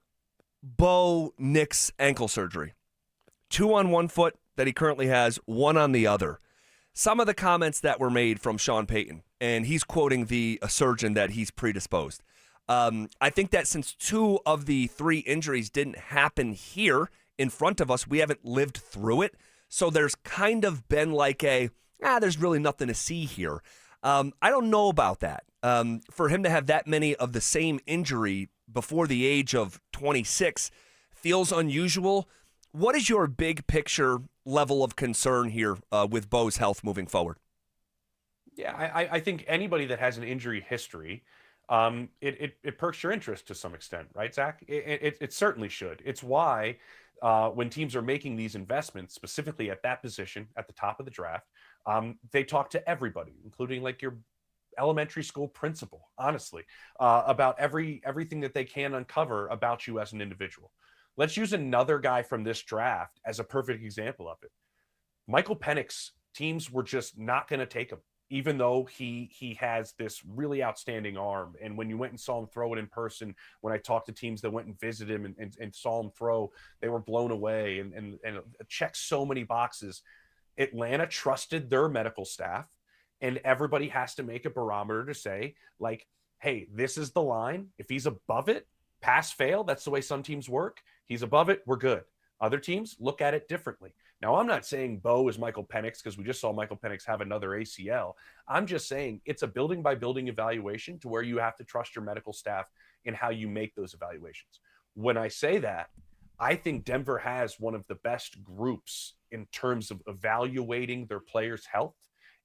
Bo Nix ankle surgery, 2 on one foot that he currently has, 1 on the other. Some of the comments that were made from Sean Payton, and he's quoting the surgeon that he's predisposed. I think that since 2 of the 3 injuries didn't happen here in front of us, we haven't lived through it. So there's kind of been like there's really nothing to see here. I don't know about that. For him to have that many of the same injury before the age of 26 feels unusual. What is your big picture level of concern here with Bo's health moving forward? Yeah, I think anybody that has an injury history, it perks your interest to some extent, right, Zach? It certainly should. It's why when teams are making these investments, specifically at that position at the top of the draft, they talk to everybody, including like your elementary school principal, honestly, about everything that they can uncover about you as an individual. Let's use another guy from this draft as a perfect example of it. Michael Penix, teams were just not going to take him, even though he has this really outstanding arm. And when you went and saw him throw it in person, when I talked to teams that went and visited him and saw him throw, they were blown away and checked so many boxes. Atlanta trusted their medical staff, and everybody has to make a barometer to say, like, hey, this is the line. If he's above it, pass, fail. That's the way some teams work. He's above it, we're good. Other teams look at it differently. Now, I'm not saying Bo is Michael Penix because we just saw Michael Penix have another ACL. I'm just saying it's a building-by-building evaluation to where you have to trust your medical staff in how you make those evaluations. When I say that, I think Denver has one of the best groups in terms of evaluating their players' health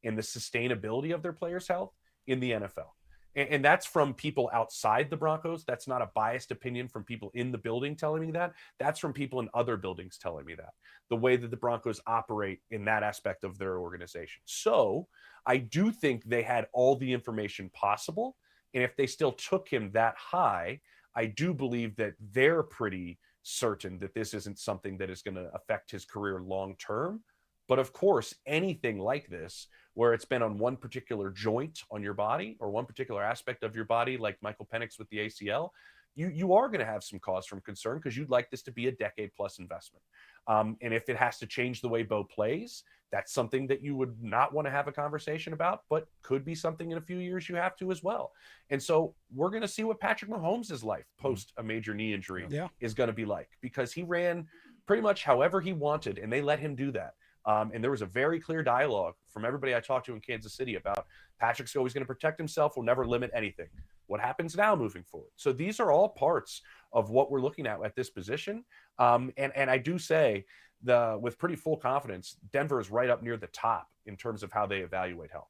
and the sustainability of their players' health in the NFL. And that's from people outside the Broncos. That's not a biased opinion from people in the building telling me that. That's from people in other buildings telling me that. The way that the Broncos operate in that aspect of their organization. So I do think they had all the information possible. And if they still took him that high, I do believe that they're pretty certain that this isn't something that is going to affect his career long term. But of course, anything like this, where it's been on one particular joint on your body or one particular aspect of your body, like Michael Penix with the ACL, you are going to have some cause for concern because you'd like this to be a decade-plus investment. And if it has to change the way Bo plays, that's something that you would not want to have a conversation about, but could be something in a few years you have to as well. And so we're going to see what Patrick Mahomes' life post a major knee injury is going to be like, because he ran pretty much however he wanted, and they let him do that. And there was a very clear dialogue from everybody I talked to in Kansas City about Patrick's always going to protect himself, will never limit anything. What happens now moving forward? So these are all parts of what we're looking at this position. And I do say with pretty full confidence, Denver is right up near the top in terms of how they evaluate health.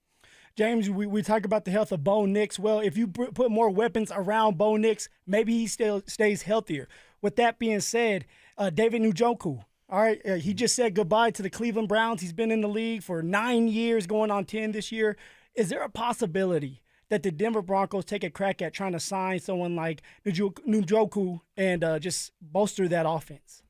James, we talk about the health of Bo Nix. Well, if you put more weapons around Bo Nix, maybe he still stays healthier. With that being said, David Njoku, all right, he just said goodbye to the Cleveland Browns. He's been in the league for 9 years, going on 10 this year. Is there a possibility that the Denver Broncos take a crack at trying to sign someone like Njoku and just bolster that offense?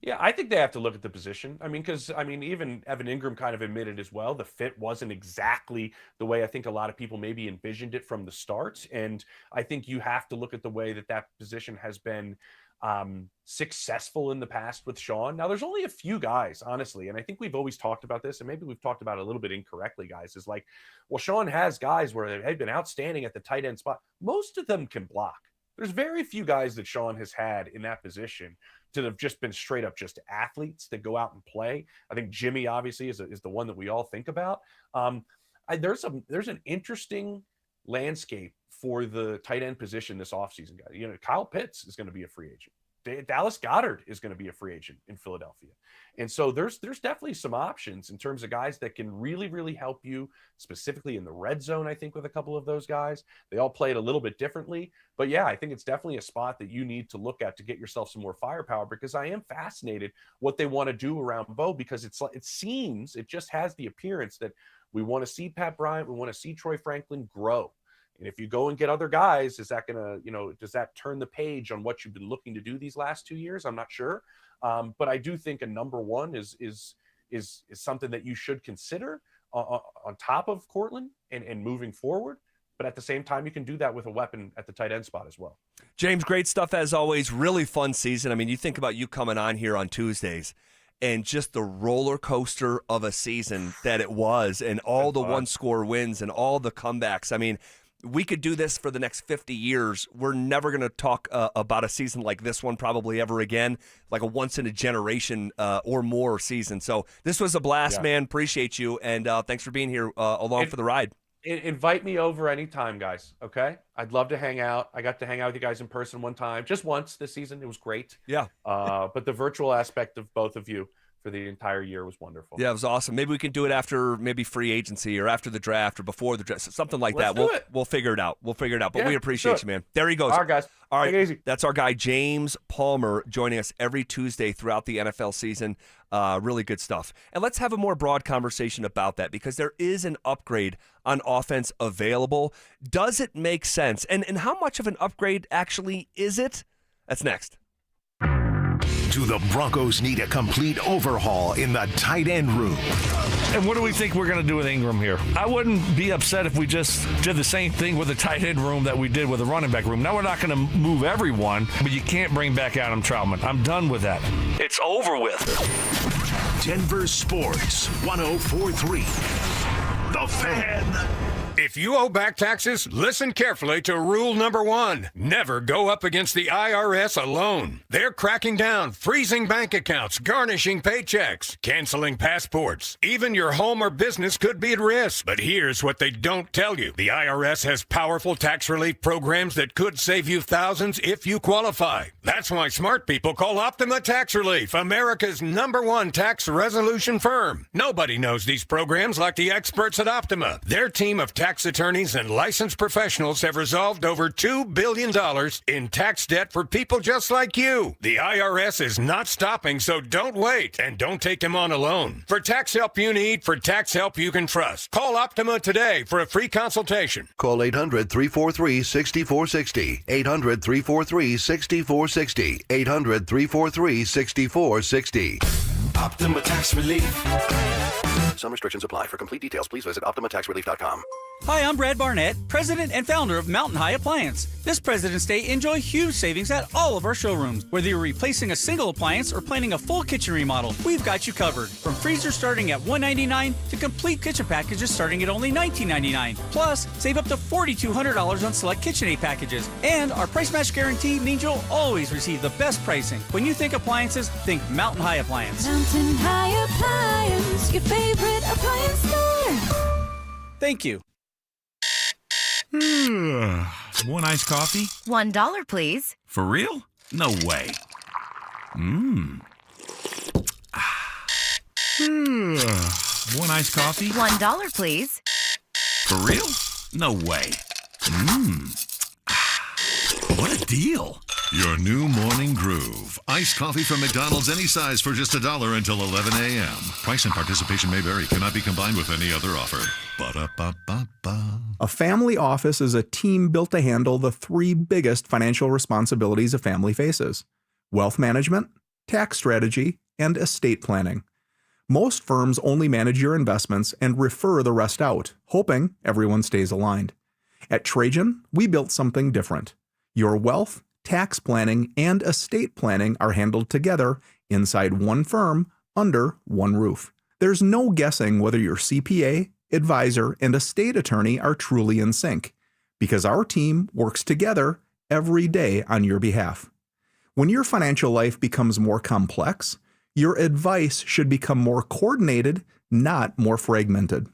Yeah, I think they have to look at the position. I mean, because even Evan Ingram kind of admitted as well, the fit wasn't exactly the way I think a lot of people maybe envisioned it from the start. And I think you have to look at the way that position has been successful in the past with Sean. Now, there's only a few guys, honestly, and I think we've always talked about this, and maybe we've talked about it a little bit incorrectly, guys, is like, well, Sean has guys where they've been outstanding at the tight end spot. Most of them can block. There's very few guys that Sean has had in that position to have just been straight up just athletes that go out and play. I think Jimmy obviously is the one that we all think about. There's an interesting landscape for the tight end position this offseason, guys. You know, Kyle Pitts is going to be a free agent. Dallas Goedert is going to be a free agent in Philadelphia. And so there's definitely some options in terms of guys that can really, really help you specifically in the red zone, I think, with a couple of those guys. They all play it a little bit differently. But yeah, I think it's definitely a spot that you need to look at to get yourself some more firepower, because I am fascinated what they want to do around Bo, because it just has the appearance that we want to see Pat Bryant, we want to see Troy Franklin grow. And if you go and get other guys, is that going to, does that turn the page on what you've been looking to do these last 2 years? I'm not sure. But I do think a number one is something that you should consider on top of Cortland and moving forward. But at the same time, you can do that with a weapon at the tight end spot as well. James, great stuff as always. Really fun season. I mean, you think about you coming on here on Tuesdays and just the roller coaster of a season that it was, and all the one-score wins and all the comebacks. I mean, we could do this for the next 50 years. We're never going to talk about a season like this one probably ever again, like a once-in-a-generation or more season. So this was a blast, man. Appreciate you, and thanks for being here along for the ride. Invite me over anytime, guys, okay? I'd love to hang out. I got to hang out with you guys in person one time, just once this season. It was great. Yeah. But the virtual aspect of both of you for the entire year was wonderful. Yeah, it was awesome. Maybe we can do it after maybe free agency or after the draft or before the draft, something like that. We'll figure it out. But we appreciate you, man. There he goes. All right, guys. All right, take it easy. That's our guy James Palmer joining us every Tuesday throughout the NFL season. Really good stuff. And let's have a more broad conversation about that, because there is an upgrade on offense available. Does it make sense? And how much of an upgrade actually is it? That's next. Do the Broncos need a complete overhaul in the tight end room? And what do we think we're going to do with Ingram here? I wouldn't be upset if we just did the same thing with the tight end room that we did with the running back room. Now, we're not going to move everyone, but you can't bring back Adam Troutman. I'm done with that. It's over with. Denver Sports 104.3. The Fan. If you owe back taxes, listen carefully to rule number 1. Never go up against the IRS alone. They're cracking down, freezing bank accounts, garnishing paychecks, canceling passports. Even your home or business could be at risk. But here's what they don't tell you. The IRS has powerful tax relief programs that could save you thousands if you qualify. That's why smart people call Optima Tax Relief, America's #1 tax resolution firm. Nobody knows these programs like the experts at Optima. Their team of tax attorneys and licensed professionals have resolved over $2 billion in tax debt for people just like you. The IRS is not stopping, so don't wait, and don't take them on alone. For tax help you need, for tax help you can trust, call Optima today for a free consultation. Call 800-343-6460. 800-343-6460. 800-343-6460. Optima Tax Relief. Some restrictions apply. For complete details, please visit OptimaTaxRelief.com. Hi, I'm Brad Barnett, president and founder of Mountain High Appliance. This President's Day, enjoy huge savings at all of our showrooms. Whether you're replacing a single appliance or planning a full kitchen remodel, we've got you covered. From freezers starting at $199 to complete kitchen packages starting at only $19.99. Plus, save up to $4,200 on select KitchenAid packages. And our price match guarantee means you'll always receive the best pricing. When you think appliances, think Mountain High Appliance. Mountain High Appliance, your favorite appliance store. Thank you. One iced coffee? $1, please. For real? No way. One iced coffee? $1, please. For real? No way. What a deal. Your new morning groove. Iced coffee from McDonald's, any size for just $1 until 11 a.m. Price and participation may vary. Cannot be combined with any other offer. Ba-da-ba-ba-ba. A family office is a team built to handle the 3 biggest financial responsibilities a family faces: wealth management, tax strategy, and estate planning. Most firms only manage your investments and refer the rest out, hoping everyone stays aligned. At Trajan, we built something different. Your wealth, tax planning, and estate planning are handled together inside one firm under one roof. There's no guessing whether your CPA, advisor, and estate attorney are truly in sync, because our team works together every day on your behalf. When your financial life becomes more complex, your advice should become more coordinated, not more fragmented.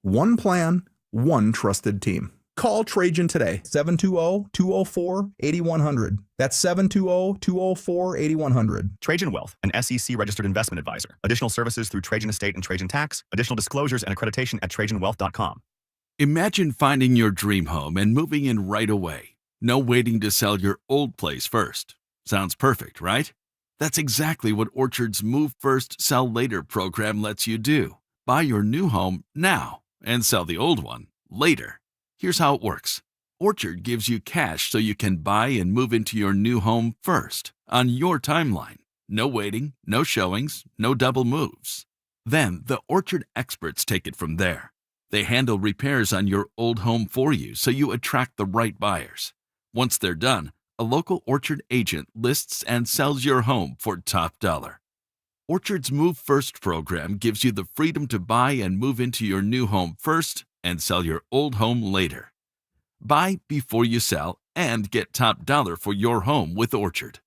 One plan, one trusted team. Call Trajan today, 720-204-8100. That's 720-204-8100. Trajan Wealth, an SEC registered investment advisor. Additional services through Trajan Estate and Trajan Tax. Additional disclosures and accreditation at TrajanWealth.com. Imagine finding your dream home and moving in right away. No waiting to sell your old place first. Sounds perfect, right? That's exactly what Orchard's Move First, Sell Later program lets you do. Buy your new home now and sell the old one later. Here's how it works. Orchard gives you cash so you can buy and move into your new home first, on your timeline. No waiting, no showings, no double moves. Then the Orchard experts take it from there. They handle repairs on your old home for you so you attract the right buyers. Once they're done, a local Orchard agent lists and sells your home for top dollar. Orchard's Move First program gives you the freedom to buy and move into your new home first and sell your old home later. Buy before you sell and get top dollar for your home with Orchard.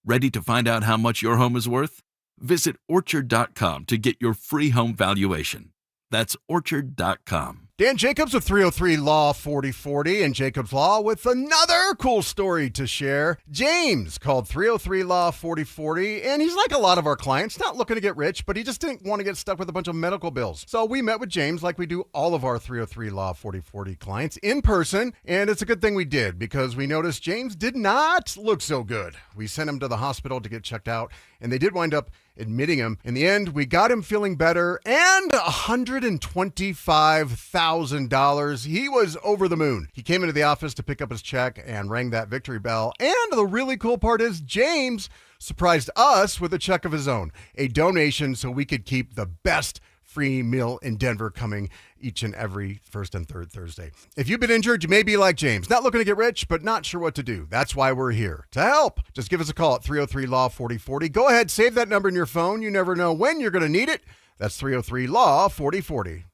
Ready to find out how much your home is worth? Visit Orchard.com to get your free home valuation. That's Orchard.com. Dan Jacobs of 303 Law 4040 and Jacobs Law with another cool story to share. James called 303 Law 4040, and he's like a lot of our clients, not looking to get rich, but he just didn't want to get stuck with a bunch of medical bills. So we met with James like we do all of our 303 Law 4040 clients in person, and it's a good thing we did because we noticed James did not look so good. We sent him to the hospital to get checked out, and they did wind up admitting him. In the end, we got him feeling better and $125,000. He was over the moon. He came into the office to pick up his check and rang that victory bell. And the really cool part is James surprised us with a check of his own, a donation so we could keep the best free meal in Denver coming each and every first and third Thursday. If you've been injured, you may be like James, not looking to get rich, but not sure what to do. That's why we're here to help. Just give us a call at 303 Law 4040. Go ahead, save that number in your phone. You never know when you're going to need it. That's 303 Law 4040.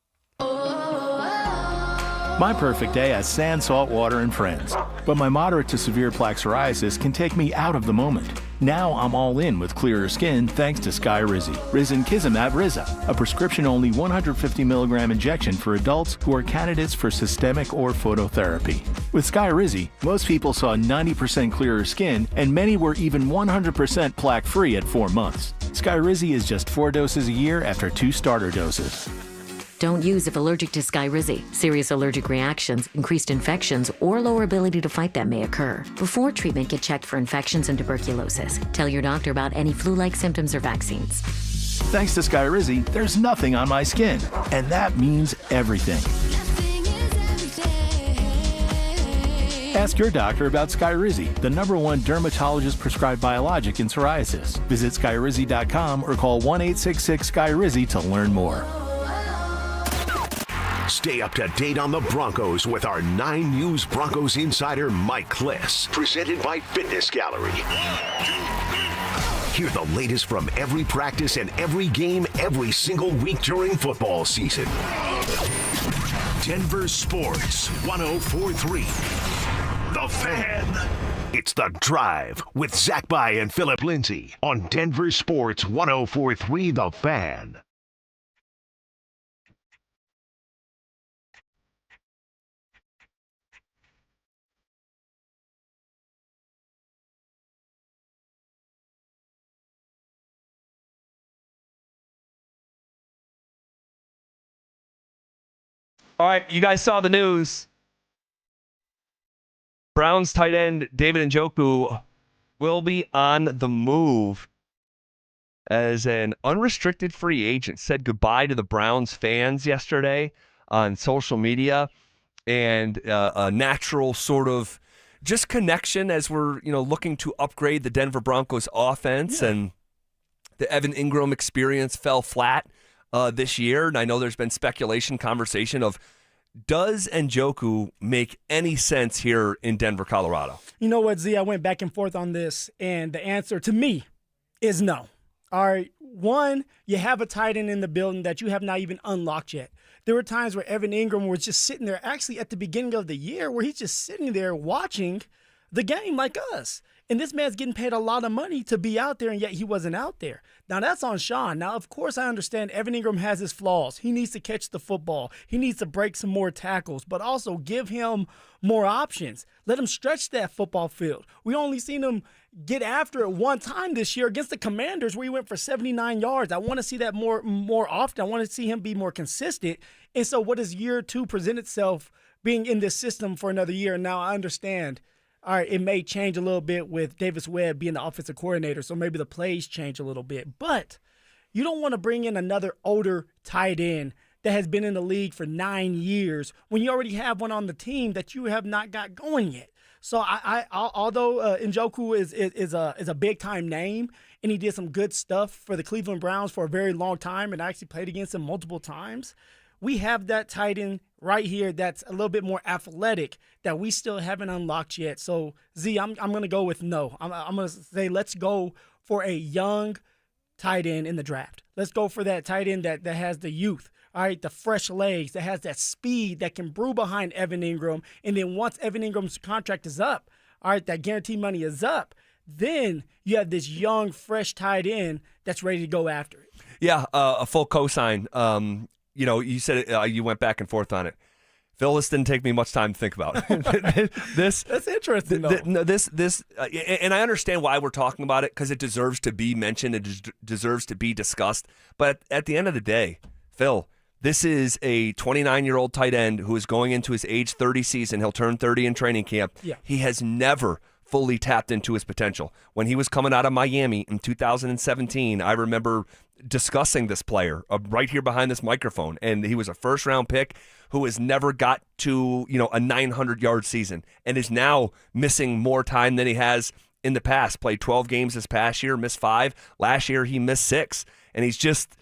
My perfect day has sand, salt water, and friends. But my moderate to severe plaque psoriasis can take me out of the moment. Now I'm all in with clearer skin thanks to Skyrizi. Risankizumab Riza, a prescription-only 150 milligram injection for adults who are candidates for systemic or phototherapy. With Skyrizi, most people saw 90% clearer skin, and many were even 100% plaque-free at 4 months. Skyrizi is just 4 doses a year after 2 starter doses. Don't use if allergic to Skyrizi. Serious allergic reactions, increased infections, or lower ability to fight them may occur. Before treatment, get checked for infections and tuberculosis. Tell your doctor about any flu-like symptoms or vaccines. Thanks to Skyrizi, there's nothing on my skin, and that means everything. Ask your doctor about Skyrizi, the #1 dermatologist-prescribed biologic in psoriasis. Visit Skyrizi.com or call 1-866-SKYRIZI to learn more. Stay up to date on the Broncos with our 9 News Broncos insider Mike Kliss, presented by Fitness Gallery. Hear the latest from every practice and every game every single week during football season. Denver Sports 104.3. The Fan. It's The Drive with Zach By and Phillip Lindsay on Denver Sports 104.3 The Fan. All right, you guys saw the news. Browns tight end David Njoku will be on the move as an unrestricted free agent. Said goodbye to the Browns fans yesterday on social media, and a natural sort of just connection as we're looking to upgrade the Denver Broncos offense. And the Evan Ingram experience fell flat this year. And I know there's been conversation of, does Njoku make any sense here in Denver, Colorado? You know what, Z? I went back and forth on this, and the answer to me is no. All right, one, you have a tight end in the building that you have not even unlocked yet. There were times where Evan Ingram was just sitting there, actually at the beginning of the year, where he's just sitting there watching the game like us. And this man's getting paid a lot of money to be out there, and yet he wasn't out there. Now, that's on Sean. Now, of course, I understand Evan Ingram has his flaws. He needs to catch the football. He needs to break some more tackles, but also give him more options. Let him stretch that football field. We only seen him get after it one time this year against the Commanders, where he went for 79 yards. I want to see that more often. I want to see him be more consistent. And so what does year two present itself being in this system for another year? Now, I understand. All right, it may change a little bit with Davis Webb being the offensive coordinator, so maybe the plays change a little bit. But you don't want to bring in another older tight end that has been in the league for 9 years when you already have one on the team that you have not got going yet. So although Njoku is a big-time name and he did some good stuff for the Cleveland Browns for a very long time and I actually played against him multiple times, we have that tight end right here that's a little bit more athletic that we still haven't unlocked yet. So, Z, I'm going to go with no. I'm going to say let's go for a young tight end in the draft. Let's go for that tight end that has the youth, all right, the fresh legs, that has that speed that can brew behind Evan Ingram. And then once Evan Ingram's contract is up, all right, that guarantee money is up, then you have this young, fresh tight end that's ready to go after it. Yeah, a full cosign. You said it, you went back and forth on it. Phil, this didn't take me much time to think about. That's interesting, though. And I understand why we're talking about it, because it deserves to be mentioned. It deserves to be discussed. But at the end of the day, Phil, this is a 29-year-old tight end who is going into his age 30 season. He'll turn 30 in training camp. Yeah. He has never fully tapped into his potential. When he was coming out of Miami in 2017, I remember discussing this player right here behind this microphone, and he was a first-round pick who has never got to a 900-yard season and is now missing more time than he has in the past. Played 12 games this past year, missed 5. Last year he missed 6, and he's just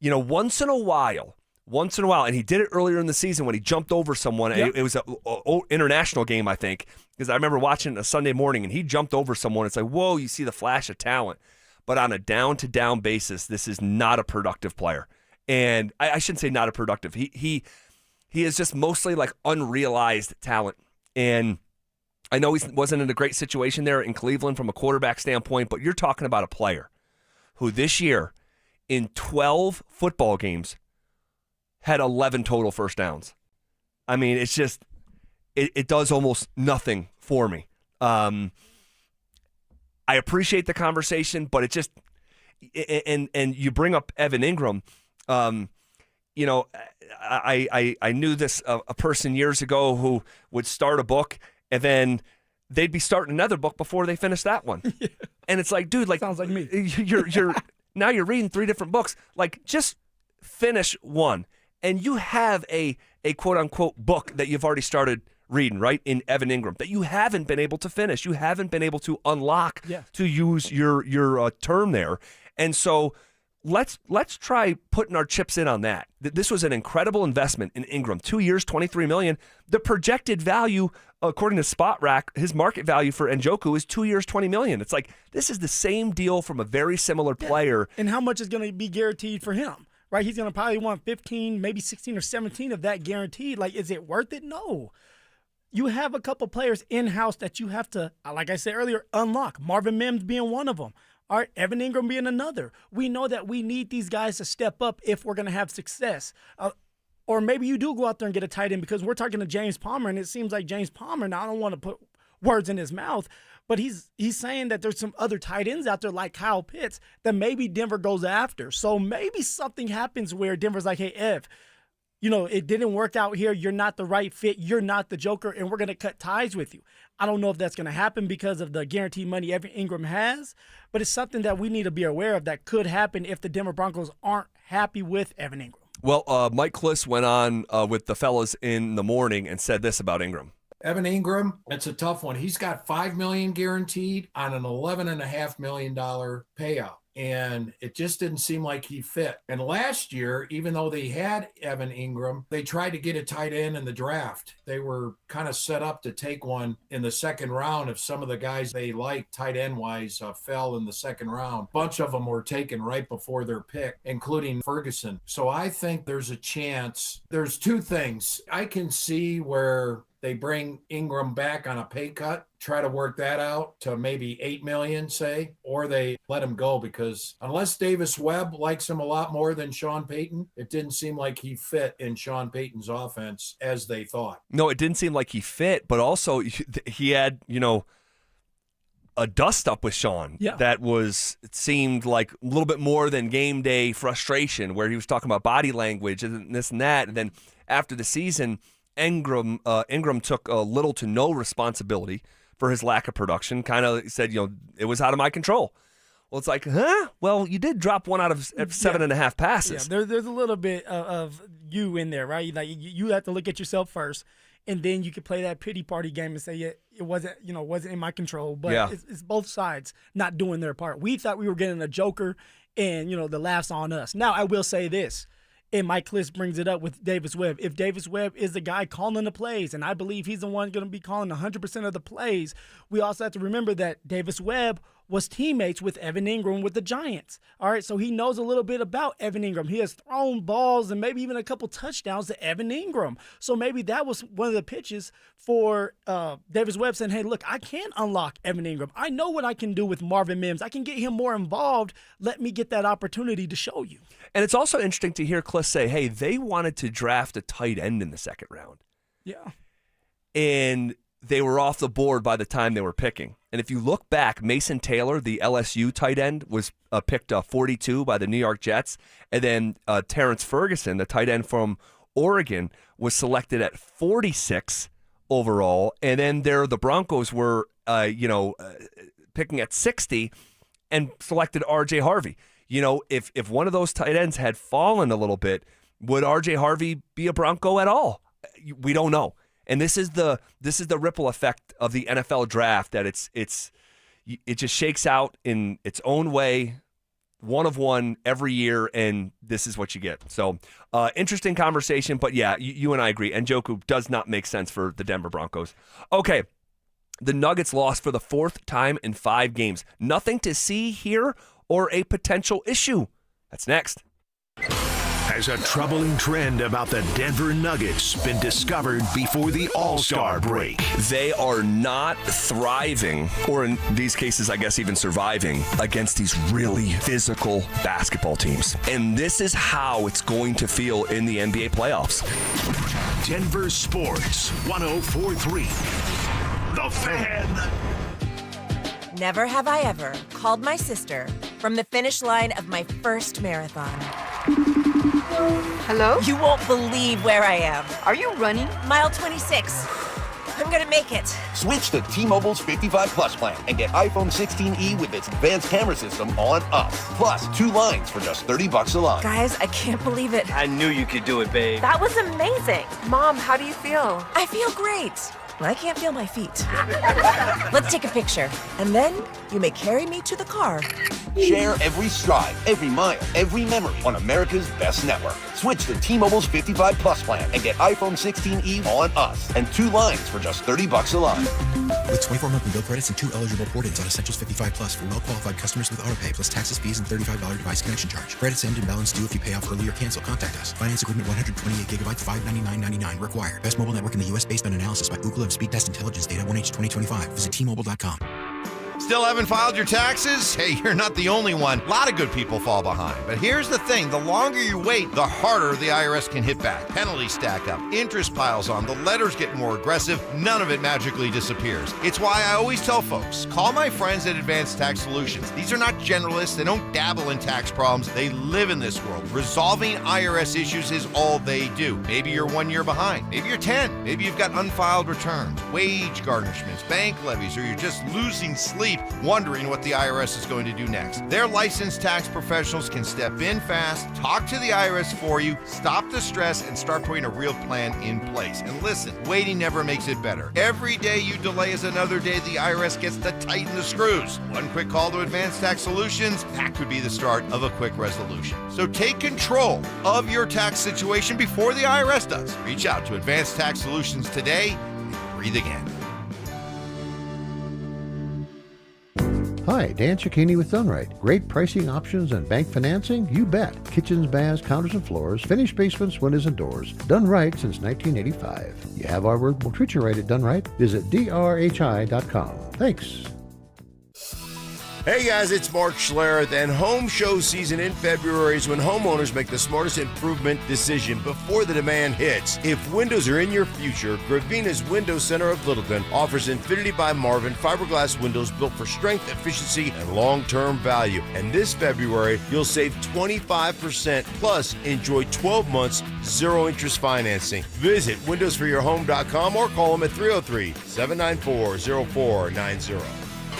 once in a while, and he did it earlier in the season when he jumped over someone. Yep. It was an international game, I think, because I remember watching it a Sunday morning, and he jumped over someone. It's like, whoa, you see the flash of talent. But on a down-to-down basis, this is not a productive player. And I shouldn't say not a productive. He is just mostly like unrealized talent. And I know he wasn't in a great situation there in Cleveland from a quarterback standpoint, but you're talking about a player who this year in 12 football games had 11 total first downs. I mean, it's just, it does almost nothing for me. I appreciate the conversation, but it just, and you bring up Evan Ingram. I knew this a person years ago who would start a book and then they'd be starting another book before they finish that one. Yeah. And it's like, dude, sounds like me. You're now you're reading 3 different books. Like, just finish one, and you have a quote unquote book that you've already started reading, right, in Evan Ingram, that you haven't been able to finish. You haven't been able to unlock, to use your term there. And so let's try putting our chips in on that. This was an incredible investment in Ingram. 2 years, $23 million. The projected value, according to Spot Rack, his market value for Njoku is 2 years, $20 million. It's like, this is the same deal from a very similar player. And how much is going to be guaranteed for him? Right? He's going to probably want 15, maybe 16 or 17 of that guaranteed. Like, is it worth it? No. You have a couple players in-house that you have to, like I said earlier, unlock. Marvin Mims being one of them. All right, Evan Ingram being another. We know that we need these guys to step up if we're going to have success. Or maybe you do go out there and get a tight end, because we're talking to James Palmer, and it seems like James Palmer, now I don't want to put words in his mouth, but he's saying that there's some other tight ends out there like Kyle Pitts that maybe Denver goes after. So maybe something happens where Denver's like, hey, Ev, it didn't work out here. You're not the right fit. You're not the Joker, and we're going to cut ties with you. I don't know if that's going to happen because of the guaranteed money Evan Ingram has, but it's something that we need to be aware of that could happen if the Denver Broncos aren't happy with Evan Ingram. Well, Mike Kliss went on with the fellas in the morning and said this about Ingram. Evan Ingram, it's a tough one. He's got $5 million guaranteed on an $11.5 million payout. and it just didn't seem like he fit. And last year, even though they had Evan Ingram, they tried to get a tight end in the draft. They were kind of set up to take one in the second round if some of the guys they liked tight end wise fell in the second round. A bunch of them were taken right before their pick, including Ferguson. So I think there's a chance. There's two things. I can see where they bring Ingram back on a pay cut, try to work that out to maybe $8 million, say, or they let him go, because unless Davis Webb likes him a lot more than Sean Payton, it didn't seem like he fit in Sean Payton's offense as they thought. No, it didn't seem like he fit, but also he had, a dust up with Sean that it seemed like a little bit more than game day frustration, where he was talking about body language and this and that. And then after the season, Ingram took little to no responsibility for his lack of production, kind of said, it was out of my control. Well, it's like, well, you did drop 1 out of 7.5 passes. Yeah, there's a little bit of you in there, right? Like you have to look at yourself first, and then you can play that pity party game and say, it wasn't in my control. But it's both sides not doing their part. We thought we were getting a joker, and the laughs on us. Now, I will say this. And Mike Kliss brings it up with Davis Webb. If Davis Webb is the guy calling the plays, and I believe he's the one going to be calling 100% of the plays, we also have to remember that Davis Webb was teammates with Evan Ingram with the Giants. All right, so he knows a little bit about Evan Ingram. He has thrown balls and maybe even a couple touchdowns to Evan Ingram. So maybe that was one of the pitches for Davis Webb saying, hey, look, I can unlock Evan Ingram. I know what I can do with Marvin Mims. I can get him more involved. Let me get that opportunity to show you. And it's also interesting to hear Kliss say, hey, they wanted to draft a tight end in the second round. Yeah. And they were off the board by the time they were picking. And if you look back, Mason Taylor, the LSU tight end, was picked 42 by the New York Jets. And then Terrence Ferguson, the tight end from Oregon, was selected at 46 overall. And then the Broncos were, picking at 60 and selected R.J. Harvey. If one of those tight ends had fallen a little bit, would R.J. Harvey be a Bronco at all? We don't know. And this is the ripple effect of the NFL draft, that it just shakes out in its own way, one of one every year, and this is what you get. So interesting conversation, but yeah, you and I agree. Njoku does not make sense for the Denver Broncos. Okay, the Nuggets lost for the 4th time in 5 games. Nothing to see here or a potential issue. That's next. Has a troubling trend about the Denver Nuggets been discovered before the All-Star break? They are not thriving, or in these cases, I guess even surviving, against these really physical basketball teams. And this is how it's going to feel in the NBA playoffs. Denver Sports 104.3. The Fan. Never have I ever called my sister from the finish line of my first marathon. Hello? You won't believe where I am. Are you running? Mile 26. I'm gonna make it. Switch to T-Mobile's 55 Plus plan and get iPhone 16e with its advanced camera system on us. Plus 2 lines for just $30 a line. Guys, I can't believe it. I knew you could do it, babe. That was amazing. Mom, how do you feel? I feel great. I can't feel my feet. Let's take a picture, and then you may carry me to the car. Share every stride, every mile, every memory on America's best network. Switch to T-Mobile's 55 Plus plan and get iPhone 16e on us and 2 lines for just $30 a line. With 24 monthly bill credits and 2 eligible port-ins on Essentials 55 Plus for well-qualified customers with AutoPay, plus taxes, fees, and $35 device connection charge. Credits end and balance due if you pay off early or cancel. Contact us. Finance agreement 128 gigabytes, $599.99 required. Best mobile network in the U.S. based on analysis by Ookla of Speed Test Intelligence data 1H 2025. Visit T-Mobile.com. Still haven't filed your taxes? Hey, you're not the only one. A lot of good people fall behind. But here's the thing. The longer you wait, the harder the IRS can hit back. Penalties stack up. Interest piles on. The letters get more aggressive. None of it magically disappears. It's why I always tell folks, call my friends at Advanced Tax Solutions. These are not generalists. They don't dabble in tax problems. They live in this world. Resolving IRS issues is all they do. Maybe you're 1 year behind. Maybe you're 10. Maybe you've got unfiled returns, wage garnishments, bank levies, or you're just losing sleep keep wondering what the IRS is going to do next. Their licensed tax professionals can step in fast, talk to the IRS for you, stop the stress, and start putting a real plan in place. And listen, waiting never makes it better. Every day you delay is another day the IRS gets to tighten the screws. One quick call to Advanced Tax Solutions, that could be the start of a quick resolution. So take control of your tax situation before the IRS does. Reach out to Advanced Tax Solutions today and breathe again. Hi, Dan Cicchini with Done Right. Great pricing options and bank financing? You bet. Kitchens, baths, counters and floors, finished basements, windows and doors. Done right since 1985. You have our word, we'll treat you right at Done Right. Visit drhi.com. Thanks. Hey guys, it's Mark Schlereth, and home show season in February is when homeowners make the smartest improvement decision before the demand hits. If windows are in your future, Gravina's Window Center of Littleton offers Infinity by Marvin fiberglass windows built for strength, efficiency, and long-term value. And this February, you'll save 25% plus enjoy 12 months zero-interest financing. Visit windowsforyourhome.com or call them at 303-794-0490.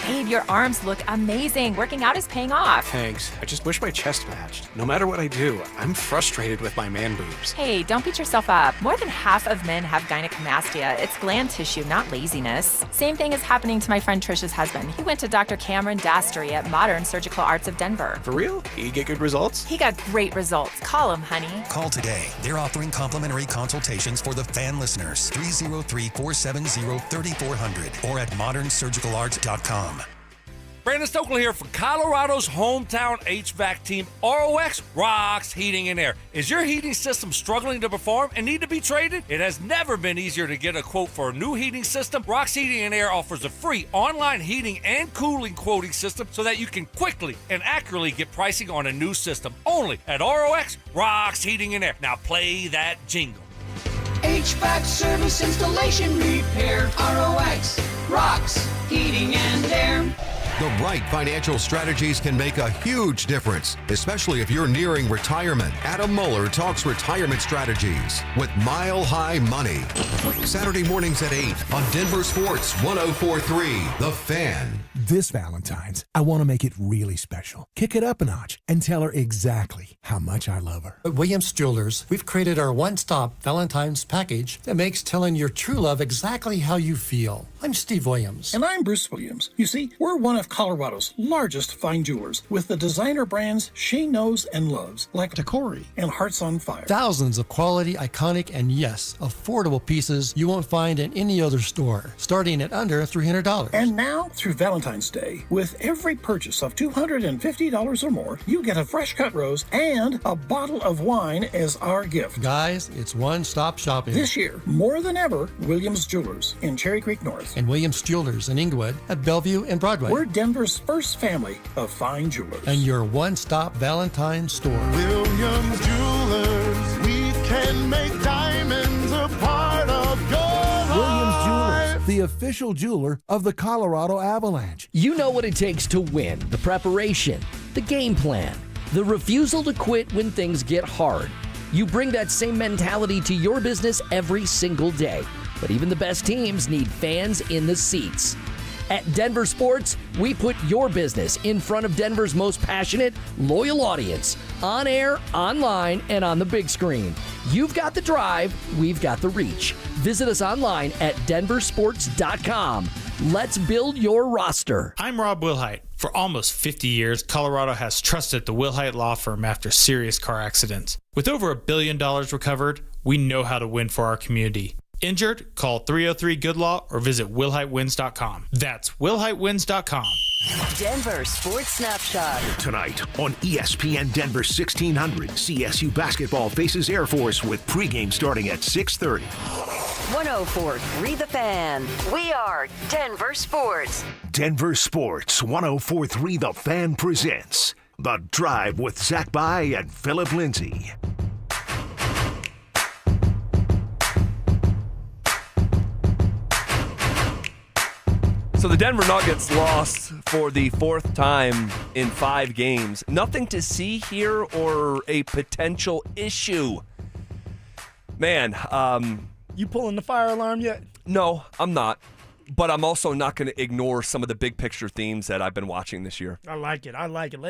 Babe, your arms look amazing. Working out is paying off. Thanks. I just wish my chest matched. No matter what I do, I'm frustrated with my man boobs. Hey, don't beat yourself up. More than half of men have gynecomastia. It's gland tissue, not laziness. Same thing is happening to my friend Trisha's husband. He went to Dr. Cameron Dastery at Modern Surgical Arts of Denver. For real? You get good results? He got great results. Call him, honey. Call today. They're offering complimentary consultations for the fan listeners. 303-470-3400 or at modernsurgicalarts.com. Brandon Stokely here for Colorado's hometown HVAC team, ROX Rocks Heating and Air. Is your heating system struggling to perform and need to be traded? It has never been easier to get a quote for a new heating system. Rocks Heating and Air offers a free online heating and cooling quoting system so that you can quickly and accurately get pricing on a new system. Only at ROX Rocks Heating and Air. Now play that jingle. HVAC service, installation, repair. ROX Rocks Heating and Air. The right financial strategies can make a huge difference, especially if you're nearing retirement. Adam Mueller talks retirement strategies with Mile High Money. Saturday mornings at 8 on Denver Sports 104.3, The Fan. This Valentine's, I want to make it really special. Kick it up a notch and tell her exactly how much I love her. At Williams Jewelers, we've created our one-stop Valentine's package that makes telling your true love exactly how you feel. I'm Steve Williams. And I'm Bruce Williams. You see, we're one of Colorado's largest fine jewelers with the designer brands she knows and loves, like Tacori and Hearts on Fire. Thousands of quality, iconic, and yes, affordable pieces you won't find in any other store, starting at under $300. And now, through Valentine's Day, with every purchase of $250 or more, you get a fresh cut rose and a bottle of wine as our gift. Guys, it's one-stop shopping. This year, more than ever, Williams Jewelers in Cherry Creek North. And Williams Jewelers in Inglewood at Bellevue and Broadway. We're Denver's first family of fine jewelers. And your one-stop Valentine's store. Williams Jewelers, we can make diamonds a part of your life. Williams Jewelers, the official jeweler of the Colorado Avalanche. You know what it takes to win: the preparation, the game plan, the refusal to quit when things get hard. You bring that same mentality to your business every single day. But even the best teams need fans in the seats. At Denver Sports, we put your business in front of Denver's most passionate, loyal audience, on air, online, and on the big screen. You've got the drive, we've got the reach. Visit us online at DenverSports.com. Let's build your roster. I'm Rob Wilhite. For almost 50 years, Colorado has trusted the Wilhite Law Firm after serious car accidents. With over $1 billion recovered, we know how to win for our community. Injured? Call 303-GOOD-LAW or visit WilhiteWins.com. That's WilhiteWins.com. Denver Sports Snapshot. Tonight on ESPN Denver 1600, CSU basketball faces Air Force with pregame starting at 6:30. 104.3 The Fan. We are Denver Sports. Denver Sports 104.3 The Fan presents The Drive with Zach By and Phillip Lindsay. So the Denver Nuggets lost for the fourth time in 5 games. Nothing to see here or a potential issue. Man, you pulling the fire alarm yet? No, I'm not. But I'm also not going to ignore some of the big picture themes that I've been watching this year. I like it.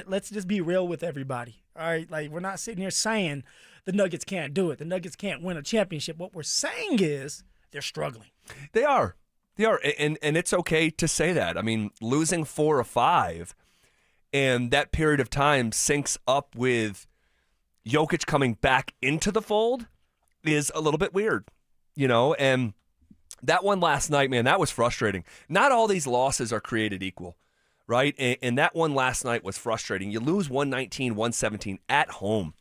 Let's just be real with everybody. All right, like we're not sitting here saying the Nuggets can't do it. The Nuggets can't win a championship. What we're saying is they're struggling. They are. And it's okay to say that. I mean, losing 4 of 5 and that period of time syncs up with Jokic coming back into the fold is a little bit weird, and that one last night, man, that was frustrating. Not all these losses are created equal, right? And that one last night was frustrating. You lose 119-117 at home.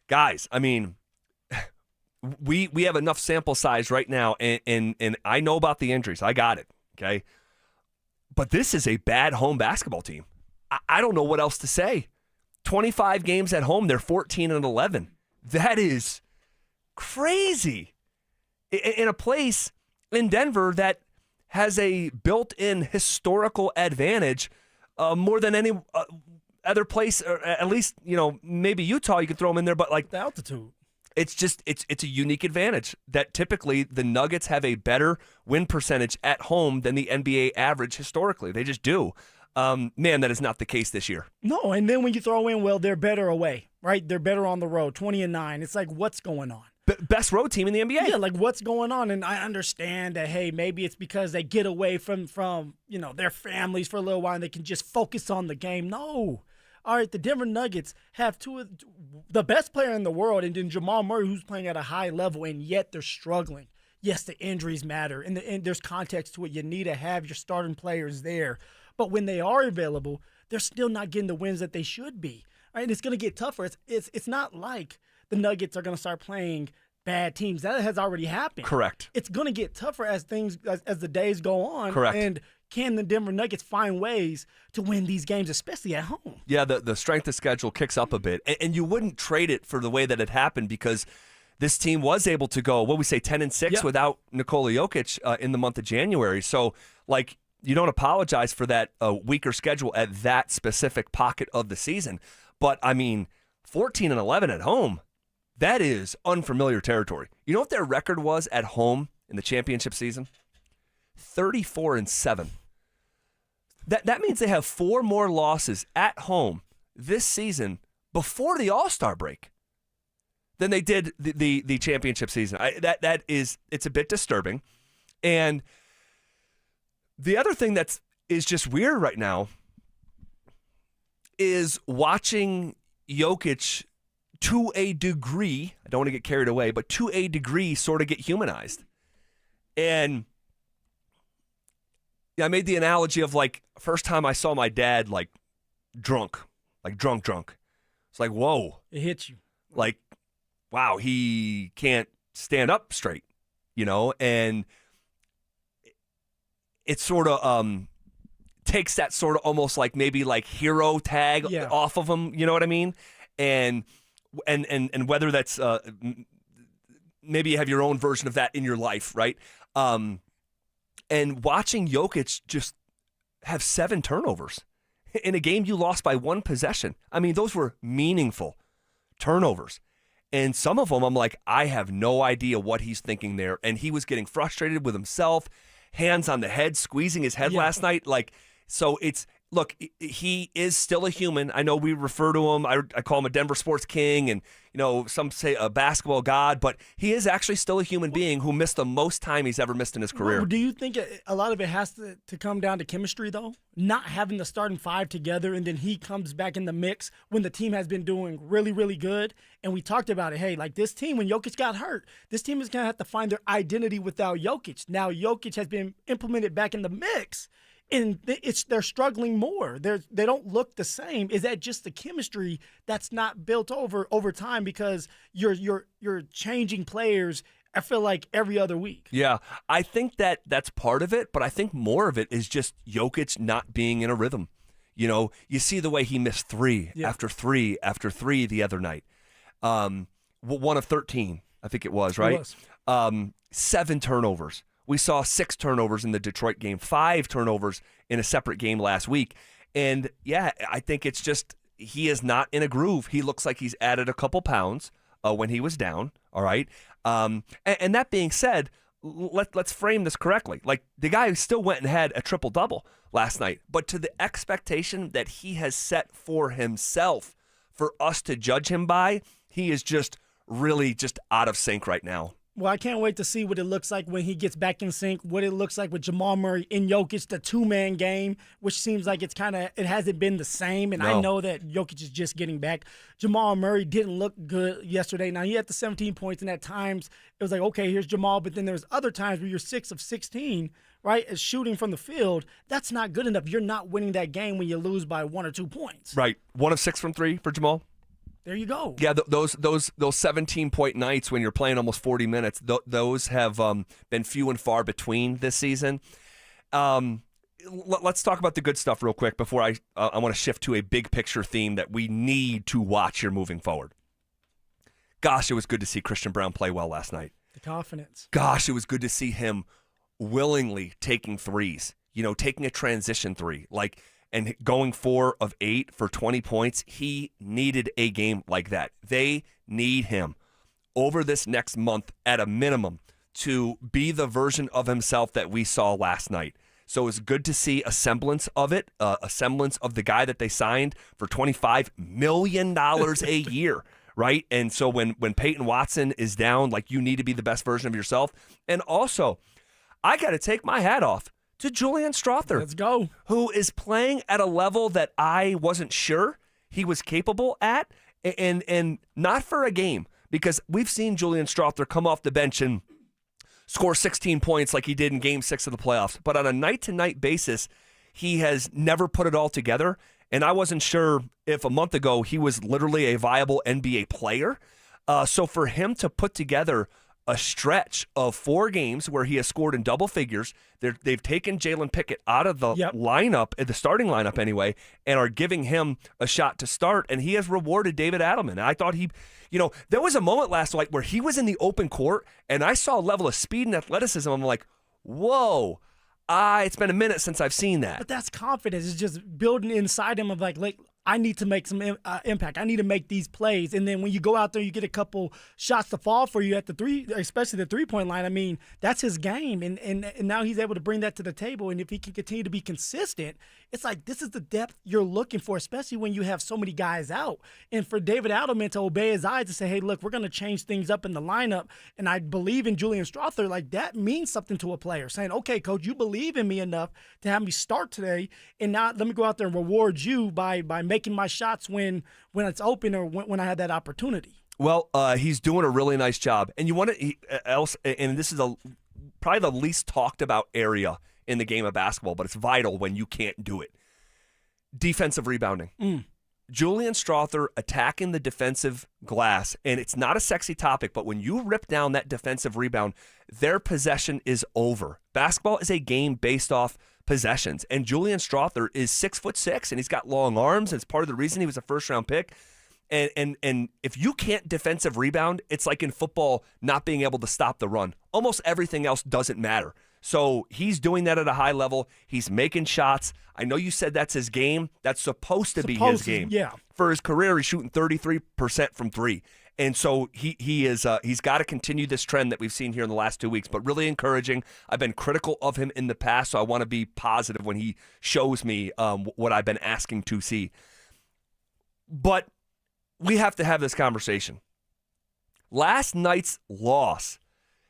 Guys, I mean, we have enough sample size right now, and I know about the injuries. I got it, okay? But this is a bad home basketball team. I don't know what else to say. 25 games at home, they're 14-11. That is crazy. In a place in Denver that has a built-in historical advantage more than any other place, or at least, maybe Utah, you could throw them in there, but like the altitude. It's just it's a unique advantage that typically the Nuggets have a better win percentage at home than the NBA average historically. They just do. Man, that is not the case this year. No, and then when you throw in, well, they're better away, right? They're better on the road, 20-9. It's like, what's going on? Best road team in the NBA. Yeah, like what's going on? And I understand that, hey, maybe it's because they get away from their families for a little while and they can just focus on the game. No. All right, the Denver Nuggets have two of the best player in the world, and then Jamal Murray, who's playing at a high level, and yet they're struggling. Yes, the injuries matter, and there's context to it. You need to have your starting players there. But when they are available, they're still not getting the wins that they should be. All right, and it's going to get tougher. It's not like the Nuggets are going to start playing bad teams. That has already happened. Correct. It's going to get tougher as the days go on. Correct. And can the Denver Nuggets find ways to win these games, especially at home? Yeah, the strength of schedule kicks up a bit. And you wouldn't trade it for the way that it happened because this team was able to go, 10-6 without Nikola Jokic in the month of January. So, you don't apologize for that weaker schedule at that specific pocket of the season. But, 14-11 at home, that is unfamiliar territory. You know what their record was at home in the championship season? 34-7. That means they have 4 more losses at home this season before the All-Star break than they did the championship season. It's a bit disturbing. And the other thing is just weird right now is watching Jokic to a degree, I don't want to get carried away, but to a degree sort of get humanized. And I made the analogy of first time I saw my dad drunk. It's like, whoa. It hits you. Wow, he can't stand up straight, and it sort of takes that sort of almost maybe hero tag off of him, you know what I mean? And whether that's maybe you have your own version of that in your life, right? And watching Jokic just have 7 turnovers in a game you lost by 1 possession. Those were meaningful turnovers. And some of them, I'm like, I have no idea what he's thinking there. And he was getting frustrated with himself, hands on the head, squeezing his head last night. So look, he is still a human. I know we refer to him, I call him a Denver sports king, and some say a basketball god, but he is actually still a human being who missed the most time he's ever missed in his career. Well, do you think a lot of it has to come down to chemistry, though? Not having the starting 5 together, and then he comes back in the mix when the team has been doing really, really good. And we talked about it. Hey, this team, when Jokic got hurt, this team is going to have to find their identity without Jokic. Now Jokic has been implemented back in the mix, and they're struggling more. They don't look the same. Is that just the chemistry that's not built over time because you're changing players, I feel like, every other week? Yeah, I think that's part of it, but I think more of it is just Jokic not being in a rhythm. You see the way he missed 3 after 3 after 3 the other night. 1 of 13, I think it was, right? It was. 7 turnovers. We saw 6 turnovers in the Detroit game, 5 turnovers in a separate game last week. And, I think it's just he is not in a groove. He looks like he's added a couple pounds when he was down, all right? And that being said, let's frame this correctly. Like, the guy still went and had a triple-double last night, but to the expectation that he has set for himself for us to judge him by, he is just really just out of sync right now. Well, I can't wait to see what it looks like when he gets back in sync, what it looks like with Jamal Murray and Jokic, the two-man game, which seems like it hasn't been the same, and I know that Jokic is just getting back. Jamal Murray didn't look good yesterday. Now, he had the 17 points, and at times it was like, okay, here's Jamal, but then there's other times where you're 6 of 16, right, as shooting from the field. That's not good enough. You're not winning that game when you lose by 1 or 2 points. Right. 1 of 6 from 3 for Jamal. There you go. Yeah, those 17-point nights when you're playing almost 40 minutes, those have been few and far between this season. Let's talk about the good stuff real quick before I want to shift to a big picture theme that we need to watch here moving forward. Gosh, it was good to see Christian Braun play well last night. The confidence. Gosh, it was good to see him willingly taking threes, taking a transition three, and going 4 of 8 for 20 points. He needed a game like that. They need him over this next month at a minimum to be the version of himself that we saw last night. So it's good to see a semblance of it, a semblance of the guy that they signed for $25 million a year, right? And so when Payton Watson is down, you need to be the best version of yourself. And also, I got to take my hat off to Julian Strother. Let's go. Who is playing at a level that I wasn't sure he was capable at, and not for a game, because we've seen Julian Strother come off the bench and score 16 points like he did in Game 6 of the playoffs. But on a night-to-night basis, he has never put it all together, and I wasn't sure if a month ago he was literally a viable NBA player. So for him to put together a stretch of 4 games where he has scored in double figures. They've taken Jalen Pickett out of the lineup, the starting lineup anyway, and are giving him a shot to start, and he has rewarded David Adelman. I thought there was a moment last night where he was in the open court, and I saw a level of speed and athleticism. I'm like, whoa, it's been a minute since I've seen that. But that's confidence. It's just building inside him of I need to make some impact. I need to make these plays. And then when you go out there, you get a couple shots to fall for you at the three, especially the three-point line. I mean, that's his game. And now he's able to bring that to the table. And if he can continue to be consistent, it's like this is the depth you're looking for, especially when you have so many guys out. And for David Adelman to obey his eyes and say, hey, look, we're going to change things up in the lineup. And I believe in Julian Strother. That means something to a player. Saying, okay, coach, you believe in me enough to have me start today. And now let me go out there and reward you by making my shots when it's open or when I had that opportunity. Well, he's doing a really nice job. And you want to and this is probably the least talked about area in the game of basketball, but it's vital when you can't do it. Defensive rebounding. Julian Strother attacking the defensive glass, and it's not a sexy topic, but when you rip down that defensive rebound, their possession is over. Basketball is a game based off possessions, and Julian Strother is 6'6", and he's got long arms, and it's part of the reason he was a first-round pick. And if you can't defensive rebound, it's like in football not being able to stop the run. Almost everything else doesn't matter. So he's doing that at a high level. He's making shots. I know you said that's his game. That's supposed to be his game. Yeah. For his career, he's shooting 33% from 3. And so he's got to continue this trend that we've seen here in the last 2 weeks, but really encouraging. I've been critical of him in the past, so I want to be positive when he shows me what I've been asking to see. But we have to have this conversation. Last night's loss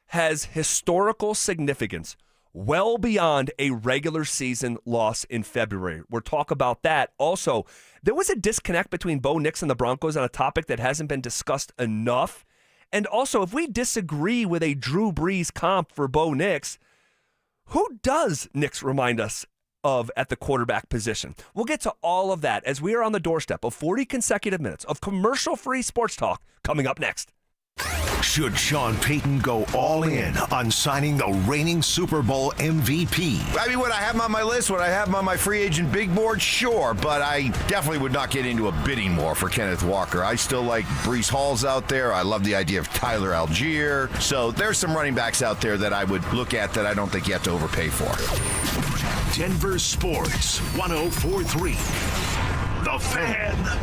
has historical significance well beyond a regular season loss in February. We'll talk about that. Also, there was a disconnect between Bo Nix and the Broncos on a topic that hasn't been discussed enough. And also, if we disagree with a Drew Brees comp for Bo Nix, who does Nix remind us of at the quarterback position? We'll get to all of that as we are on the doorstep of 40 consecutive minutes of commercial-free sports talk coming up next. Should Sean Payton go all in on signing the reigning Super Bowl MVP? I mean, would I have him on my list? Would I have him on my free agent big board? Sure, but I definitely would not get into a bidding war for Kenneth Walker. I still like Breece Hall's out there. I love the idea of Tyler Algier. So there's some running backs out there that I would look at that I don't think you have to overpay for. Denver Sports 104.3. The Fan.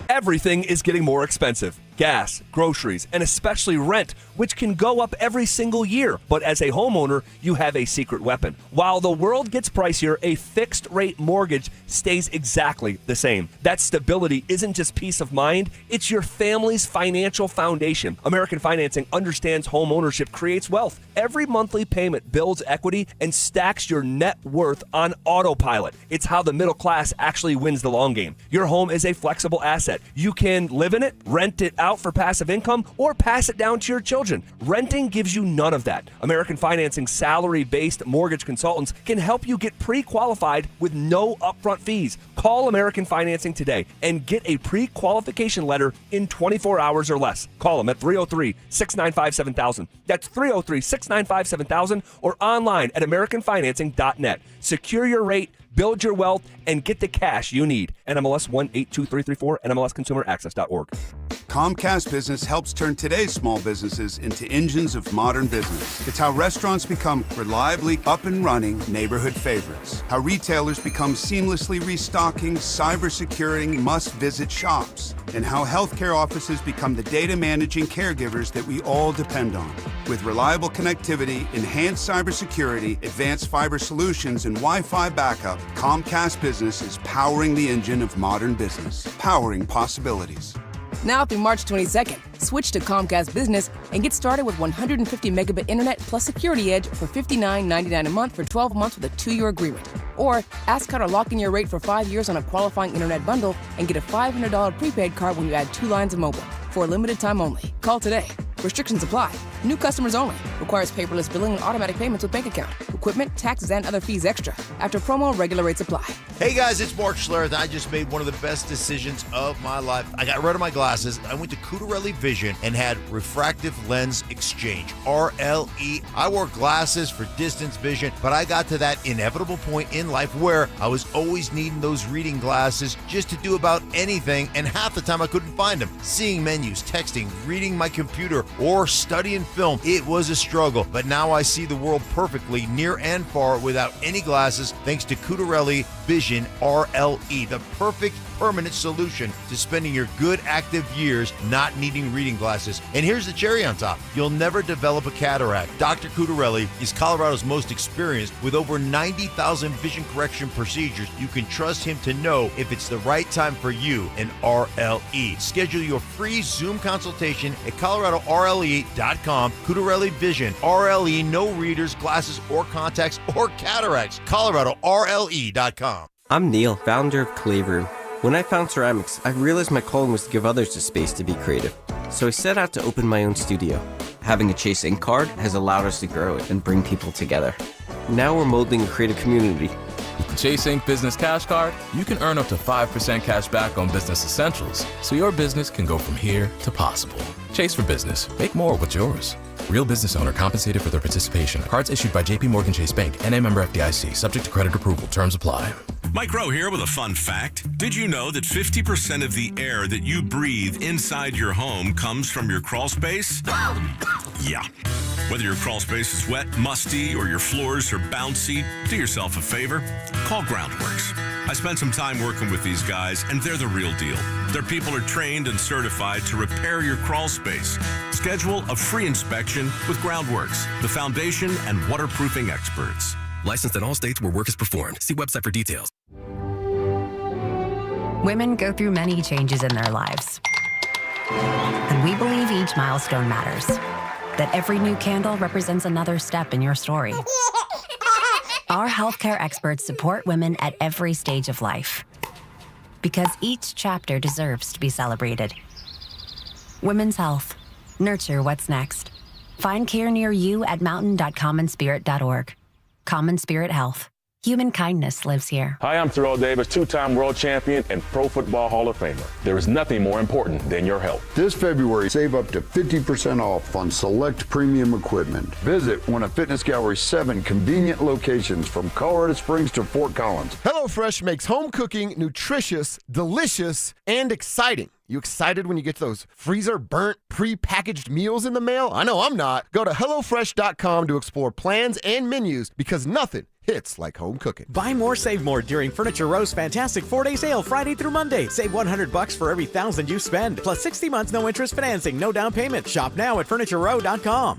Everything is getting more expensive. gas, groceries, and especially rent, which can go up every single year. But as a homeowner, you have a secret weapon. While the world gets pricier, a fixed rate mortgage stays exactly the same. That stability isn't just peace of mind, it's your family's financial foundation. American Financing understands home ownership creates wealth. Every monthly payment builds equity and stacks your net worth on autopilot. It's how the middle class actually wins the long game. Your home is a flexible asset. You can live in it, rent it out for passive income, or pass it down to your children. Renting gives you none of that. American Financing salary-based mortgage consultants can help you get pre-qualified with no upfront fees. Call American Financing today and get a pre-qualification letter in 24 hours or less. Call them at 303-695-7000. That's 303-695-7000 or online at AmericanFinancing.net. Secure your rate, build your wealth, and get the cash you need. NMLS 182334, NMLSConsumerAccess.org. Comcast Business helps turn today's small businesses into engines of modern business. It's how restaurants become reliably up and running neighborhood favorites. How retailers become seamlessly restocking, cyber-securing, must-visit shops. And how healthcare offices become the data managing caregivers that we all depend on. With reliable connectivity, enhanced cybersecurity, advanced fiber solutions, and Wi-Fi backup, Comcast Business is powering the engine of modern business, powering possibilities. Now through March 22nd, switch to Comcast Business and get started with 150 megabit internet plus Security Edge for $59.99 a month for 12 months with a 2-year agreement. Or ask how to lock in your rate for 5 years on a qualifying internet bundle and get a $500 prepaid card when you add 2 lines of mobile. For a limited time only. Call today. Restrictions apply. New customers only. Requires paperless billing and automatic payments with bank account. Equipment, taxes, and other fees extra. After promo, regular rates apply. Hey guys, it's Mark Schlereth. I just made one of the best decisions of my life. I got rid of my glasses. I went to Cutarelli Vision and had refractive lens exchange, RLE. I wore glasses for distance vision, but I got to that inevitable point in life where I was always needing those reading glasses just to do about anything, and half the time I couldn't find them. Seeing menus, texting, reading my computer, or studying film, it was a struggle. But now I see the world perfectly, near and far, without any glasses, thanks to Cutarelli Vision RLE, the perfect permanent solution to spending your good active years not needing reading glasses. And here's the cherry on top. You'll never develop a cataract. Dr. Cutarelli is Colorado's most experienced with over 90,000 vision correction procedures. You can trust him to know if it's the right time for you and RLE. Schedule your free Zoom consultation at ColoradoRLE.com. Cutarelli Vision, RLE, no readers, glasses, or contacts, or cataracts. ColoradoRLE.com. I'm Neil, founder of Clay Room. When I found ceramics, I realized my calling was to give others the space to be creative. So I set out to open my own studio. Having a Chase Ink card has allowed us to grow it and bring people together. Now we're molding a creative community. With the Chase Ink Business Cash Card, you can earn up to 5% cash back on business essentials, so your business can go from here to possible. Chase for business. Make more with yours. Real business owner compensated for their participation. Cards issued by J.P. Morgan Chase Bank, N.A. member FDIC. Subject to credit approval. Terms apply. Mike Rowe here with a fun fact. Did you know that 50% of the air that you breathe inside your home comes from your crawl space? Yeah. Whether your crawl space is wet, musty, or your floors are bouncy, do yourself a favor. Call Groundworks. I spent some time working with these guys, and they're the real deal. Their people are trained and certified to repair your crawl space. Schedule a free inspection with Groundworks, the foundation and waterproofing experts. Licensed in all states where work is performed. See website for details. Women go through many changes in their lives. And we believe each milestone matters. That every new candle represents another step in your story. Our healthcare experts support women at every stage of life. Because each chapter deserves to be celebrated. Women's health. Nurture what's next. Find care near you at mountain.commonspirit.org. Common Spirit Health. Human kindness lives here. Hi, I'm Terrell Davis, two-time world champion and Pro Football Hall of Famer. There is nothing more important than your health. This February, save up to 50% off on select premium equipment. Visit one of Fitness Gallery's 7 convenient locations from Colorado Springs to Fort Collins. HelloFresh makes home cooking nutritious, delicious, and exciting. You excited when you get those freezer-burnt, pre-packaged meals in the mail? I know I'm not. Go to HelloFresh.com to explore plans and menus because nothing hits like home cooking. Buy more, save more during Furniture Row's fantastic 4-day sale Friday through Monday. Save $100 for every $1,000 you spend. Plus 60 months, no interest financing, no down payment. Shop now at FurnitureRow.com.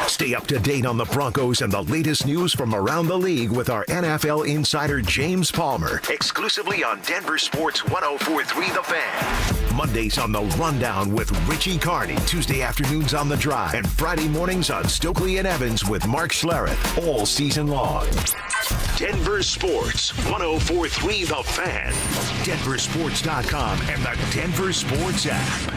Stay up to date on the Broncos and the latest news from around the league with our NFL insider James Palmer, exclusively on Denver Sports 104.3 The Fan. Mondays on The Rundown with Richie Carney, Tuesday afternoons on The Drive, and Friday mornings on Stokely and Evans with Mark Schlereth, all season long. Denver Sports 104.3 The Fan, DenverSports.com, and the Denver Sports app.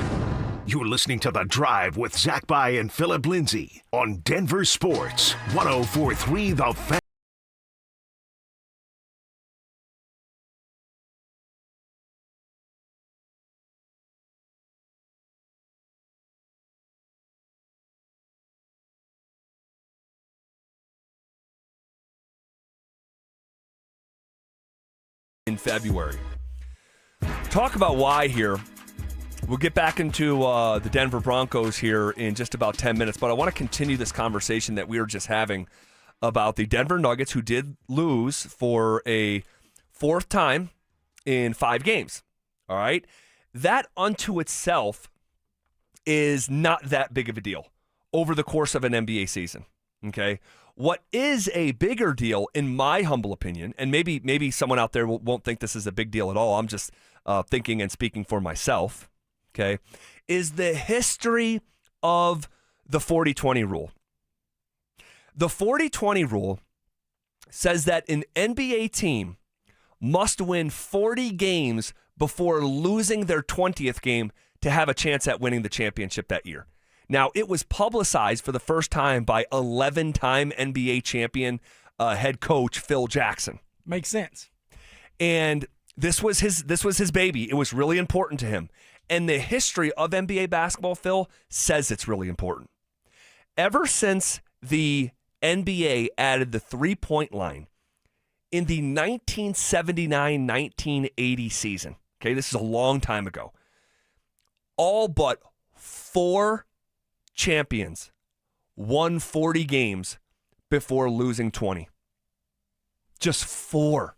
You're listening to The Drive with Zach By and Phillip Lindsay on Denver Sports 104.3 The Fan. In February. Talk about why here. We'll get back into the Denver Broncos here in just about 10 minutes, but I want to continue this conversation that we were just having about the Denver Nuggets, who did lose for a fourth time in 5 games. All right? That unto itself is not that big of a deal over the course of an NBA season. Okay? What is a bigger deal, in my humble opinion, and maybe someone out there won't think this is a big deal at all, I'm just thinking and speaking for myself, okay, is the history of the 40-20 rule. The 40-20 rule says that an NBA team must win 40 games before losing their 20th game to have a chance at winning the championship that year. Now, it was publicized for the first time by 11-time NBA champion head coach Phil Jackson. Makes sense. And this was his baby. It was really important to him. And the history of NBA basketball, Phil, says it's really important. Ever since the NBA added the three-point line in the 1979-1980 season, okay, this is a long time ago, all but 4 champions won 40 games before losing 20. Just 4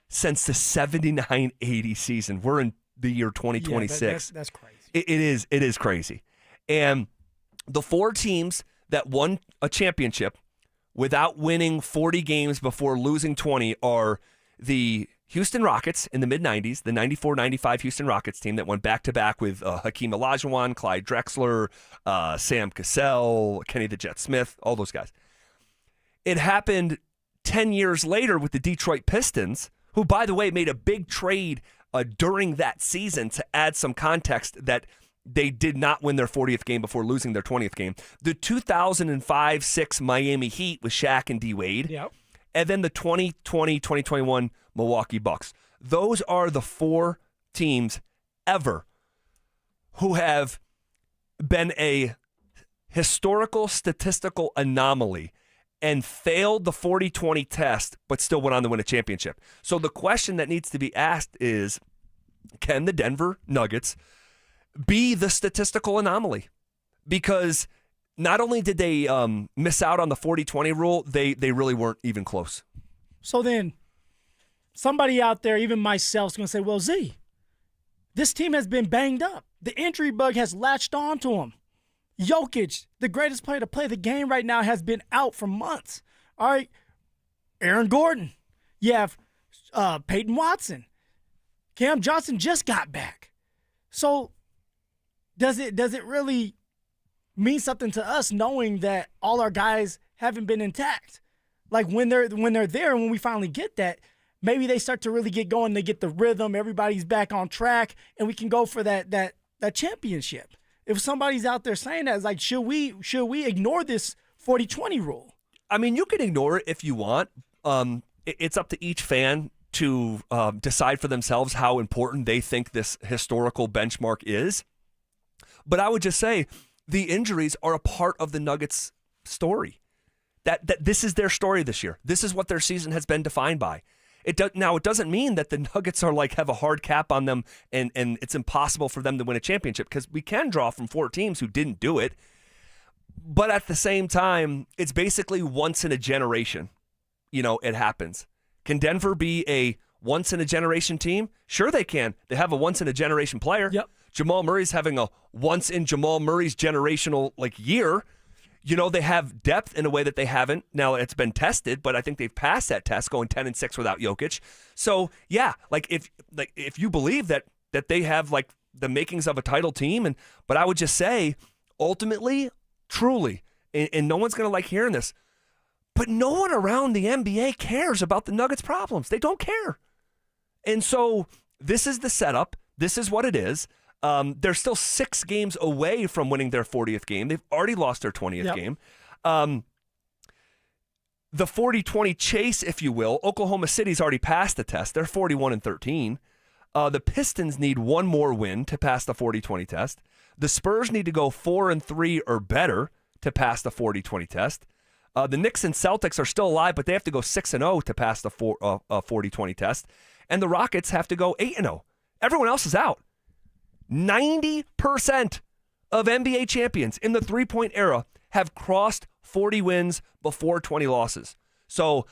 since the 79-80 season. We're in the year 2026. That's crazy. It is crazy. And the 4 teams that won a championship without winning 40 games before losing 20 are the Houston Rockets in the mid-90s, the 94-95 Houston Rockets team that went back-to-back with Hakeem Olajuwon, Clyde Drexler, Sam Cassell, Kenny the Jet Smith, all those guys. It happened 10 years later with the Detroit Pistons, who, by the way, made a big trade during that season to add some context that they did not win their 40th game before losing their 20th game. The 2005-06 Miami Heat with Shaq and D. Wade. Yep. And then the 2020-2021 Milwaukee Bucks. Those are the 4 teams ever who have been a historical statistical anomaly and failed the 40-20 test, but still went on to win a championship. So the question that needs to be asked is, can the Denver Nuggets be the statistical anomaly? Because not only did they miss out on the 40-20 rule, they really weren't even close. So then somebody out there, even myself, is going to say, well, Z, this team has been banged up. The injury bug has latched on to them. Jokic, the greatest player to play the game right now, has been out for months. All right, Aaron Gordon. You have Payton Watson. Cam Johnson just got back. So does it really mean something to us knowing that all our guys haven't been intact? Like when they're there and when we finally get that, maybe they start to really get going. They get the rhythm. Everybody's back on track, and we can go for that championship. If somebody's out there saying that, it's like, should we ignore this 40-20 rule? I mean, you can ignore it if you want. It's up to each fan to decide for themselves how important they think this historical benchmark is. But I would just say the injuries are a part of the Nuggets' story. That this is their story this year. This is what their season has been defined by. Now, it doesn't mean that the Nuggets are have a hard cap on them and it's impossible for them to win a championship, because we can draw from 4 teams who didn't do it. But at the same time, it's basically once in a generation. it happens. Can Denver be a once-in-a-generation team? Sure they can. They have a once-in-a-generation player. Yep. Jamal Murray's having a once-in-Jamal Murray's generational year. They have depth in a way that they haven't. Now, it's been tested, but I think they've passed that test, going 10-6 without Jokic. So, yeah, if you believe that they have the makings of a title team, but I would just say, ultimately, truly, and no one's going to like hearing this, but no one around the NBA cares about the Nuggets' problems. They don't care. And so this is the setup. This is what it is. They're still 6 games away from winning their 40th game. They've already lost their 20th game. The 40-20 chase, if you will, Oklahoma City's already passed the test. They're 41-13. The Pistons need one more win to pass the 40-20 test. The Spurs need to go 4-3 or better to pass the 40-20 test. The Knicks and Celtics are still alive, but they have to go 6-0 to pass the 40-20 test. And the Rockets have to go 8-0. Everyone else is out. 90% of NBA champions in the three-point era have crossed 40 wins before 20 losses. So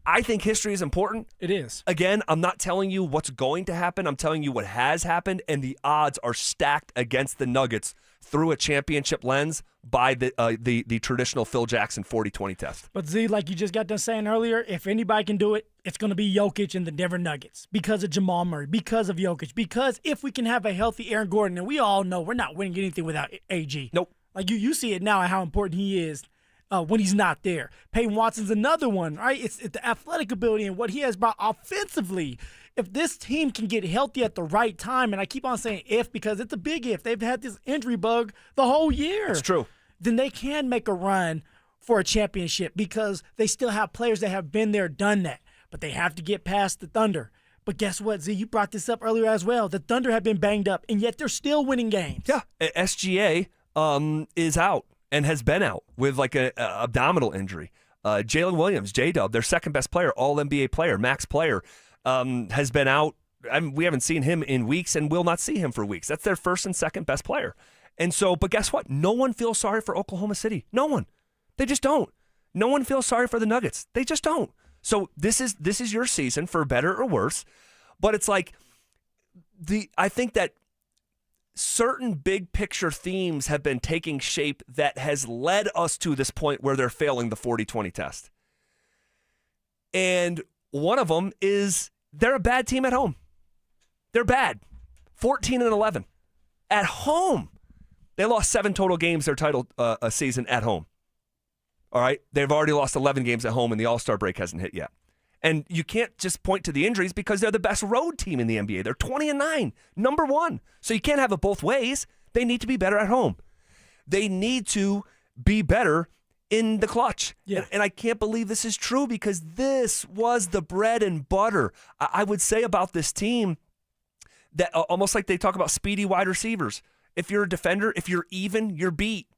I think history is important. It is. Again, I'm not telling you what's going to happen. I'm telling you what has happened, and the odds are stacked against the Nuggets through a championship lens by the traditional Phil Jackson 40-20 test. But Z, like you just got done saying earlier, if anybody can do it, it's going to be Jokic and the Denver Nuggets because of Jamal Murray, because of Jokic, because if we can have a healthy Aaron Gordon, and we all know we're not winning anything without AG. Nope. Like you see it now and how important he is when he's not there. Peyton Watson's another one, right? It's the athletic ability and what he has brought offensively. If this team can get healthy at the right time, and I keep on saying if because it's a big if, they've had this injury bug the whole year. It's true. Then they can make a run for a championship because they still have players that have been there, done that. But they have to get past the Thunder. But guess what, Z? You brought this up earlier as well. The Thunder have been banged up, and yet they're still winning games. Yeah, SGA is out and has been out with an abdominal injury. Jalen Williams, J-Dub, their second best player, all-NBA player, max player, has been out. We haven't seen him in weeks and will not see him for weeks. That's their first and second best player. And so, but guess what? No one feels sorry for Oklahoma City. No one. They just don't. No one feels sorry for the Nuggets. They just don't. So this is your season, for better or worse. But it's I think that certain big picture themes have been taking shape that has led us to this point where they're failing the 40-20 test. And one of them is they're a bad team at home. They're bad. 14-11 at home. They lost 7 total games their title season at home. All right? They've already lost 11 games at home, and the All-Star break hasn't hit yet. And you can't just point to the injuries because they're the best road team in the NBA. They're 20-9, number 1. So you can't have it both ways. They need to be better at home. They need to be better in the clutch. Yeah. And I can't believe this is true because this was the bread and butter. I would say about this team that almost like they talk about speedy wide receivers. If you're a defender, if you're even, you're beat.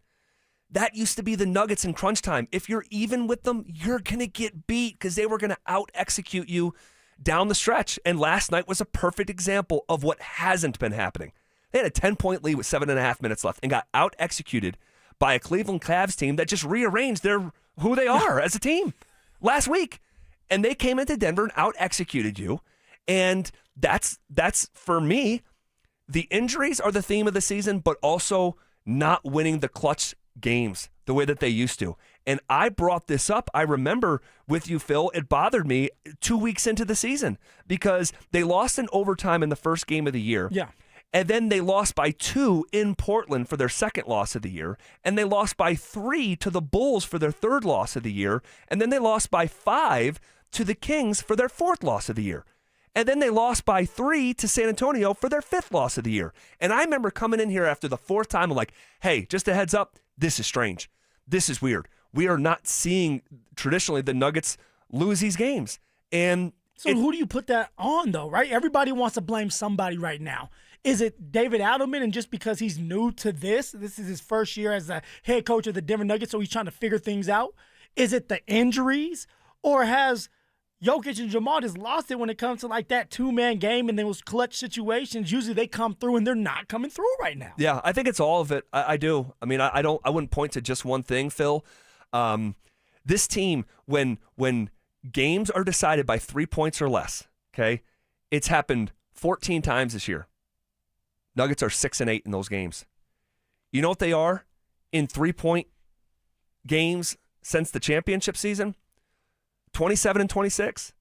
That used to be the Nuggets in crunch time. If you're even with them, you're going to get beat because they were going to out-execute you down the stretch. And last night was a perfect example of what hasn't been happening. They had a 10-point lead with 7.5 minutes left and got out-executed by a Cleveland Cavs team that just rearranged who they are as a team last week. And they came into Denver and out-executed you. And that's for me, the injuries are the theme of the season, but also not winning the clutch games the way that they used to. And I brought this up, I remember with you, Phil, it bothered me 2 weeks into the season because they lost in overtime in the first game of the year. Yeah. And then they lost by 2 in Portland for their second loss of the year. And they lost by 3 to the Bulls for their third loss of the year. And then they lost by 5 to the Kings for their fourth loss of the year. And then they lost by 3 to San Antonio for their 5th loss of the year. And I remember coming in here after the 4th time, I'm like, hey, just a heads up, this is strange. This is weird. We are not seeing traditionally the Nuggets lose these games. And so who do you put that on, though, right? Everybody wants to blame somebody right now. Is it David Adelman, and just because he's new to this is his first year as the head coach of the Denver Nuggets, so he's trying to figure things out? Is it the injuries, or has Jokic and Jamal just lost it when it comes to that two-man game and those clutch situations? Usually they come through, and they're not coming through right now. Yeah, I think it's all of it. I do. I mean, I wouldn't point to just one thing, Phil. This team, when games are decided by 3 points or less, okay? It's happened 14 times this year. Nuggets are 6-8 in those games. You know what they are in 3-point games since the championship season? 27-26.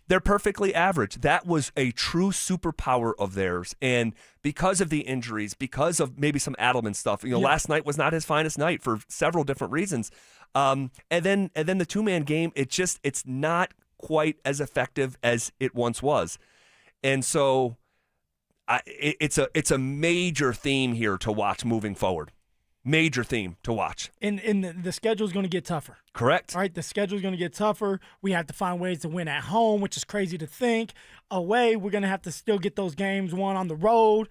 They're perfectly average. That was a true superpower of theirs. And because of the injuries, because of maybe some Adelman stuff, last night was not his finest night for several different reasons. And then the two-man game, it's not quite as effective as it once was. And so it's a major theme here to watch moving forward. Major theme to watch. And the schedule is going to get tougher. Correct. All right, the schedule is going to get tougher. We have to find ways to win at home, which is crazy to think. Away, we're going to have to still get those games won on the road.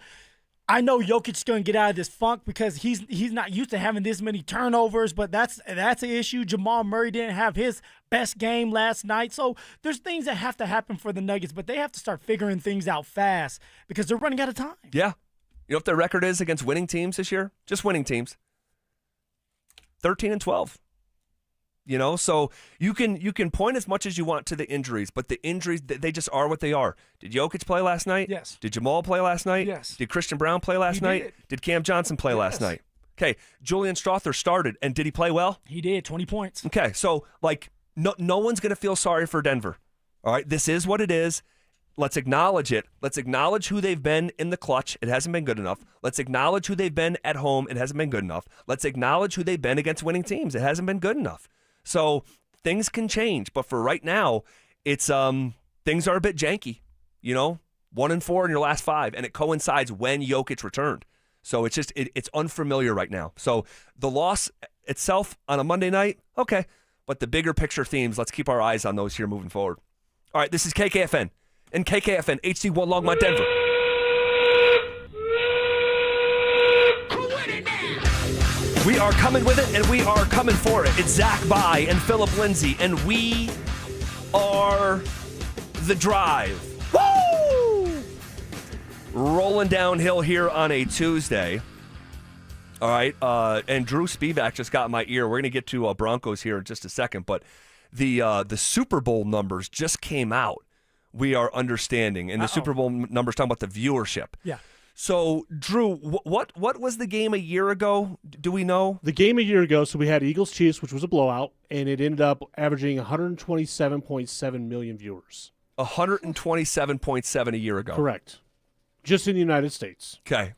I know Jokic's going to get out of this funk because he's not used to having this many turnovers, but that's an issue. Jamal Murray didn't have his best game last night. So there's things that have to happen for the Nuggets, but they have to start figuring things out fast because they're running out of time. Yeah. You know what their record is against winning teams this year? Just winning teams. 13-12. So you can point as much as you want to the injuries, but the injuries, they just are what they are. Did Jokic play last night? Yes. Did Jamal play last night? Yes. Did Christian Brown play last night? Did Cam Johnson play last night? Okay, Julian Strother started, and did he play well? He did, 20 points. Okay, so no one's going to feel sorry for Denver. All right, this is what it is. Let's acknowledge it. Let's acknowledge who they've been in the clutch. It hasn't been good enough. Let's acknowledge who they've been at home. It hasn't been good enough. Let's acknowledge who they've been against winning teams. It hasn't been good enough. So things can change, but for right now, it's things are a bit janky. 1-4 in your last 5, and it coincides when Jokic returned. So it's just it's unfamiliar right now. So the loss itself on a Monday night, okay, but the bigger picture themes, let's keep our eyes on those here moving forward. All right, this is KKFN. And KKFN, HD1 Longmont, Denver. We are coming with it, and we are coming for it. It's Zach By and Phillip Lindsay, and we are The Drive. Woo! Rolling downhill here on a Tuesday. All right, and Drew Spivak just got in my ear. We're going to get to Broncos here in just a second, but the Super Bowl numbers just came out. We are understanding, and the Super Bowl numbers talking about the viewership. Yeah. So, Drew, what was the game a year ago? Do we know? The game a year ago, so we had Eagles-Chiefs, which was a blowout, and it ended up averaging 127.7 million viewers. 127.7 a year ago. Correct. Just in the United States. Okay.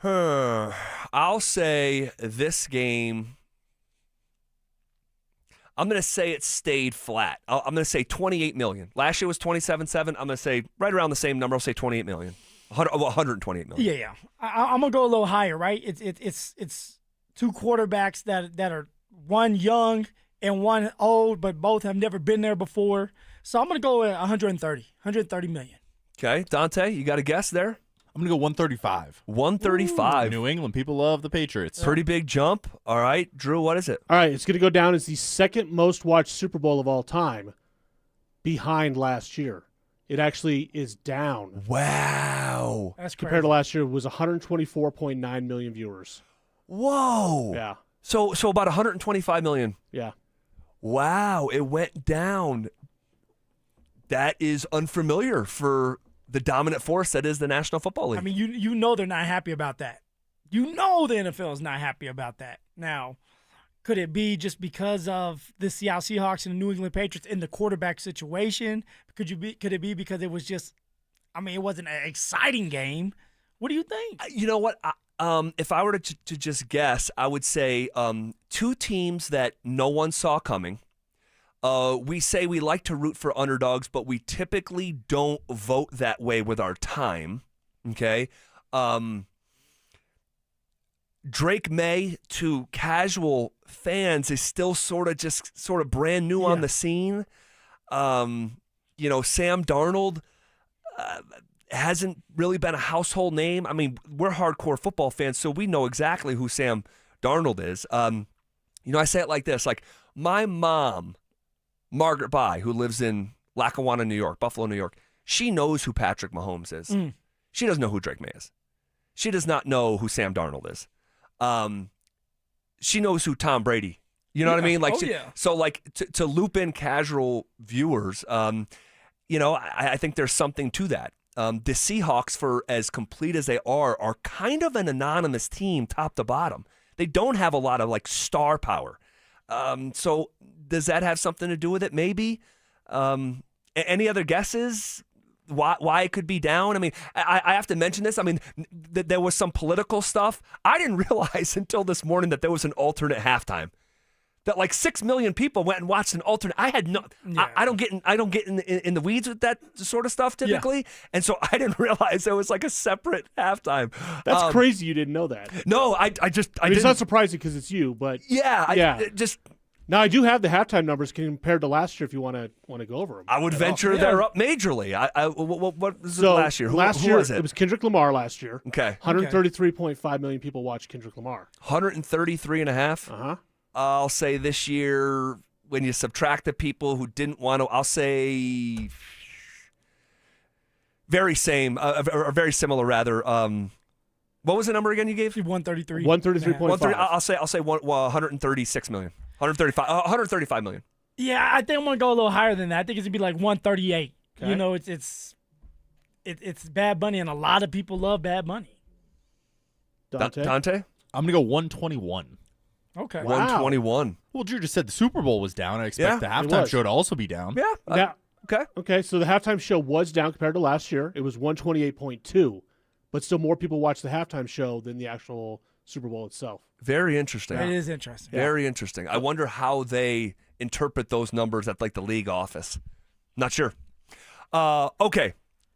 I'll say this game, I'm going to say it stayed flat. I'm going to say 28 million. Last year was 27.7. I'm going to say right around the same number. I'll say 28 million. 128 million. Yeah. I'm going to go a little higher, right? It's two quarterbacks that are one young and one old, but both have never been there before. So I'm going to go at 130 million. Okay. Dante, you got a guess there? I'm going to go 135. 135. New England. People love the Patriots. Pretty big jump. All right. Drew, what is it? All right. It's going to go down as the second most watched Super Bowl of all time behind last year. It actually is down. Wow. That's crazy. Compared to last year, it was 124.9 million viewers. Whoa. Yeah. So about 125 million. Yeah. Wow. It went down. That is unfamiliar for the dominant force that is the National Football League. I mean, you know they're not happy about that. You know the NFL is not happy about that. Now, could it be just because of the Seattle Seahawks and the New England Patriots in the quarterback situation? Could it be because it was just, it wasn't an exciting game? What do you think? You know what? If I were to just guess, I would say two teams that no one saw coming. We say we like to root for underdogs, but we typically don't vote that way with our time. Okay? Drake May to casual fans is still sort of brand new on the scene. Sam Darnold hasn't really been a household name. I mean, we're hardcore football fans, so we know exactly who Sam Darnold is. I say it like this, like my mom, Margaret By, who lives in Lackawanna, New York, Buffalo, New York, she knows who Patrick Mahomes is. She doesn't know who Drake May is. She does not know who Sam Darnold is. She knows who Tom Brady You know what I mean? Like, yeah. So like to loop in casual viewers, I think there's something to that. The Seahawks, for as complete as they are kind of an anonymous team top to bottom. They don't have a lot of like star power. So does that have something to do with it? Maybe. Any other guesses? Why it could be down? I mean, I have to mention this. I mean, there was some political stuff. I didn't realize until this morning that there was an alternate halftime. That like 6 million people went and watched an alternate. I had no. Yeah. I don't get in the weeds with that sort of stuff typically, and so I didn't realize there was like a separate halftime. That's crazy. You didn't know that. No, I mean, it's not surprising because it's you, but Now I do have the halftime numbers compared to last year. If you want to go over them, I would venture they're up majorly. What was it last year? Who was it? It was Kendrick Lamar last year. Okay, 133.5 million people watched Kendrick Lamar. 133.5. Uh-huh. I'll say this year, when you subtract the people who didn't want to, I'll say very similar rather. What was the number again you gave? 133. 133.5. I'll say 136 million. 135 million. Yeah, I think I'm gonna go a little higher than that. I think it's gonna be like 138. Okay. You know, it's Bad Bunny, and a lot of people love Bad Bunny. Dante? I'm gonna go 121. Okay. 121. Well, Drew just said the Super Bowl was down. I expect the halftime show to also be down. Yeah. Okay. Okay, so the halftime show was down compared to last year. It was 128.2, but still more people watched the halftime show than the actual Super Bowl itself. Very interesting. It is interesting. Very interesting. I wonder how they interpret those numbers at like the league office. Not sure. Okay,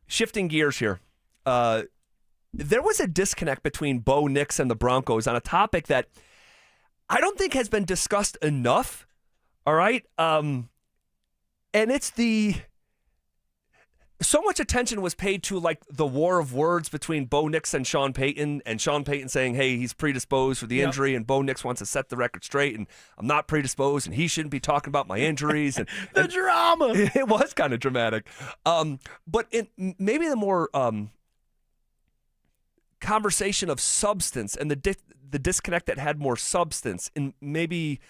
shifting gears here. There was a disconnect between Bo Nix and the Broncos on a topic that I don't think has been discussed enough, all right? And it's so much attention was paid to like the war of words between Bo Nix and Sean Payton saying, hey, he's predisposed for the injury, and Bo Nix wants to set the record straight, and I'm not predisposed, and he shouldn't be talking about my injuries. And the drama. It was kind of dramatic. But maybe the more conversation of substance and the disconnect that had more substance, and maybe,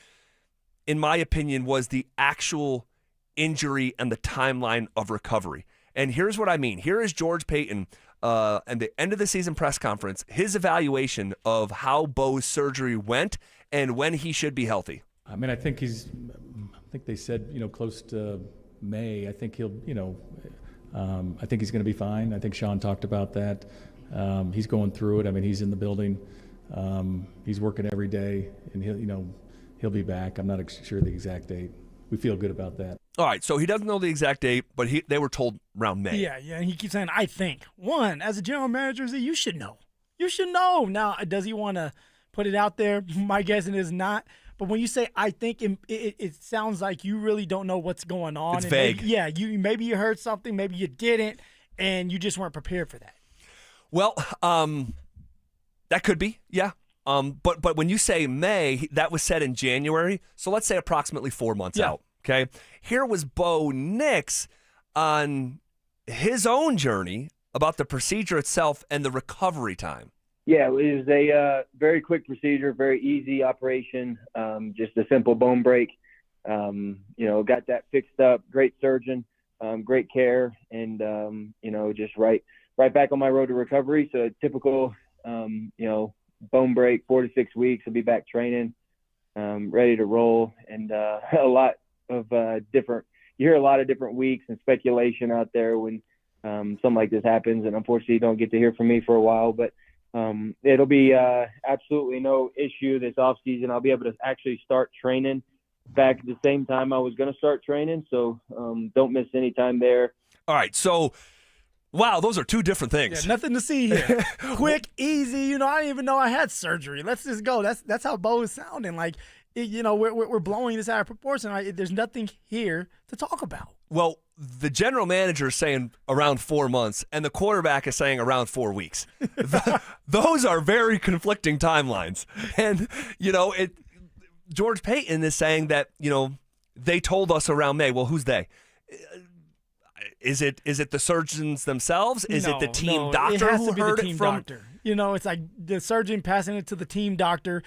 in my opinion, was the actual injury and the timeline of recovery. And here's what I mean. Here is George Payton at the end of the season press conference, his evaluation of how Bo's surgery went and when he should be healthy. I mean, I think they said, close to May. I think he'll, I think he's going to be fine. I think Sean talked about that. He's going through it. I mean, he's in the building. He's working every day, and he'll be back. I'm not sure the exact date. We feel good about that. All right, so he doesn't know the exact date, but they were told around May. Yeah, and he keeps saying, I think. One, as a general manager, you should know. You should know. Now, does he want to put it out there? My guess is not. But when you say I think, it sounds like you really don't know what's going on. It's vague. Maybe you heard something, maybe you didn't, and you just weren't prepared for that. Well, that could be, yeah. But when you say May, that was said in January, so let's say approximately 4 months out. Okay, here was Bo Nix on his own journey about the procedure itself and the recovery time. Yeah, it was a very quick procedure, very easy operation, just a simple bone break. Got that fixed up. Great surgeon, great care, and just right back on my road to recovery. So a typical, bone break, 4 to 6 weeks. I'll be back training, ready to roll, and a lot of different. You hear a lot of different weeks and speculation out there when something like this happens, and unfortunately, you don't get to hear from me for a while. But it'll be absolutely no issue this off season. I'll be able to actually start training back at the same time I was going to start training, so don't miss any time there. All right, so. Wow, those are two different things. Yeah, nothing to see here. Quick, easy. I didn't even know I had surgery. Let's just go. That's how Bo is sounding. Like, we're blowing this out of proportion. Right? There's nothing here to talk about. Well, the general manager is saying around 4 months, and the quarterback is saying around 4 weeks. Those are very conflicting timelines. And, George Payton is saying that, they told us around May. Well, who's they? Is it the surgeons themselves? Is it the team doctor who heard it from? Doctor. It's like the surgeon passing it to the team doctor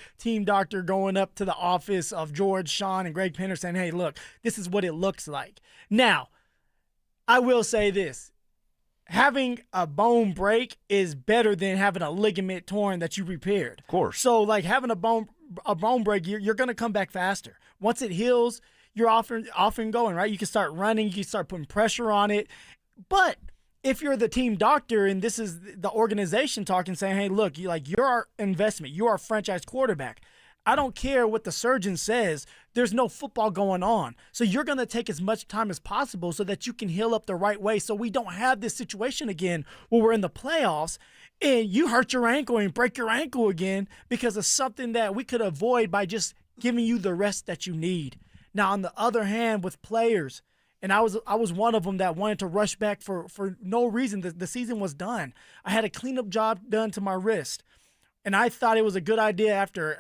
going up to the office of George, Sean, and Greg Penner saying, hey, look, this is what it looks like. Now, I will say this. Having a bone break is better than having a ligament torn that you repaired. Of course. So, like, having a bone break, you're going to come back faster. Once it heals, you're off and going, right? You can start running. You can start putting pressure on it. But if you're the team doctor and this is the organization talking, saying, hey, look, you're our investment. You're our franchise quarterback. I don't care what the surgeon says. There's no football going on. So you're going to take as much time as possible so that you can heal up the right way so we don't have this situation again where we're in the playoffs and you hurt your ankle and break your ankle again because of something that we could avoid by just giving you the rest that you need. Now, on the other hand, with players, and I was one of them that wanted to rush back for no reason. The season was done. I had a cleanup job done to my wrist. And I thought it was a good idea after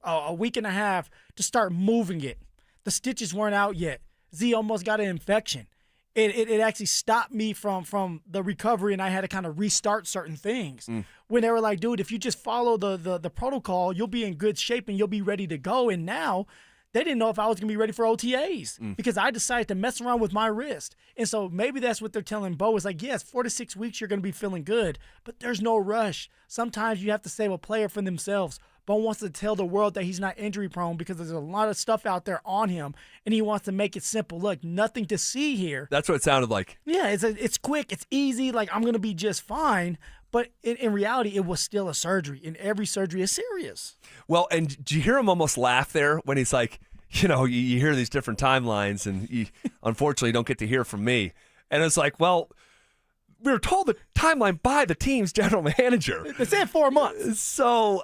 a week and a half to start moving it. The stitches weren't out yet. Z almost got an infection. It actually stopped me from the recovery, and I had to kind of restart certain things. When they were like, dude, if you just follow the protocol, you'll be in good shape and you'll be ready to go. And now they didn't know if I was going to be ready for OTAs because I decided to mess around with my wrist. And so maybe that's what they're telling Bo is like, yes, 4 to 6 weeks you're going to be feeling good, but there's no rush. Sometimes you have to save a player from themselves. Bo wants to tell the world that he's not injury prone because there's a lot of stuff out there on him, and he wants to make it simple. Look, nothing to see here. That's what it sounded like. Yeah, it's quick, it's easy, like I'm going to be just fine. But in reality, it was still a surgery, and every surgery is serious. Well, and did you hear him almost laugh there when he's like, you hear these different timelines, and you unfortunately don't get to hear from me. And it's like, well, we were told the timeline by the team's general manager. They said 4 months. So,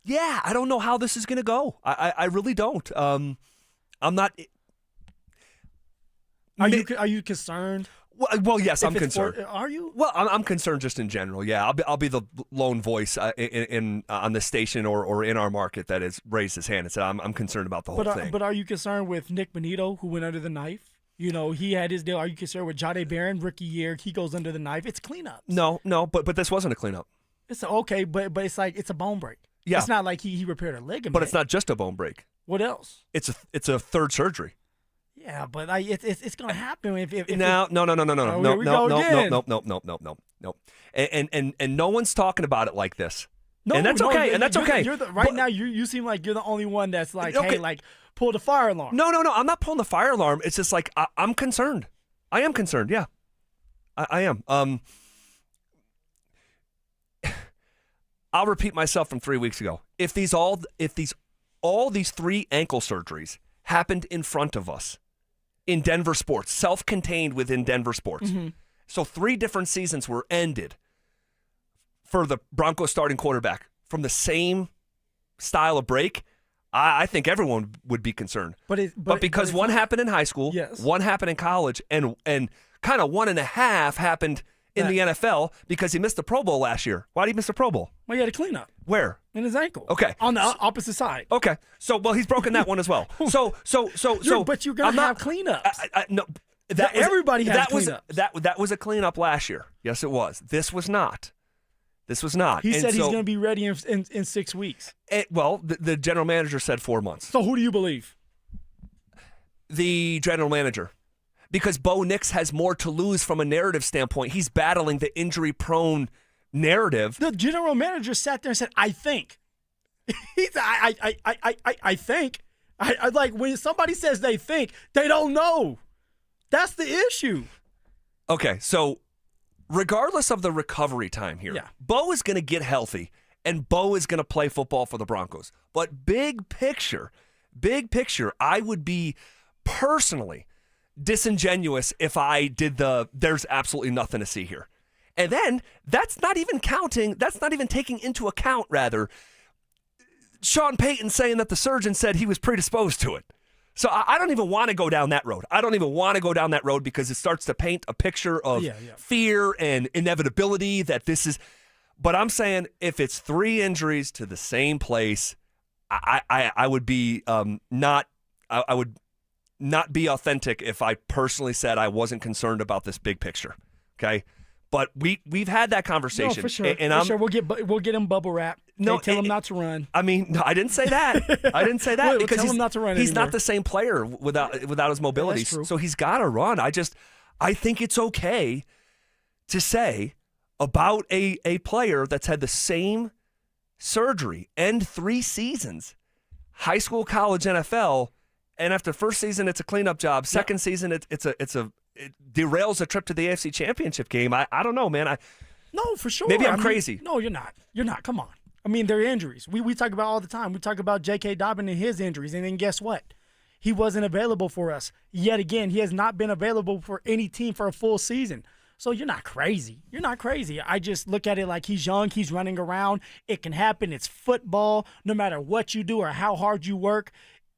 yeah, I don't know how this is going to go. I really don't. I'm not. Are you concerned? Well, yes, I'm concerned. Are you? Well, I'm concerned just in general. Yeah, I'll be the lone voice in on the station or in our market that has raised his hand and said I'm concerned about the whole thing. But are you concerned with Nick Bonito, who went under the knife? He had his deal. Are you concerned with Jahdae Barron, rookie year? He goes under the knife. It's cleanup. No, but this wasn't a cleanup. It's okay, but it's like it's a bone break. Yeah, it's not like he repaired a ligament. But it's not just a bone break. What else? It's a third surgery. Yeah, but it's gonna happen if no. Here we go again. No. And no one's talking about it like this. No, and that's okay. And that's okay. Now you seem like you're the only one that's like, okay. Hey, like pull the fire alarm. No. I'm not pulling the fire alarm. It's just like I'm concerned. I am concerned. Yeah, I am. I'll repeat myself from 3 weeks ago. If all these 3 ankle surgeries happened in front of us in Denver sports, self-contained within Denver sports. Mm-hmm. So 3 different seasons were ended for the Broncos starting quarterback from the same style of break. I think everyone would be concerned. But because one happened in high school, yes. One happened in college, and kind of 1.5 happened in the NFL because he missed the Pro Bowl last year. Why did he miss the Pro Bowl? Well, he had a cleanup. Where? In his ankle. Okay. On the opposite side. Okay. So, he's broken that one as well. But you're going to have cleanups. No. Everybody has cleanups. That was a cleanup last year. Yes, it was. This was not. He said he's going to be ready in 6 weeks. The general manager said 4 months. So who do you believe? The general manager. Because Bo Nix has more to lose from a narrative standpoint. He's battling the injury-prone narrative. The general manager sat there and said, I think. I think. I like when somebody says they think, they don't know. That's the issue. Okay, so regardless of the recovery time here, Bo is going to get healthy, and Bo is going to play football for the Broncos. But big picture, I would be personally disingenuous if I did there's absolutely nothing to see here. And then that's not even taking into account, rather, Sean Payton saying that the surgeon said he was predisposed to it. So I don't even want to go down that road. I don't even want to go down that road because it starts to paint a picture of fear and inevitability that this is. But I'm saying if it's 3 injuries to the same place, I would be I would not be authentic if I personally said I wasn't concerned about this big picture. Okay, But we've had that conversation. No, for sure. And for sure. We'll get him bubble wrap. No, tell him not to run. I mean, no, I didn't say that. Because tell him not to run he's anymore. not the same player without his mobility. That's true. So he's got to run. I think it's okay to say about a player that's had the same surgery and 3 seasons, high school, college, NFL, and after first season it's a cleanup job. Second season it derails a trip to the AFC Championship game. I don't know, man. No, for sure. Maybe I'm crazy. No, you're not. You're not. Come on. I mean, they're injuries. We talk about all the time. We talk about J.K. Dobbin and his injuries, and then guess what? He wasn't available for us. Yet again, he has not been available for any team for a full season. So you're not crazy. You're not crazy. I just look at it like he's young. He's running around. It can happen. It's football. No matter what you do or how hard you work,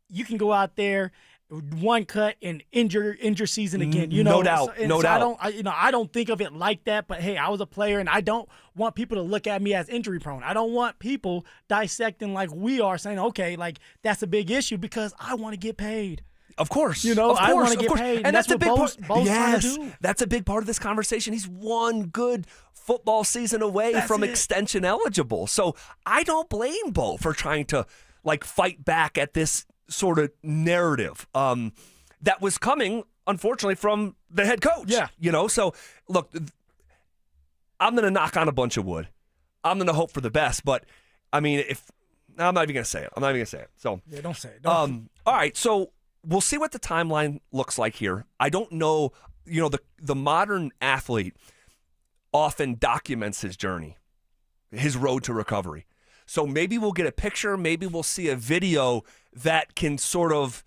you can go out there, one cut, and injure season again. No doubt. No doubt. I don't think of it like that. But hey, I was a player, and I don't want people to look at me as injury prone. I don't want people dissecting like we are, saying, okay, like that's a big issue, because I want to get paid. Of course. I want to get paid. And that's a big part. Trying to do. That's a big part of this conversation. He's one good football season away from extension eligible. So I don't blame Bo for trying to fight back at this sort of narrative that was coming, unfortunately, from the head coach. Yeah. So look, I'm going to knock on a bunch of wood. I'm going to hope for the best. But I mean, I'm not even going to say it. So yeah, don't say it. All right. So we'll see what the timeline looks like here. I don't know. The modern athlete often documents his journey, his road to recovery. So maybe we'll get a picture. Maybe we'll see a video that can sort of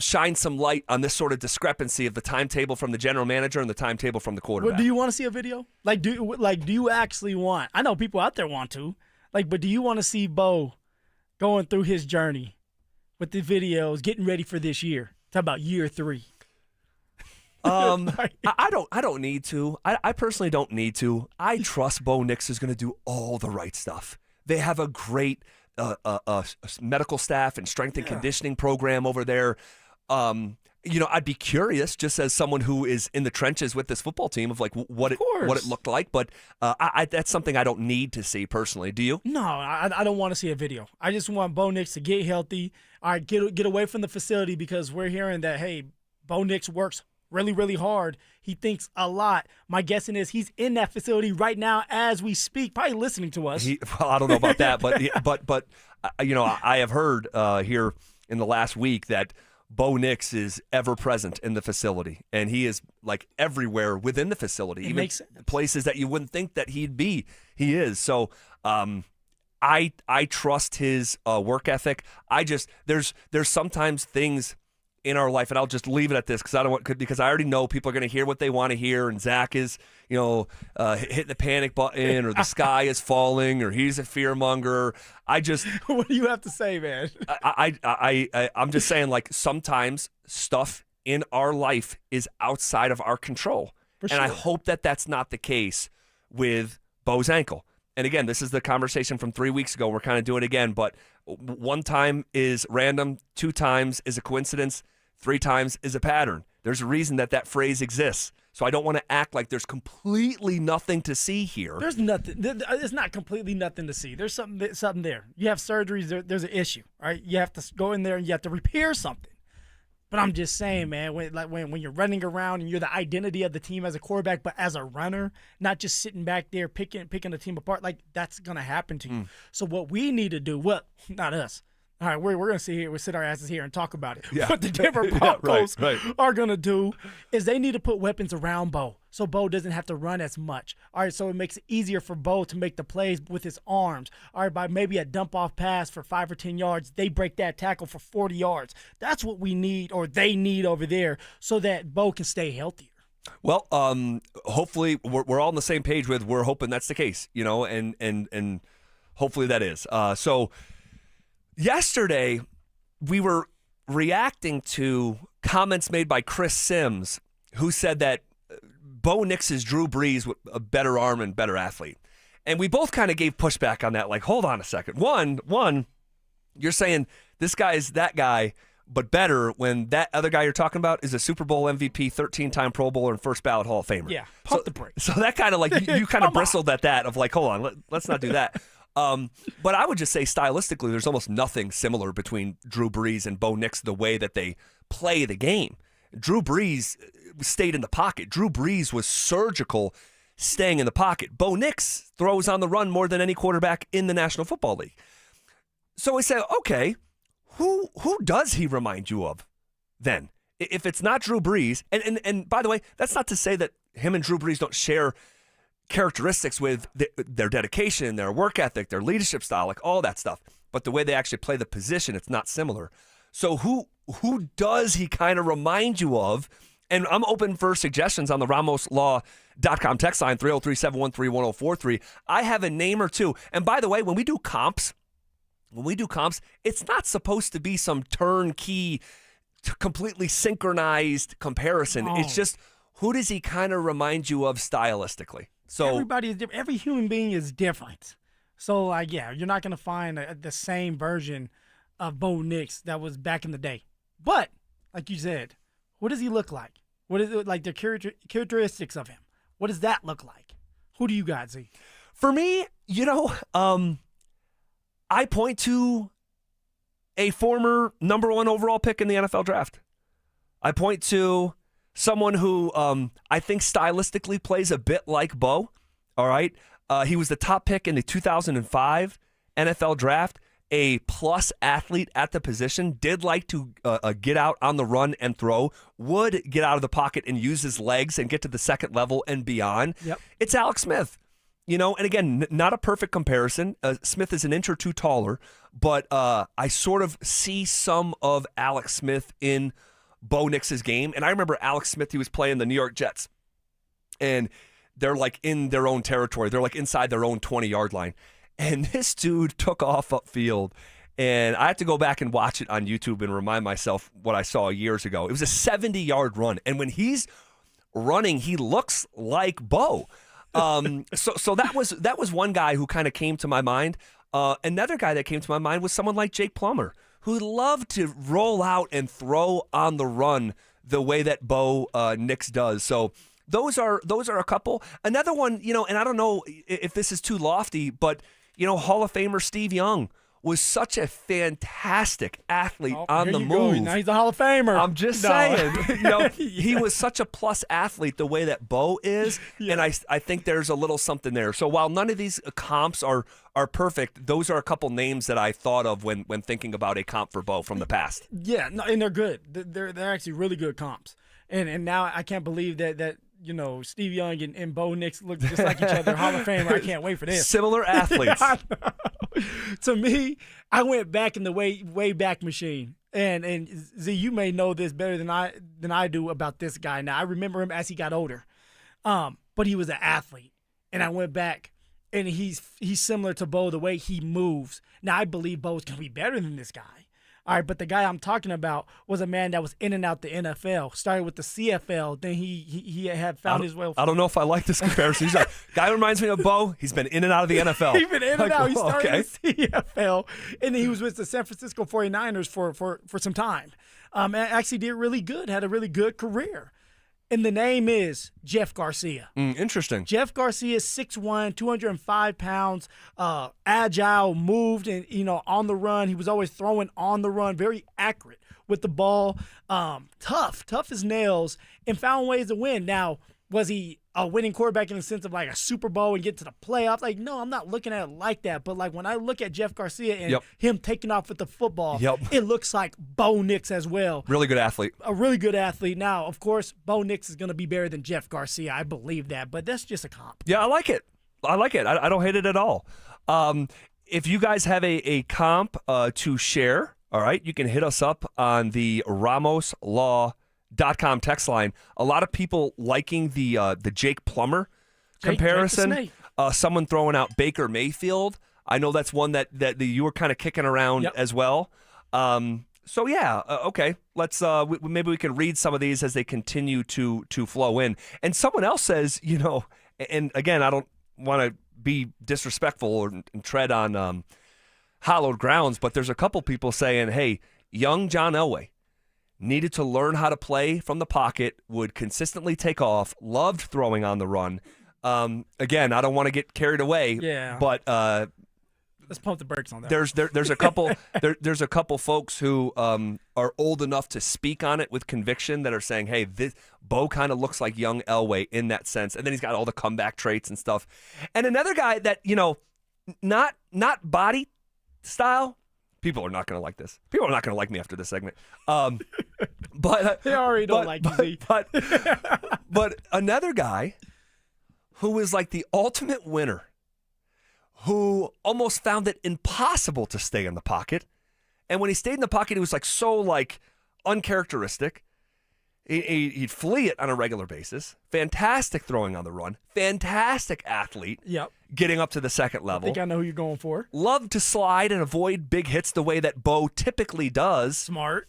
shine some light on this sort of discrepancy of the timetable from the general manager and the timetable from the quarterback. Well, do you want to see a video? Do you actually want? I know people out there want to. But do you want to see Bo going through his journey with the videos, getting ready for this year? Talk about year 3. I don't need to. I personally don't need to. I trust Bo Nix is going to do all the right stuff. They have a great medical staff and strength and conditioning program over there. I'd be curious, just as someone who is in the trenches with this football team, of what it looked like. But that's something I don't need to see personally. Do you? No, I don't want to see a video. I just want Bo Nix to get healthy. All right, get away from the facility, because we're hearing that, hey, Bo Nix works really, really hard. He thinks a lot. My guessing is he's in that facility right now as we speak, probably listening to us. I don't know about that, but I have heard here in the last week that Bo Nix is ever present in the facility, and he is everywhere within the facility, even makes sense. Places that you wouldn't think that he'd be. He is. So I trust his work ethic. There's sometimes things in our life, and I'll just leave it at this because I already know people are going to hear what they want to hear, and Zach is hitting the panic button, or the sky is falling, or he's a fearmonger. What do you have to say, man? I'm just saying, sometimes stuff in our life is outside of our control, and I hope that that's not the case with Bo's ankle. And again, this is the conversation from 3 weeks ago. We're kind of doing it again, but 1 time is random, 2 times is a coincidence, 3 times is a pattern. There's a reason that phrase exists. So I don't want to act like there's completely nothing to see here. There's nothing. It's not completely nothing to see. There's something there. You have surgeries. There's an issue. Right? You have to go in there and you have to repair something. But I'm just saying, man, when you're running around and you're the identity of the team as a quarterback, but as a runner, not just sitting back there picking the team apart, that's gonna happen to you. So what we need to do, not us. All right, we're gonna sit here, we'll sit our asses here and talk about it. Yeah. What the Denver Broncos right. are gonna do is they need to put weapons around Bo, so Bo doesn't have to run as much. All right, so it makes it easier for Bo to make the plays with his arms. All right, by maybe a dump-off pass for 5 or 10 yards, they break that tackle for 40 yards. That's what we need, or they need over there, so that Bo can stay healthier. Well, hopefully we're all on the same page with we're hoping that's the case, and hopefully that is. So yesterday we were reacting to comments made by Chris Sims, who said that Bo Nix is Drew Brees with a better arm and better athlete. And we both kind of gave pushback on that, hold on a second. One, you're saying this guy is that guy, but better when that other guy you're talking about is a Super Bowl MVP, 13-time Pro Bowler, and first ballot Hall of Famer. Yeah, pump the brakes. So that kind of like, you kind of bristled at that of like, hold on, let's not do that. But I would just say stylistically, there's almost nothing similar between Drew Brees and Bo Nix, the way that they play the game. Drew Brees stayed in the pocket. Drew Brees was surgical staying in the pocket. Bo Nix throws on the run more than any quarterback in the National Football League. So we say, okay, who does he remind you of then? If it's not Drew Brees, and by the way, that's not to say that him and Drew Brees don't share characteristics with their dedication, their work ethic, their leadership style, like all that stuff. But the way they actually play the position, it's not similar. So who does he kind of remind you of? And I'm open for suggestions on the RamosLaw.com text line, 303-713-1043. I have a name or two. And by the way, when we do comps, it's not supposed to be some turnkey, completely synchronized comparison. No. It's just, who does he kind of remind you of stylistically? So everybody is different. Every human being is different. So, like, yeah, you're not going to find the same version of Bo Nix that was back in the day. But, like you said, what does he look like? What is it like, the characteristics of him? What does that look like? Who do you guys see? For me, I point to a former number 1 overall pick in the NFL draft. I point to someone who I think stylistically plays a bit like Bo. All right. He was the top pick in the 2005 NFL draft, a plus athlete at the position, did like to get out on the run and throw, would get out of the pocket and use his legs and get to the second level and beyond. Yep. It's Alex Smith. And again, not a perfect comparison. Smith is an inch or two taller, but I sort of see some of Alex Smith in Bo Nix's game. And I remember Alex Smith, he was playing the New York Jets, and they're like in their own territory. They're like inside their own 20-yard line. And this dude took off upfield, and I had to go back and watch it on YouTube and remind myself what I saw years ago. It was a 70-yard run, and when he's running, he looks like Bo. So that was one guy who kind of came to my mind. Another guy that came to my mind was someone like Jake Plummer, who loved to roll out and throw on the run the way that Bo Nix does. So those are a couple. Another one, and I don't know if this is too lofty, but Hall of Famer Steve Young was such a fantastic athlete on the move. Now he's a Hall of Famer. I'm just saying. He was such a plus athlete the way that Bo is, and I think there's a little something there. So while none of these comps are perfect, those are a couple names that I thought of when thinking about a comp for Bo from the past. Yeah, no, and they're good. They're actually really good comps. And now I can't believe that Steve Young and Bo Nix look just like each other. Hall of Famer. I can't wait for this. Similar athletes. To me, I went back in the way back machine. And Z, you may know this better than I do about this guy. Now, I remember him as he got older. But he was an athlete. And I went back, and he's similar to Bo the way he moves. Now, I believe Bo's going to be better than this guy. All right, but the guy I'm talking about was a man that was in and out the NFL. Started with the CFL, then he had found his way. I don't know if I like this comparison. He's like, guy reminds me of Bo. He's been in and out of the NFL. He's been in and out. He started with CFL, and then he was with the San Francisco 49ers for some time. And actually did really good, had a really good career. And the name is Jeff Garcia. Interesting. Jeff Garcia is 6'1", 205 pounds, agile, moved, and on the run. He was always throwing on the run, very accurate with the ball, tough as nails, and found ways to win. Now, was he a winning quarterback in the sense of like a Super Bowl and get to the playoffs? Like, no, I'm not looking at it like that. But like when I look at Jeff Garcia and him taking off with the football, it looks like Bo Nix as well. Really good athlete. A really good athlete. Now, of course, Bo Nix is going to be better than Jeff Garcia. I believe that. But that's just a comp. Yeah, I like it. I don't hate it at all. If you guys have a comp to share, all right, you can hit us up on the RamosLaw.com text line. A lot of people liking the Jake Plummer comparison. Someone throwing out Baker Mayfield. I know that's one that you were kind of kicking around as well. So yeah, okay. Let's maybe we can read some of these as they continue to flow in. And someone else says, and again, I don't want to be disrespectful and tread on hallowed grounds, but there's a couple people saying, hey, young John Elway needed to learn how to play from the pocket, would consistently take off, loved throwing on the run. Again, I don't want to get carried away, but let's pump the brakes on that. there's a couple there's a couple folks who are old enough to speak on it with conviction that are saying, hey, this Bo kind of looks like young Elway in that sense, and then he's got all the comeback traits and stuff. And another guy that, not body style. People are not going to like this. People are not going to like me after this segment. But they already don't like you. But another guy who was like the ultimate winner, who almost found it impossible to stay in the pocket, and when he stayed in the pocket, he was like so like uncharacteristic. He'd flee it on a regular basis. Fantastic throwing on the run. Fantastic athlete. Yep. Getting up to the second level. I think I know who you're going for. Loved to slide and avoid big hits the way that Bo typically does. Smart.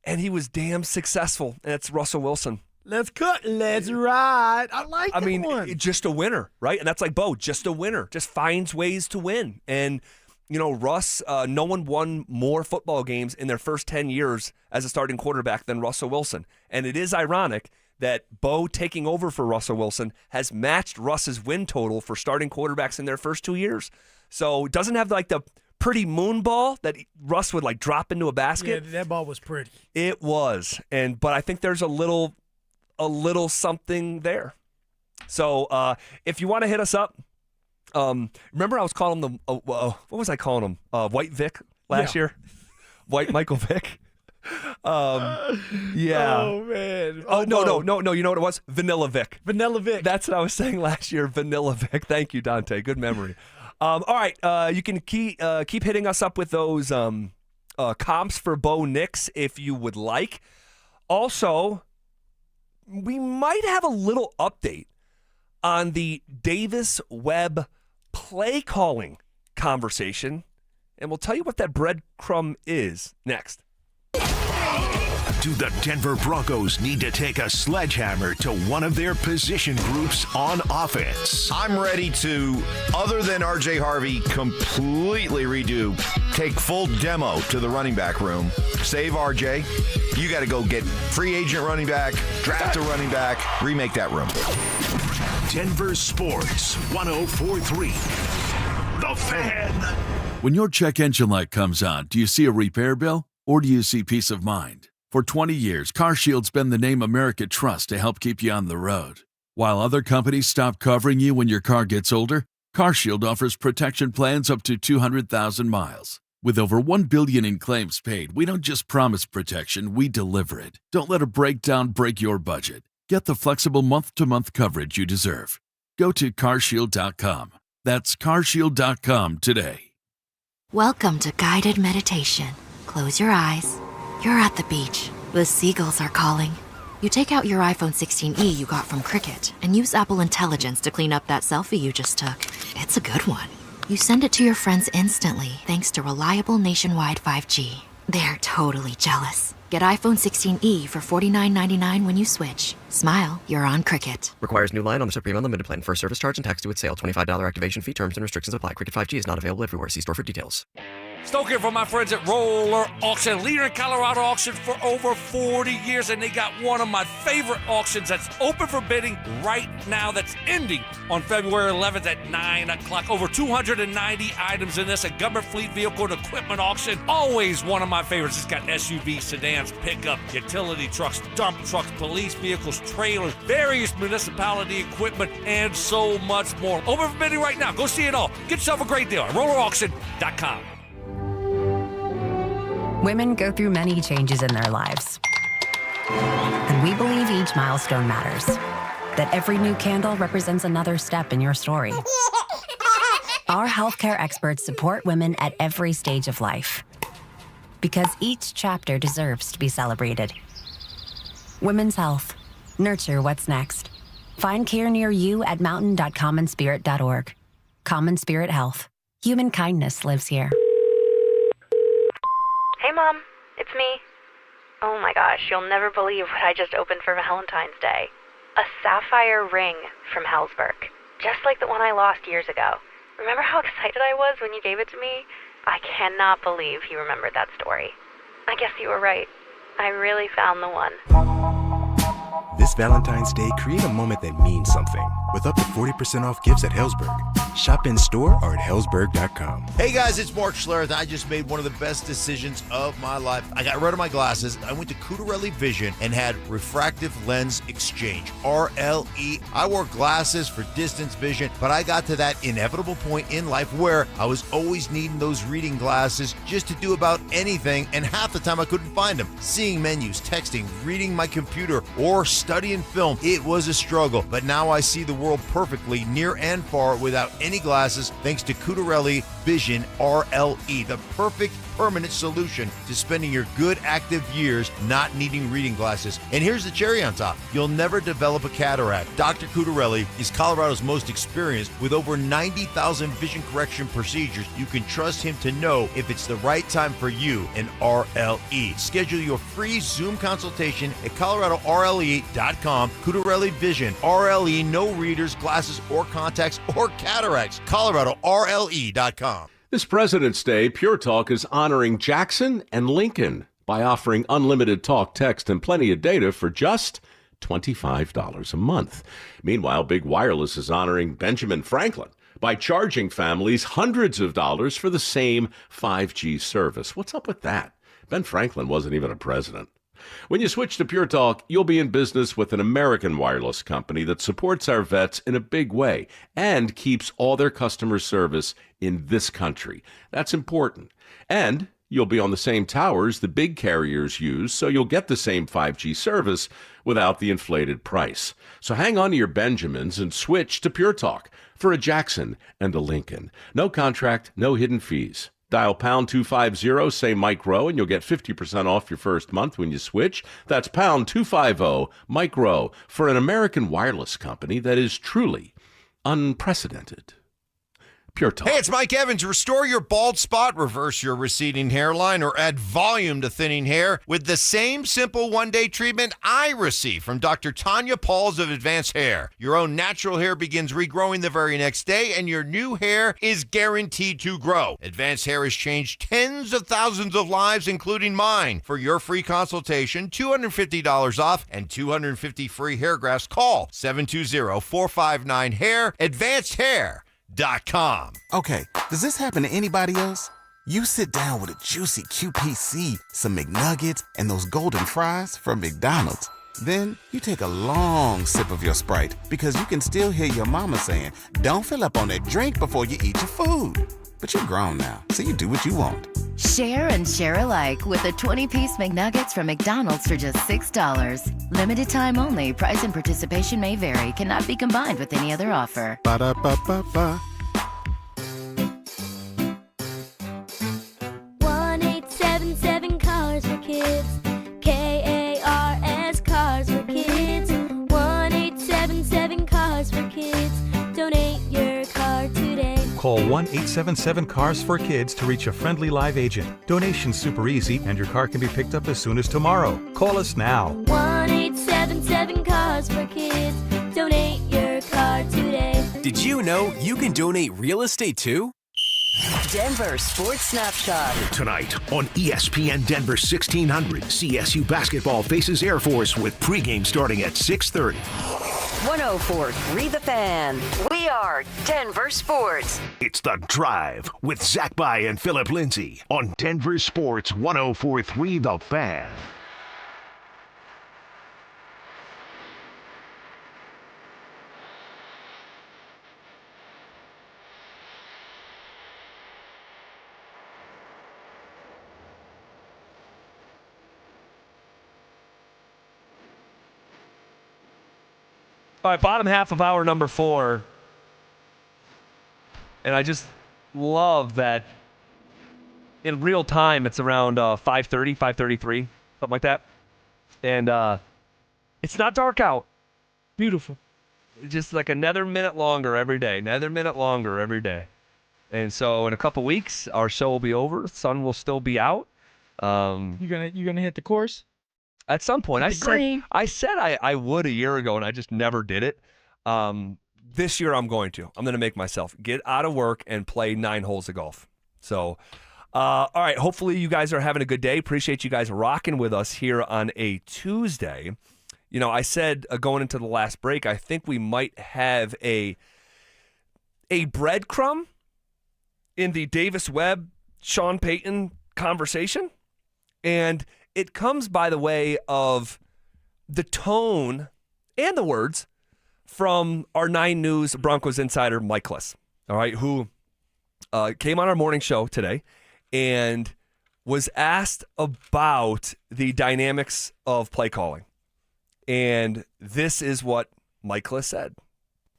And he was damn successful. And it's Russell Wilson. Let's cut. Let's ride. I like that one. Just a winner, right? And that's like Bo, just a winner. Just finds ways to win. And, Russ, no one won more football games in their first 10 years as a starting quarterback than Russell Wilson. And it is ironic that Bo taking over for Russell Wilson has matched Russ's win total for starting quarterbacks in their first 2 years. So it doesn't have like the pretty moon ball that Russ would like drop into a basket. Yeah, that ball was pretty. It was. But I think there's a little something there. So if you want to hit us up, remember I was calling them, what was I calling them? White Vic last year? White Michael Vick? Yeah. Oh, man. Oh, no. You know what it was? Vanilla Vic. Vanilla Vic. That's what I was saying last year. Vanilla Vic. Thank you, Dante. Good memory. All right. You can keep hitting us up with those comps for Bo Nix if you would like. Also, we might have a little update on the Davis Webb play calling conversation, and we'll tell you what that breadcrumb is next. Do the Denver Broncos need to take a sledgehammer to one of their position groups on offense? I'm ready to, other than RJ Harvey, completely redo, take full demo to the running back room, save RJ. You got to go get free agent running back, draft a running back, remake that room. Denver Sports 104.3. The Fan. When your check engine light comes on, do you see a repair bill or do you see peace of mind? For 20 years, CarShield's been the name America trusts to help keep you on the road. While other companies stop covering you when your car gets older, CarShield offers protection plans up to 200,000 miles. With over $1 billion in claims paid, we don't just promise protection, we deliver it. Don't let a breakdown break your budget. Get the flexible month-to-month coverage you deserve. Go to carshield.com. That's carshield.com today. Welcome to guided meditation. Close your eyes. You're at the beach. The seagulls are calling. You take out your iPhone 16e you got from Cricket and use Apple Intelligence to clean up that selfie you just took. It's a good one. You send it to your friends instantly thanks to reliable nationwide 5G. They're totally jealous. Get iPhone 16e for $49.99 when you switch. Smile, you're on Cricket. Requires new line on the Supreme Unlimited plan. First service charge and tax due at sale. $25 activation fee. Terms and restrictions apply. Cricket 5G is not available everywhere. See store for details. Stoke here for my friends at Roller Auction, leader in Colorado auction for over 40 years, and they got one of my favorite auctions that's open for bidding right now that's ending on February 11th at 9 o'clock. Over 290 items in this, a government fleet vehicle and equipment auction. Always one of my favorites. It's got SUVs, sedans, pickup, utility trucks, dump trucks, police vehicles, trailers, various municipality equipment, and so much more. Open for bidding right now. Go see it all. Get yourself a great deal at rollerauction.com. Women go through many changes in their lives. And we believe each milestone matters. That every new candle represents another step in your story. Our healthcare experts support women at every stage of life. Because each chapter deserves to be celebrated. Women's health. Nurture what's next. Find care near you at mountain.commonspirit.org. Common Spirit Health. Human kindness lives here. Hey, Mom. It's me. Oh my gosh, you'll never believe what I just opened for Valentine's Day. A sapphire ring from Hellsberg. Just like the one I lost years ago. Remember how excited I was when you gave it to me? I cannot believe he remembered that story. I guess you were right. I really found the one. This Valentine's Day, create a moment that means something with up to 40% off gifts at Helzberg. Shop in store or at Helzberg.com. Hey guys, it's Mark Schlereth. I just made one of the best decisions of my life. I got rid of my glasses. I went to Cutarelli Vision and had refractive lens exchange, RLE. I wore glasses for distance vision, but I got to that inevitable point in life where I was always needing those reading glasses just to do about anything, and half the time I couldn't find them. Seeing menus, texting, reading my computer, or studying film, it was a struggle. But now I see the world perfectly, near and far, without any glasses, thanks to Cutarelli Vision RLE, the perfect permanent solution to spending your good active years not needing reading glasses. And here's the cherry on top. You'll never develop a cataract. Dr. Cutarelli is Colorado's most experienced with over 90,000 vision correction procedures. You can trust him to know if it's the right time for you and RLE. Schedule your free Zoom consultation at coloradorle.com. Cutarelli Vision RLE, no readers, glasses, or contacts, or cataracts. coloradorle.com. This President's Day, Pure Talk is honoring Jackson and Lincoln by offering unlimited talk, text, and plenty of data for just $25 a month. Meanwhile, Big Wireless is honoring Benjamin Franklin by charging families hundreds of dollars for the same 5G service. What's up with that? Ben Franklin wasn't even a president. When you switch to Pure Talk, you'll be in business with an American wireless company that supports our vets in a big way and keeps all their customer service in this country. That's important. And you'll be on the same towers the big carriers use, so you'll get the same 5G service without the inflated price. So hang on to your Benjamins and switch to Pure Talk for a Jackson and a Lincoln. No contract, no hidden fees. Dial pound 250, say Mike Rowe, and you'll get 50% off your first month when you switch. That's pound 250, Mike Rowe, for an American wireless company that is truly unprecedented. Pure Talk. Hey, it's Mike Evans. Restore your bald spot, reverse your receding hairline, or add volume to thinning hair with the same simple one-day treatment I receive from Dr. Tanya Pauls of Advanced Hair. Your own natural hair begins regrowing the very next day, and your new hair is guaranteed to grow. Advanced Hair has changed tens of thousands of lives, including mine. For your free consultation, $250 off and 250 free hair grafts. Call 720-459-HAIR. Advanced Hair. Okay, does this happen to anybody else? You sit down with a juicy QPC, some McNuggets, and those golden fries from McDonald's. Then you take a long sip of your Sprite because you can still hear your mama saying, "Don't fill up on that drink before you eat your food." But you're grown now, so you do what you want. Share and share alike with the 20-piece McNuggets from McDonald's for just $6. Limited time only. Price and participation may vary. Cannot be combined with any other offer. Ba-da-ba-ba-ba. 1-877 Cars for Kids. KARS Cars for Kids. 1-877 Cars for Kids. Donate your car today. Call 1-877-CARS-4-KIDS to reach a friendly live agent. Donation's super easy, and your car can be picked up as soon as tomorrow. Call us now. 1-877 Cars for Kids. Donate your car today. Did you know you can donate real estate too? Denver Sports Snapshot. Tonight on ESPN Denver 1600, CSU basketball faces Air Force with pregame starting at 6:30. 104.3 The Fan. We are Denver Sports. It's The Drive with Zach By and Phillip Lindsay on Denver Sports 104.3 The Fan. All right, bottom half of hour number 4. And I just love that in real time it's around 5:30, 5:33, something like that. And it's not dark out. Beautiful. Just like another minute longer every day. Another minute longer every day. And so in a couple weeks, our show will be over. The sun will still be out. You gonna hit the course? At some point, I green. said I would a year ago, and I just never did it. This year, I'm going to. I'm going to make myself get out of work and play 9 holes of golf. So All right. Hopefully you guys are having a good day. Appreciate you guys rocking with us here on a Tuesday. You know, I said going into the last break, I think we might have a breadcrumb in the Davis Webb, Sean Payton conversation. And it comes by the way of the tone and the words from our 9 News Broncos insider, Mike Kliss, all right, who came on our morning show today and was asked about the dynamics of play calling. And this is what Mike Kliss said.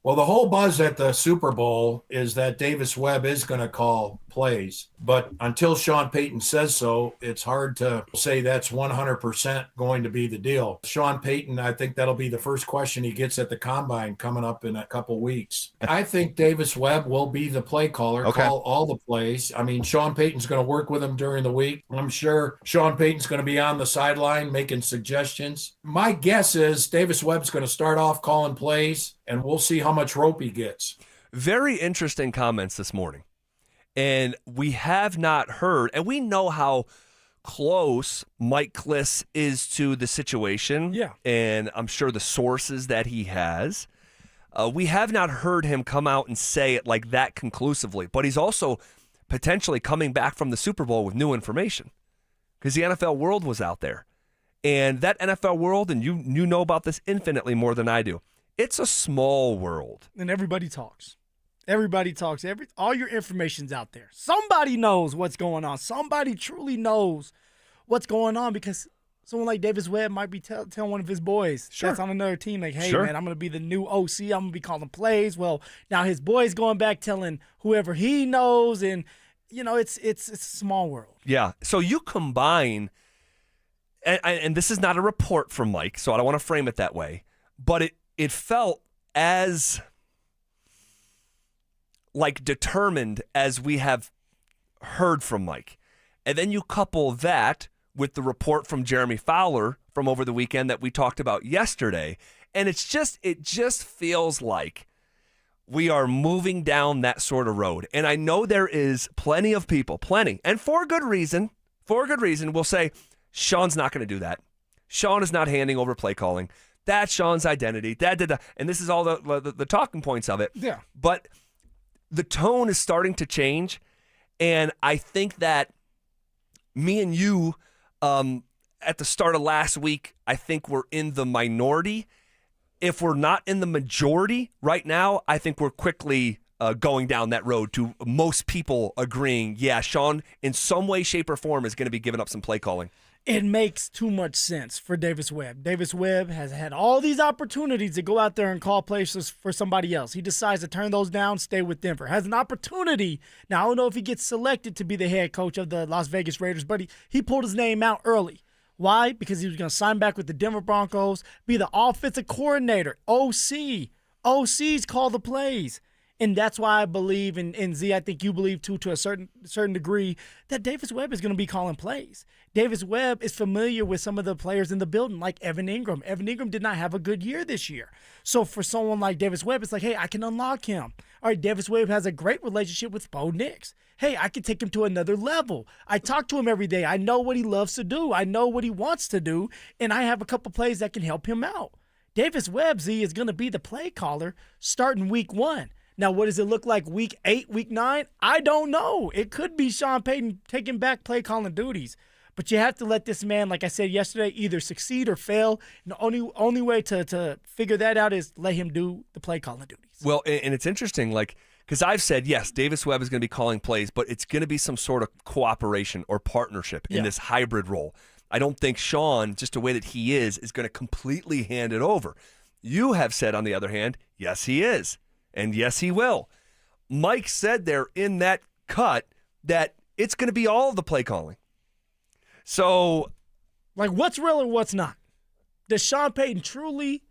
Well, the whole buzz at the Super Bowl is that Davis Webb is going to call plays. But until Sean Payton says so, it's hard to say that's 100% going to be the deal. Sean Payton, I think that'll be the first question he gets at the Combine coming up in a couple weeks. I think Davis Webb will be the play caller, call all the plays. I mean, Sean Payton's going to work with him during the week. I'm sure Sean Payton's going to be on the sideline making suggestions. My guess is Davis Webb's going to start off calling plays, and we'll see how much rope he gets. Very interesting comments this morning. And we have not heard, and we know how close Mike Kliss is to the situation. Yeah. And I'm sure the sources that he has. We have not heard him come out and say it like that conclusively. But he's also potentially coming back from the Super Bowl with new information because the NFL world was out there. And that NFL world, and you know about this infinitely more than I do, it's a small world. And everybody talks. Everybody talks. All your information's out there. Somebody knows what's going on. Somebody truly knows what's going on because someone like Davis Webb might be telling one of his boys that's on another team, like, hey, man, I'm going to be the new OC. I'm going to be calling plays. Well, now his boy's going back telling whoever he knows. And, you know, it's a small world. Yeah. So you combine, and this is not a report from Mike, so I don't want to frame it that way, but it felt as like determined as we have heard from Mike. And then you couple that with the report from Jeremy Fowler from over the weekend that we talked about yesterday. And it just feels like we are moving down that sort of road. And I know there is plenty of people, and for good reason, will say, Sean's not going to do that. Sean is not handing over play calling. That's Sean's identity. And this is all the talking points of it. Yeah. But the tone is starting to change, and I think that me and you at the start of last week, I think we're in the minority. If we're not in the majority right now, I think we're quickly going down that road to most people agreeing, yeah, Sean in some way, shape, or form is going to be giving up some play calling. It makes too much sense for Davis Webb. Davis Webb has had all these opportunities to go out there and call plays for somebody else. He decides to turn those down, stay with Denver. Has an opportunity. Now, I don't know if he gets selected to be the head coach of the Las Vegas Raiders, but he pulled his name out early. Why? Because he was going to sign back with the Denver Broncos, be the offensive coordinator, OC. OCs call the plays. And that's why I believe, and Z, I think you believe too, to a certain degree, that Davis Webb is going to be calling plays. Davis Webb is familiar with some of the players in the building, like Evan Ingram. Evan Ingram did not have a good year this year. So for someone like Davis Webb, it's like, hey, I can unlock him. All right, Davis Webb has a great relationship with Bo Nix. Hey, I can take him to another level. I talk to him every day. I know what he loves to do. I know what he wants to do, and I have a couple plays that can help him out. Davis Webb, Z, is going to be the play caller starting week 1. Now, what does it look like week 8, week 9? I don't know. It could be Sean Payton taking back play calling duties. But you have to let this man, like I said yesterday, either succeed or fail. And the only way to figure that out is let him do the play calling duties. Well, and it's interesting, because I've said, yes, Davis Webb is going to be calling plays, but it's going to be some sort of cooperation or partnership in this hybrid role. I don't think Sean, just the way that he is going to completely hand it over. You have said, on the other hand, yes, he is. And yes, he will. Mike said there in that cut that it's going to be all of the play calling. So, like, what's real and what's not? Does Sean Payton truly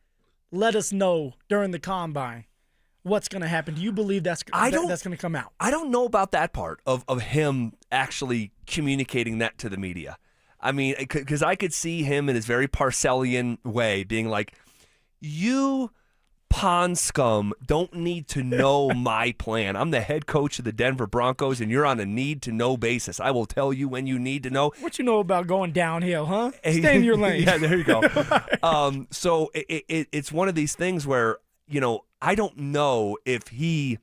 let us know during the Combine what's going to happen? Do you believe that's going to come out? I don't know about that part of him actually communicating that to the media. I mean, because I could see him in his very Parcellian way being like, you pond scum don't need to know my plan. I'm the head coach of the Denver Broncos, and you're on a need-to-know basis. I will tell you when you need to know. What you know about going downhill, huh? Stay in your lane. Yeah, there you go. So it's one of these things where, I don't know if he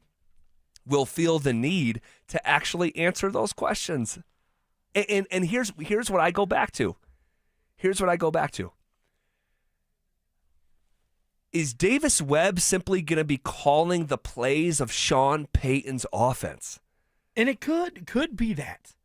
will feel the need to actually answer those questions. And here's what I go back to. Is Davis Webb simply going to be calling the plays of Sean Payton's offense? And it could be that.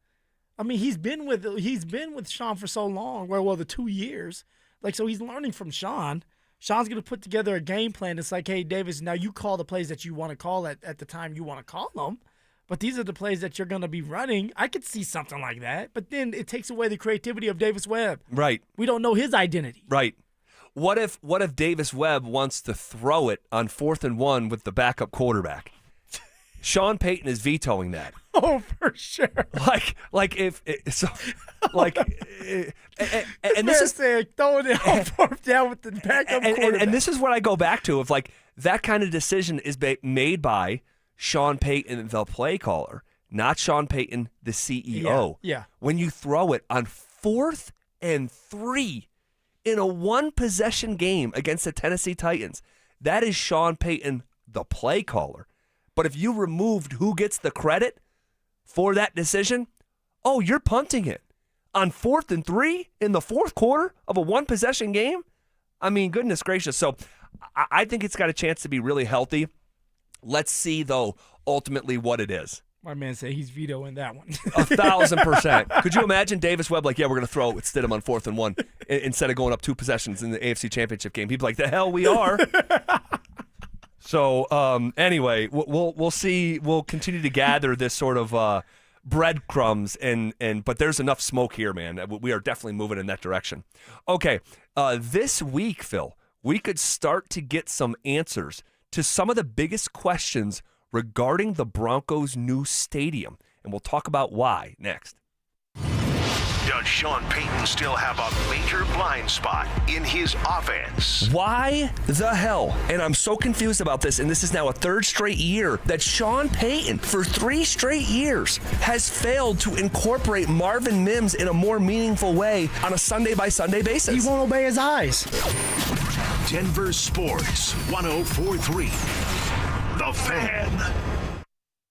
I mean, he's been with Sean for so long. Well, the 2 years. So he's learning from Sean. Sean's going to put together a game plan. It's like, hey, Davis, now you call the plays that you want to call at the time you want to call them. But these are the plays that you're going to be running. I could see something like that. But then it takes away the creativity of Davis Webb. Right. We don't know his identity. Right. What if Davis Webb wants to throw it on 4th and 1 with the backup quarterback? Sean Payton is vetoing that. Oh, for sure. And this is saying throwing it on 4th down with the backup quarterback. And this is what I go back to of that kind of decision is made by Sean Payton, the play caller, not Sean Payton, the CEO. Yeah. When you throw it on 4th and 3 in a 1-possession game against the Tennessee Titans, that is Sean Payton, the play caller. But if you removed who gets the credit for that decision, you're punting it on 4th and 3 in the 4th quarter of a 1-possession game. I mean, goodness gracious. So I think it's got a chance to be really healthy. Let's see, though, ultimately what it is. My man said he's vetoing that one. 1,000%. Could you imagine Davis Webb we're going to throw it with Stidham on 4th and 1 instead of going up 2 possessions in the AFC Championship game? He'd be like, the hell we are. So anyway, we'll see. We'll continue to gather this sort of breadcrumbs, but there's enough smoke here, man. We are definitely moving in that direction. Okay, this week, Phil, we could start to get some answers to some of the biggest questions regarding the Broncos' new stadium, and we'll talk about why next. Does Sean Payton still have a major blind spot in his offense? Why the hell? And I'm so confused about this, and this is now a 3rd straight year that Sean Payton, for 3 straight years, has failed to incorporate Marvin Mims in a more meaningful way on a Sunday-by-Sunday basis. He won't obey his eyes. Denver Sports 104.3. The Fan.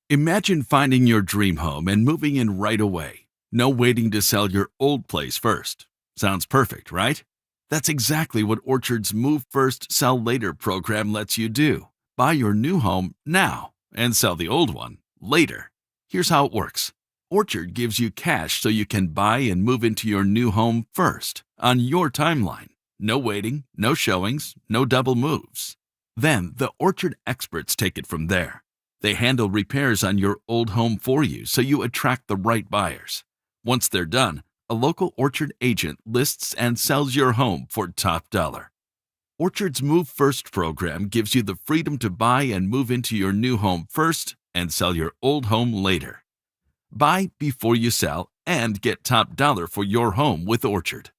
Imagine finding your dream home and moving in right away. No waiting to sell your old place first. Sounds perfect, right? That's exactly what Orchard's Move First, Sell Later program lets you do. Buy your new home now and sell the old one later. Here's how it works. Orchard gives you cash so you can buy and move into your new home first, on your timeline. No waiting, no showings, no double moves. Then the Orchard experts take it from there. They handle repairs on your old home for you so you attract the right buyers. Once they're done, a local Orchard agent lists and sells your home for top dollar. Orchard's Move First program gives you the freedom to buy and move into your new home first and sell your old home later. Buy before you sell and get top dollar for your home with Orchard.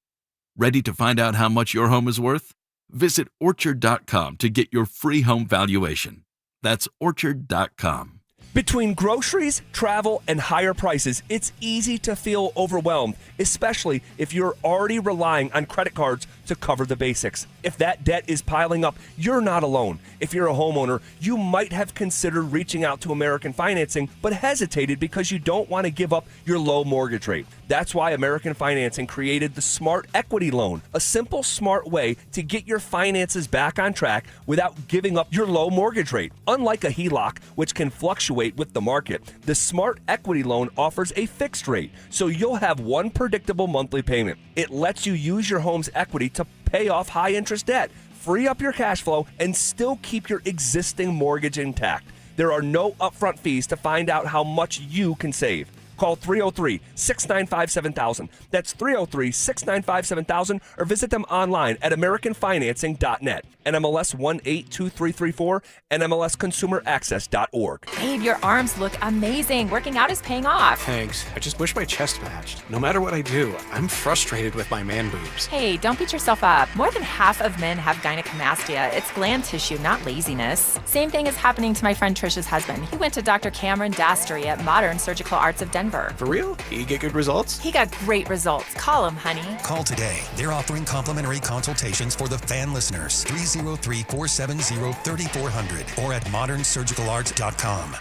Ready to find out how much your home is worth? Visit Orchard.com to get your free home valuation. That's Orchard.com. Between groceries, travel, and higher prices, it's easy to feel overwhelmed, especially if you're already relying on credit cards to cover the basics. If that debt is piling up, you're not alone. If you're a homeowner, you might have considered reaching out to American Financing, but hesitated because you don't want to give up your low mortgage rate. That's why American Financing created the Smart Equity Loan, a simple, smart way to get your finances back on track without giving up your low mortgage rate. Unlike a HELOC, which can fluctuate with the market, the Smart Equity Loan offers a fixed rate, so you'll have one predictable monthly payment. It lets you use your home's equity to pay off high-interest debt, free up your cash flow, and still keep your existing mortgage intact. There are no upfront fees to find out how much you can save. Call 303-695-7000. That's 303-695-7000, or visit them online at AmericanFinancing.net. NMLS 182334, NMLSConsumerAccess.org. Babe, your arms look amazing. Working out is paying off. Thanks. I just wish my chest matched. No matter what I do, I'm frustrated with my man boobs. Hey, don't beat yourself up. More than half of men have gynecomastia. It's gland tissue, not laziness. Same thing is happening to my friend Trisha's husband. He went to Dr. Cameron Dastry at Modern Surgical Arts of Denver. For real? You get good results? He got great results. Call him, honey. Call today. They're offering complimentary consultations for the fan listeners. 303-470-3400 or at modernsurgicalarts.com.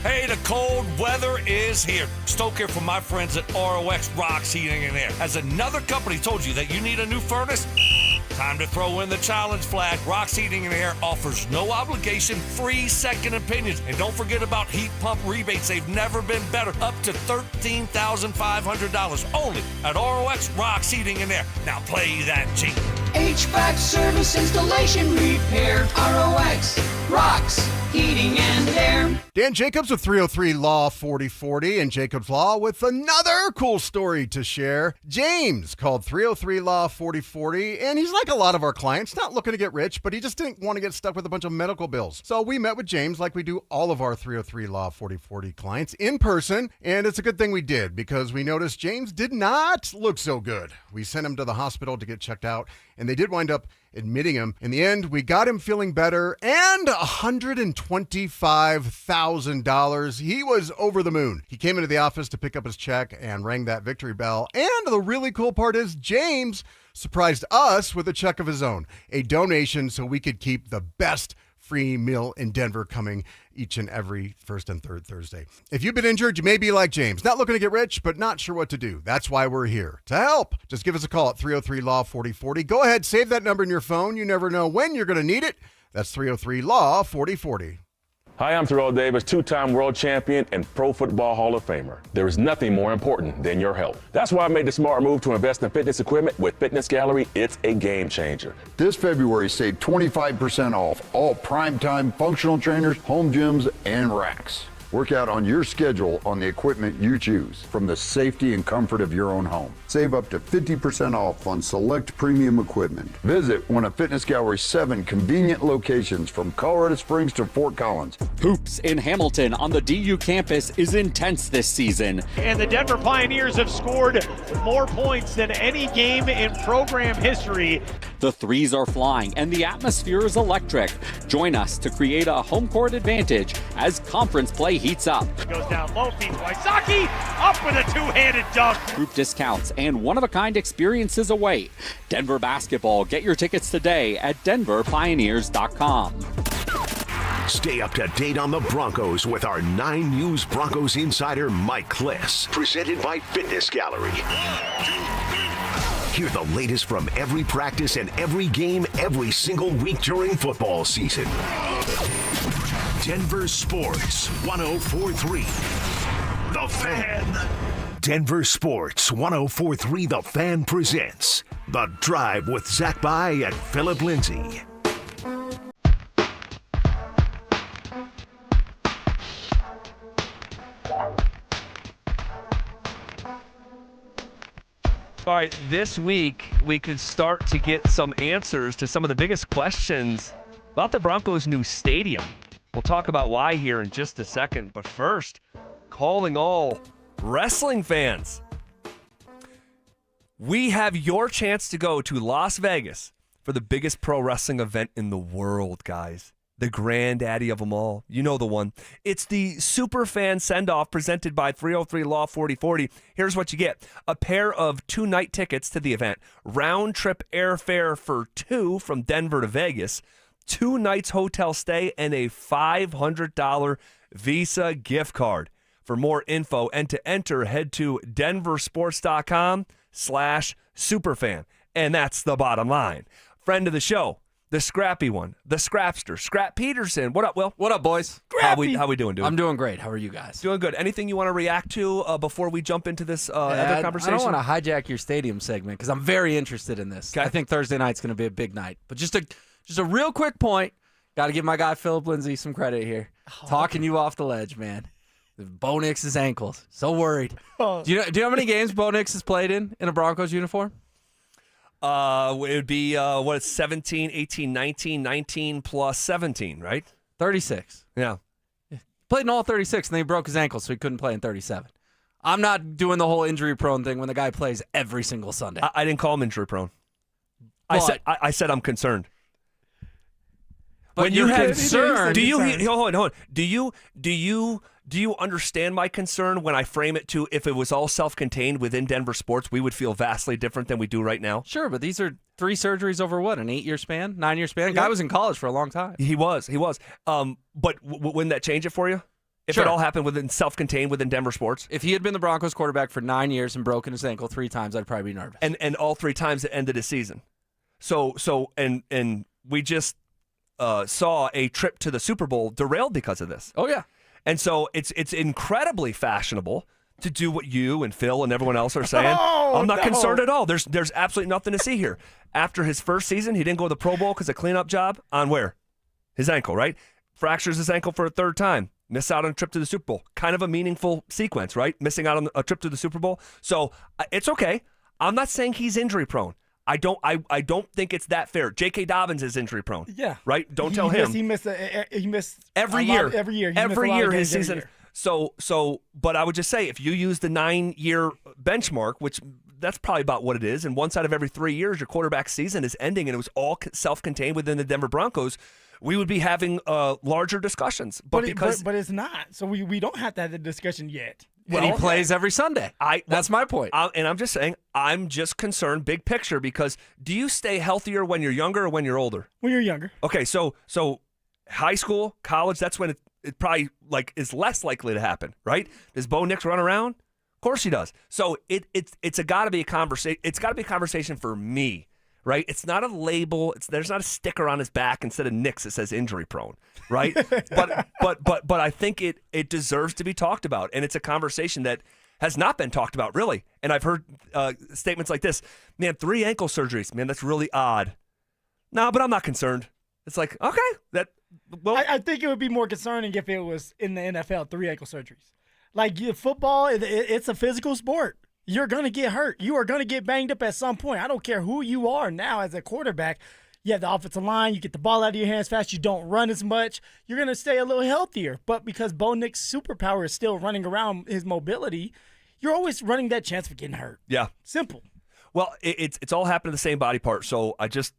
Hey, the cold weather is here. Stoke here from my friends at ROX Rocks Heating and Air. Has another company told you that you need a new furnace? Time to throw in the challenge flag. Rocks Heating and Air offers no obligation, free second opinions. And don't forget about heat pump rebates. They've never been better. Up to $13,500 only at ROX Rocks Heating and Air. Now play that G. HVAC service, installation, repair. ROX Rocks Heating and Air. Dan Jacobs with 303 Law 4040 and Jacobs Law with another cool story to share. James called 303 Law 4040, and he's like a lot of our clients, not looking to get rich, but he just didn't want to get stuck with a bunch of medical bills. So we met with James like we do all of our 303 Law 4040 clients in person, and it's a good thing we did because we noticed James did not look so good. We sent him to the hospital to get checked out, and they did wind up admitting him. In the end, we got him feeling better and $125,000. He was over the moon. He came into the office to pick up his check and rang that victory bell. And the really cool part is James surprised us with a check of his own, a donation so we could keep the best free meal in Denver coming each and every first and third Thursday. If you've been injured, you may be like James, not looking to get rich, but not sure what to do. That's why we're here to help. Just give us a call at 303-LAW-4040. Go ahead, save that number in your phone. You never know when you're going to need it. That's 303-LAW-4040. Hi, I'm Terrell Davis, two-time world champion and Pro Football Hall of Famer. There is nothing more important than your health. That's why I made the smart move to invest in fitness equipment with Fitness Gallery. It's a game changer. This February, save 25% off all primetime functional trainers, home gyms, and racks. Work out on your schedule on the equipment you choose from the safety and comfort of your own home. Save up to 50% off on select premium equipment. Visit one of Fitness Gallery's 7 convenient locations from Colorado Springs to Fort Collins. Hoops in Hamilton on the DU campus is intense this season. And the Denver Pioneers have scored more points than any game in program history. The threes are flying and the atmosphere is electric. Join us to create a home court advantage as conference play heats up. Goes down low, feet Wysocki, up with a two-handed dunk. Group discounts and one-of-a-kind experiences await. Denver basketball. Get your tickets today at DenverPioneers.com. Stay up to date on the Broncos with our 9 News Broncos insider Mike Kliss. Presented by Fitness Gallery. Hear the latest from every practice and every game every single week during football season. Denver Sports 1043. The Fan. Denver Sports 1043 The Fan presents The Drive with Zach By and Phillip Lindsay. All right, this week we could start to get some answers to some of the biggest questions about the Broncos' new stadium. We'll talk about why here in just a second, but first, calling all wrestling fans. We have your chance to go to Las Vegas for the biggest pro wrestling event in the world, guys. The granddaddy of them all. You know the one. It's the Superfan Send-Off presented by 303 Law 4040. Here's what you get. A pair of 2-night tickets to the event. Round-trip airfare for 2 from Denver to Vegas. 2 nights hotel stay and a $500 Visa gift card. For more info and to enter, head to DenverSports.com/superfan. And that's the bottom line. Friend of the show, the scrappy one, the scrapster, Scrap Peterson. What up, Will? What up, boys? How we doing, dude? I'm doing great. How are you guys? Doing good. Anything you want to react to before we jump into this other conversation? I don't want to hijack your stadium segment because I'm very interested in this. Okay. I think Thursday night's going to be a big night. But just a real quick point. Got to give my guy Phillip Lindsay some credit here. Talking you off the ledge, man. Bo Nix's ankles. So worried. Oh. Do you know how many games Bo Nix has played in a Broncos uniform? It would be, 17, 18, 19 plus 17, right? 36. Yeah. Played in all 36, and then he broke his ankle, so he couldn't play in 37. I'm not doing the whole injury-prone thing when the guy plays every single Sunday. I didn't call him injury-prone. But- I said I'm concerned. But When you're you have concerned. do you hold on? Do you understand my concern when I frame it to if it was all self-contained within Denver Sports, we would feel vastly different than we do right now? Sure, but these are 3 surgeries over what, an 8-year span, 9-year span? Guy was in college for a long time. He was. But wouldn't that change it for you? If Sure. it all happened within self-contained within Denver Sports? If he had been the Broncos quarterback for 9 years and broken his ankle 3 times, I'd probably be nervous. And all 3 times it ended his season. So we just saw a trip to the Super Bowl derailed because of this. Oh yeah. And so it's incredibly fashionable to do what you and Phil and everyone else are saying. Oh, I'm not no. concerned at all. There's absolutely nothing to see here. After his first season, he didn't go to the Pro Bowl because of cleanup job on where? His ankle, right? Fractures his ankle for a 3rd time. Miss out on a trip to the Super Bowl. Kind of a meaningful sequence, right? Missing out on a trip to the Super Bowl. So it's okay. I'm not saying he's injury prone. I don't think it's that fair. J.K. Dobbins is injury prone. Yeah. Right? Don't tell him. He missed Every a year. lot- every year. He Every missed a lot year of his games season. every year. But I would just say if you use the 9-year benchmark, which that's probably about what it is, and one side of every 3 years your quarterback's season is ending and it was all self-contained within the Denver Broncos, we would be having larger discussions. But it's not. So we don't have to have the discussion yet. And he plays every Sunday. That's my point. And I'm just saying, I'm just concerned, big picture, because do you stay healthier when you're younger or when you're older? When you're younger. Okay, so high school, college, that's when it probably is less likely to happen, right? Does Bo Nix run around? Of course he does. So it's got to be a conversation. It's got to be a conversation for me, right? It's not a label. There's not a sticker on his back instead of Nix that says injury prone, right? but I think it deserves to be talked about, and it's a conversation that has not been talked about really. And I've heard statements like this: "Man, 3 ankle surgeries. Man, that's really odd." No, but I'm not concerned. It's like, okay, I think it would be more concerning if it was in the NFL, 3 ankle surgeries. Like football, it's a physical sport. You're going to get hurt. You are going to get banged up at some point. I don't care who you are now as a quarterback. You have the offensive line. You get the ball out of your hands fast. You don't run as much. You're going to stay a little healthier. But because Bo Nix's superpower is still running around his mobility, you're always running that chance for getting hurt. Yeah. Simple. Well, it's all happened to the same body part. So I just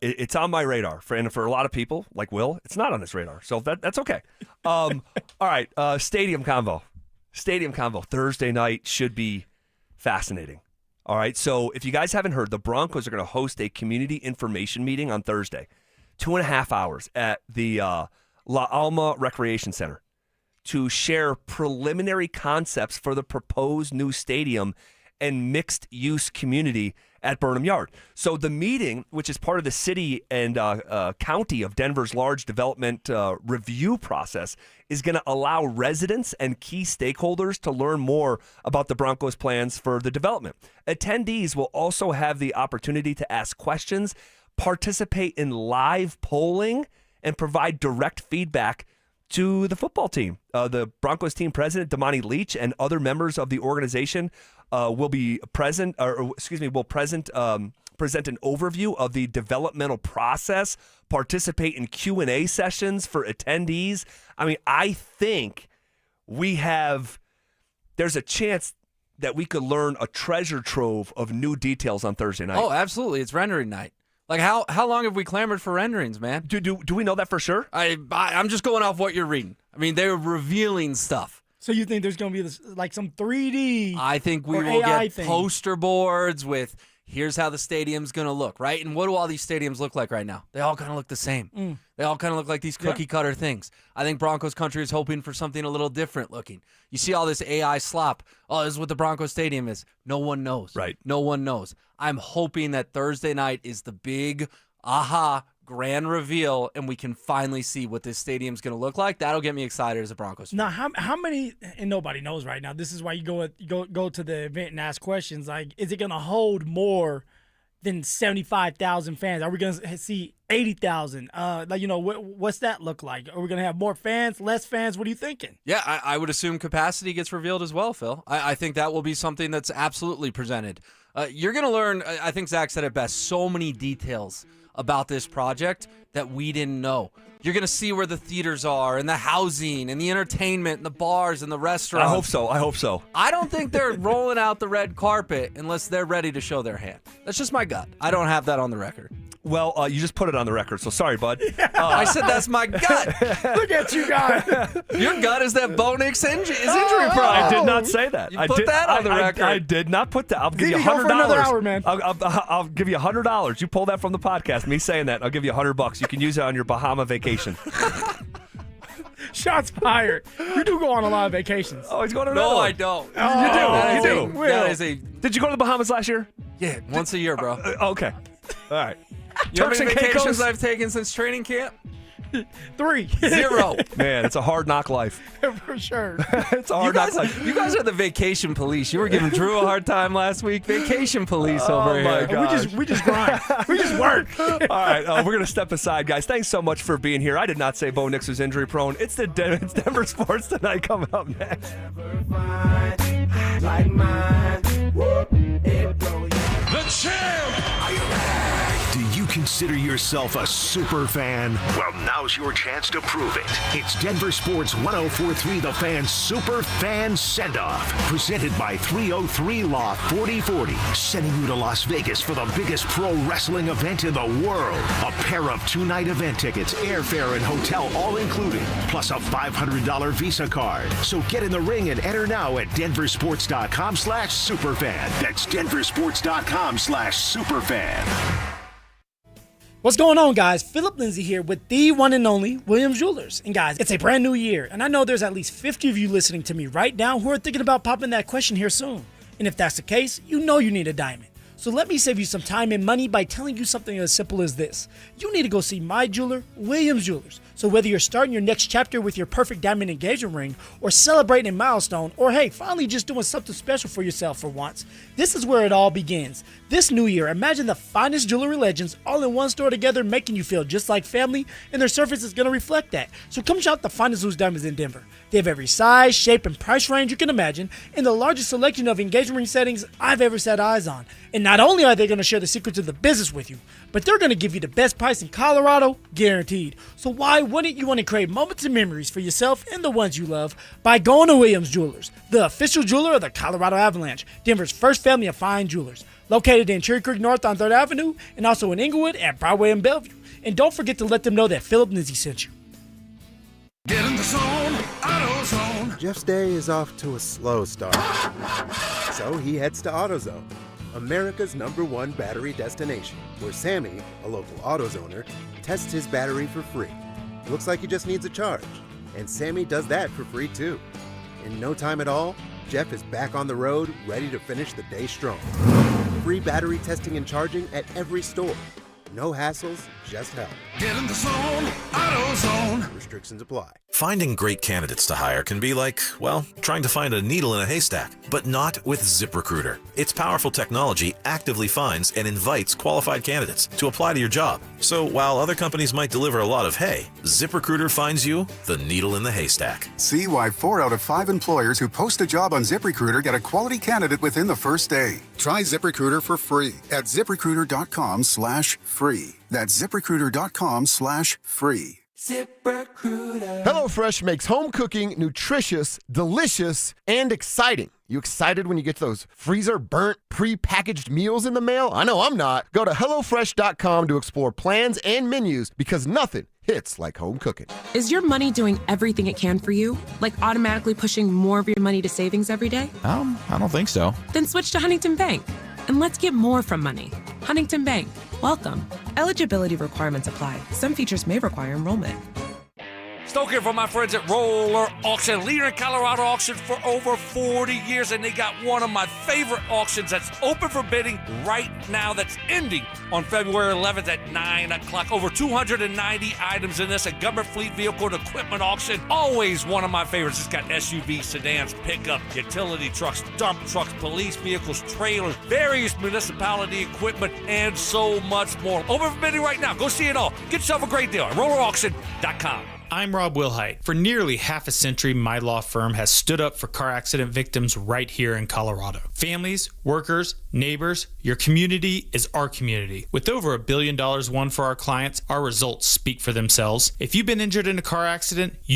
it's on my radar. For a lot of people like Will, it's not on his radar. So that's okay. All right. Stadium Convo. Thursday night should be fascinating. All right. So if you guys haven't heard, the Broncos are going to host a community information meeting on Thursday, 2.5 hours at the La Alma Recreation Center to share preliminary concepts for the proposed new stadium and mixed-use community at Burnham Yard. So the meeting, which is part of the city and county of Denver's large development review process, is going to allow residents and key stakeholders to learn more about the Broncos' plans for the development. Attendees will also have the opportunity to ask questions, participate in live polling, and provide direct feedback to the football team. The Broncos team president, Damani Leach, and other members of the organization will present an overview of the developmental process, participate in Q&A sessions for attendees. I mean, I think there's a chance that we could learn a treasure trove of new details on Thursday night. Oh, absolutely. It's rendering night. Like, how long have we clamored for renderings, man? Do we know that for sure? I'm just going off what you're reading. I mean, they're revealing stuff. So you think there's going to be like some 3D? I think we will AI get poster boards with here's how the stadium's going to look, right? And what do all these stadiums look like right now? They all kind of look the same. They all kind of look like these cookie cutter things. I think Broncos country is hoping for something a little different looking. You see all this AI slop. Oh, this is what the Broncos stadium is. No one knows. Right. No one knows. I'm hoping that Thursday night is the big grand reveal, and we can finally see what this stadium's going to look like. That'll get me excited as a Broncos fan. Now, how many? And nobody knows right now. This is why you go to the event and ask questions. Like, is it going to hold more than 75,000 fans? Are we going to see 80,000. What's that look like? Are we going to have more fans, less fans? What are you thinking? Yeah, I would assume capacity gets revealed as well, Phil. I think that will be something that's absolutely presented. You're going to learn, I think Zach said it best, so many details about this project that we didn't know. You're going to see where the theaters are and the housing and the entertainment and the bars and the restaurants. I hope so. I don't think they're rolling out the red carpet unless they're ready to show their hand. That's just my gut. I don't have that on the record. Well, you just put it on the record, so sorry, bud. I said that's my gut. Look at you guys. Your gut is that Bo Nix is injury prone. I did not say that. You put that on the record. I did not put that. I'll give you $100. Go for another hour, man. I'll give you $100. You pull that from the podcast. Me saying that, I'll give you $100. You can use it on your Bahama vacation. Shots fired. You do go on a lot of vacations. Oh, he's going to No, I don't. You do. That is a. Did you go to the Bahamas last year? Yeah, once a year, bro. Okay. All right. You know how Turks many and vacations Caicos? I've taken since training camp? 3. 0. Man, it's a hard knock life. For sure. It's a hard knock life. You guys are the vacation police. You were giving Drew a hard time last week. Vacation police over here. my gosh. We just grind. We just work. All right, we're going to step aside, guys. Thanks so much for being here. I did not say Bo Nix was injury prone. It's Denver Sports Tonight coming up next. The champ! Are you ready? Do you consider yourself a super fan? Well, now's your chance to prove it. It's Denver Sports 104.3 The Fan Super Fan Send-Off, presented by 303 Law 4040, sending you to Las Vegas for the biggest pro wrestling event in the world. A pair of 2-night event tickets, airfare, and hotel all included, plus a $500 Visa card. So get in the ring and enter now at DenverSports.com/superfan. That's DenverSports.com/superfan. What's going on, guys? Phillip Lindsay here with the one and only Williams Jewelers. And guys, it's a brand new year, and I know there's at least 50 of you listening to me right now who are thinking about popping that question here soon. And if that's the case, you know you need a diamond. So let me save you some time and money by telling you something as simple as this. You need to go see my jeweler, Williams Jewelers. So whether you're starting your next chapter with your perfect diamond engagement ring, or celebrating a milestone, or hey, finally just doing something special for yourself for once, this is where it all begins. This new year, imagine the finest jewelry legends all in one store together, making you feel just like family, and their surface is going to reflect that. So come shop the finest loose diamonds in Denver. They have every size, shape, and price range you can imagine, and the largest selection of engagement ring settings I've ever set eyes on. And not only are they going to share the secrets of the business with you, but they're going to give you the best price in Colorado, guaranteed. So why wouldn't you want to create moments and memories for yourself and the ones you love by going to Williams Jewelers, the official jeweler of the Colorado Avalanche, Denver's first family of fine jewelers, located in Cherry Creek North on 3rd Avenue, and also in Inglewood at Broadway and Bellevue. And don't forget to let them know that Phillip Lindsay sent you. Get in the zone, AutoZone. Jeff's day is off to a slow start. So he heads to AutoZone, America's #1 battery destination, where Sammy, a local AutoZoner, tests his battery for free. Looks like he just needs a charge, and Sammy does that for free too. In no time at all, Jeff is back on the road, ready to finish the day strong. Free battery testing and charging at every store. No hassles, just help. Get in the zone, AutoZone. Restrictions apply. Finding great candidates to hire can be like, well, trying to find a needle in a haystack, but not with ZipRecruiter. Its powerful technology actively finds and invites qualified candidates to apply to your job. So while other companies might deliver a lot of hay, ZipRecruiter finds you the needle in the haystack. See why 4 out of 5 employers who post a job on ZipRecruiter get a quality candidate within the first day. Try ZipRecruiter for free at ZipRecruiter.com/free. That's ZipRecruiter.com/free. ZipRecruiter. HelloFresh makes home cooking nutritious, delicious, and exciting. You excited when you get those freezer-burnt, pre-packaged meals in the mail? I know I'm not. Go to HelloFresh.com to explore plans and menus because nothing hits like home cooking. Is your money doing everything it can for you? Like automatically pushing more of your money to savings every day? I don't think so. Then switch to Huntington Bank. And let's get more from money. Huntington Bank. Welcome. Eligibility requirements apply. Some features may require enrollment. Stoke here from my friends at Roller Auction, leader in Colorado auction for over 40 years, and they got one of my favorite auctions that's open for bidding right now that's ending on February 11th at 9 o'clock. Over 290 items in this, a government fleet vehicle and equipment auction. Always one of my favorites. It's got SUVs, sedans, pickup, utility trucks, dump trucks, police vehicles, trailers, various municipality equipment, and so much more. Open for bidding right now. Go see it all. Get yourself a great deal at rollerauction.com. I'm Rob Wilhite. For nearly half a century, my law firm has stood up for car accident victims right here in Colorado. Families, workers, neighbors, your community is our community. With over $1 billion won for our clients, our results speak for themselves. If you've been injured in a car accident,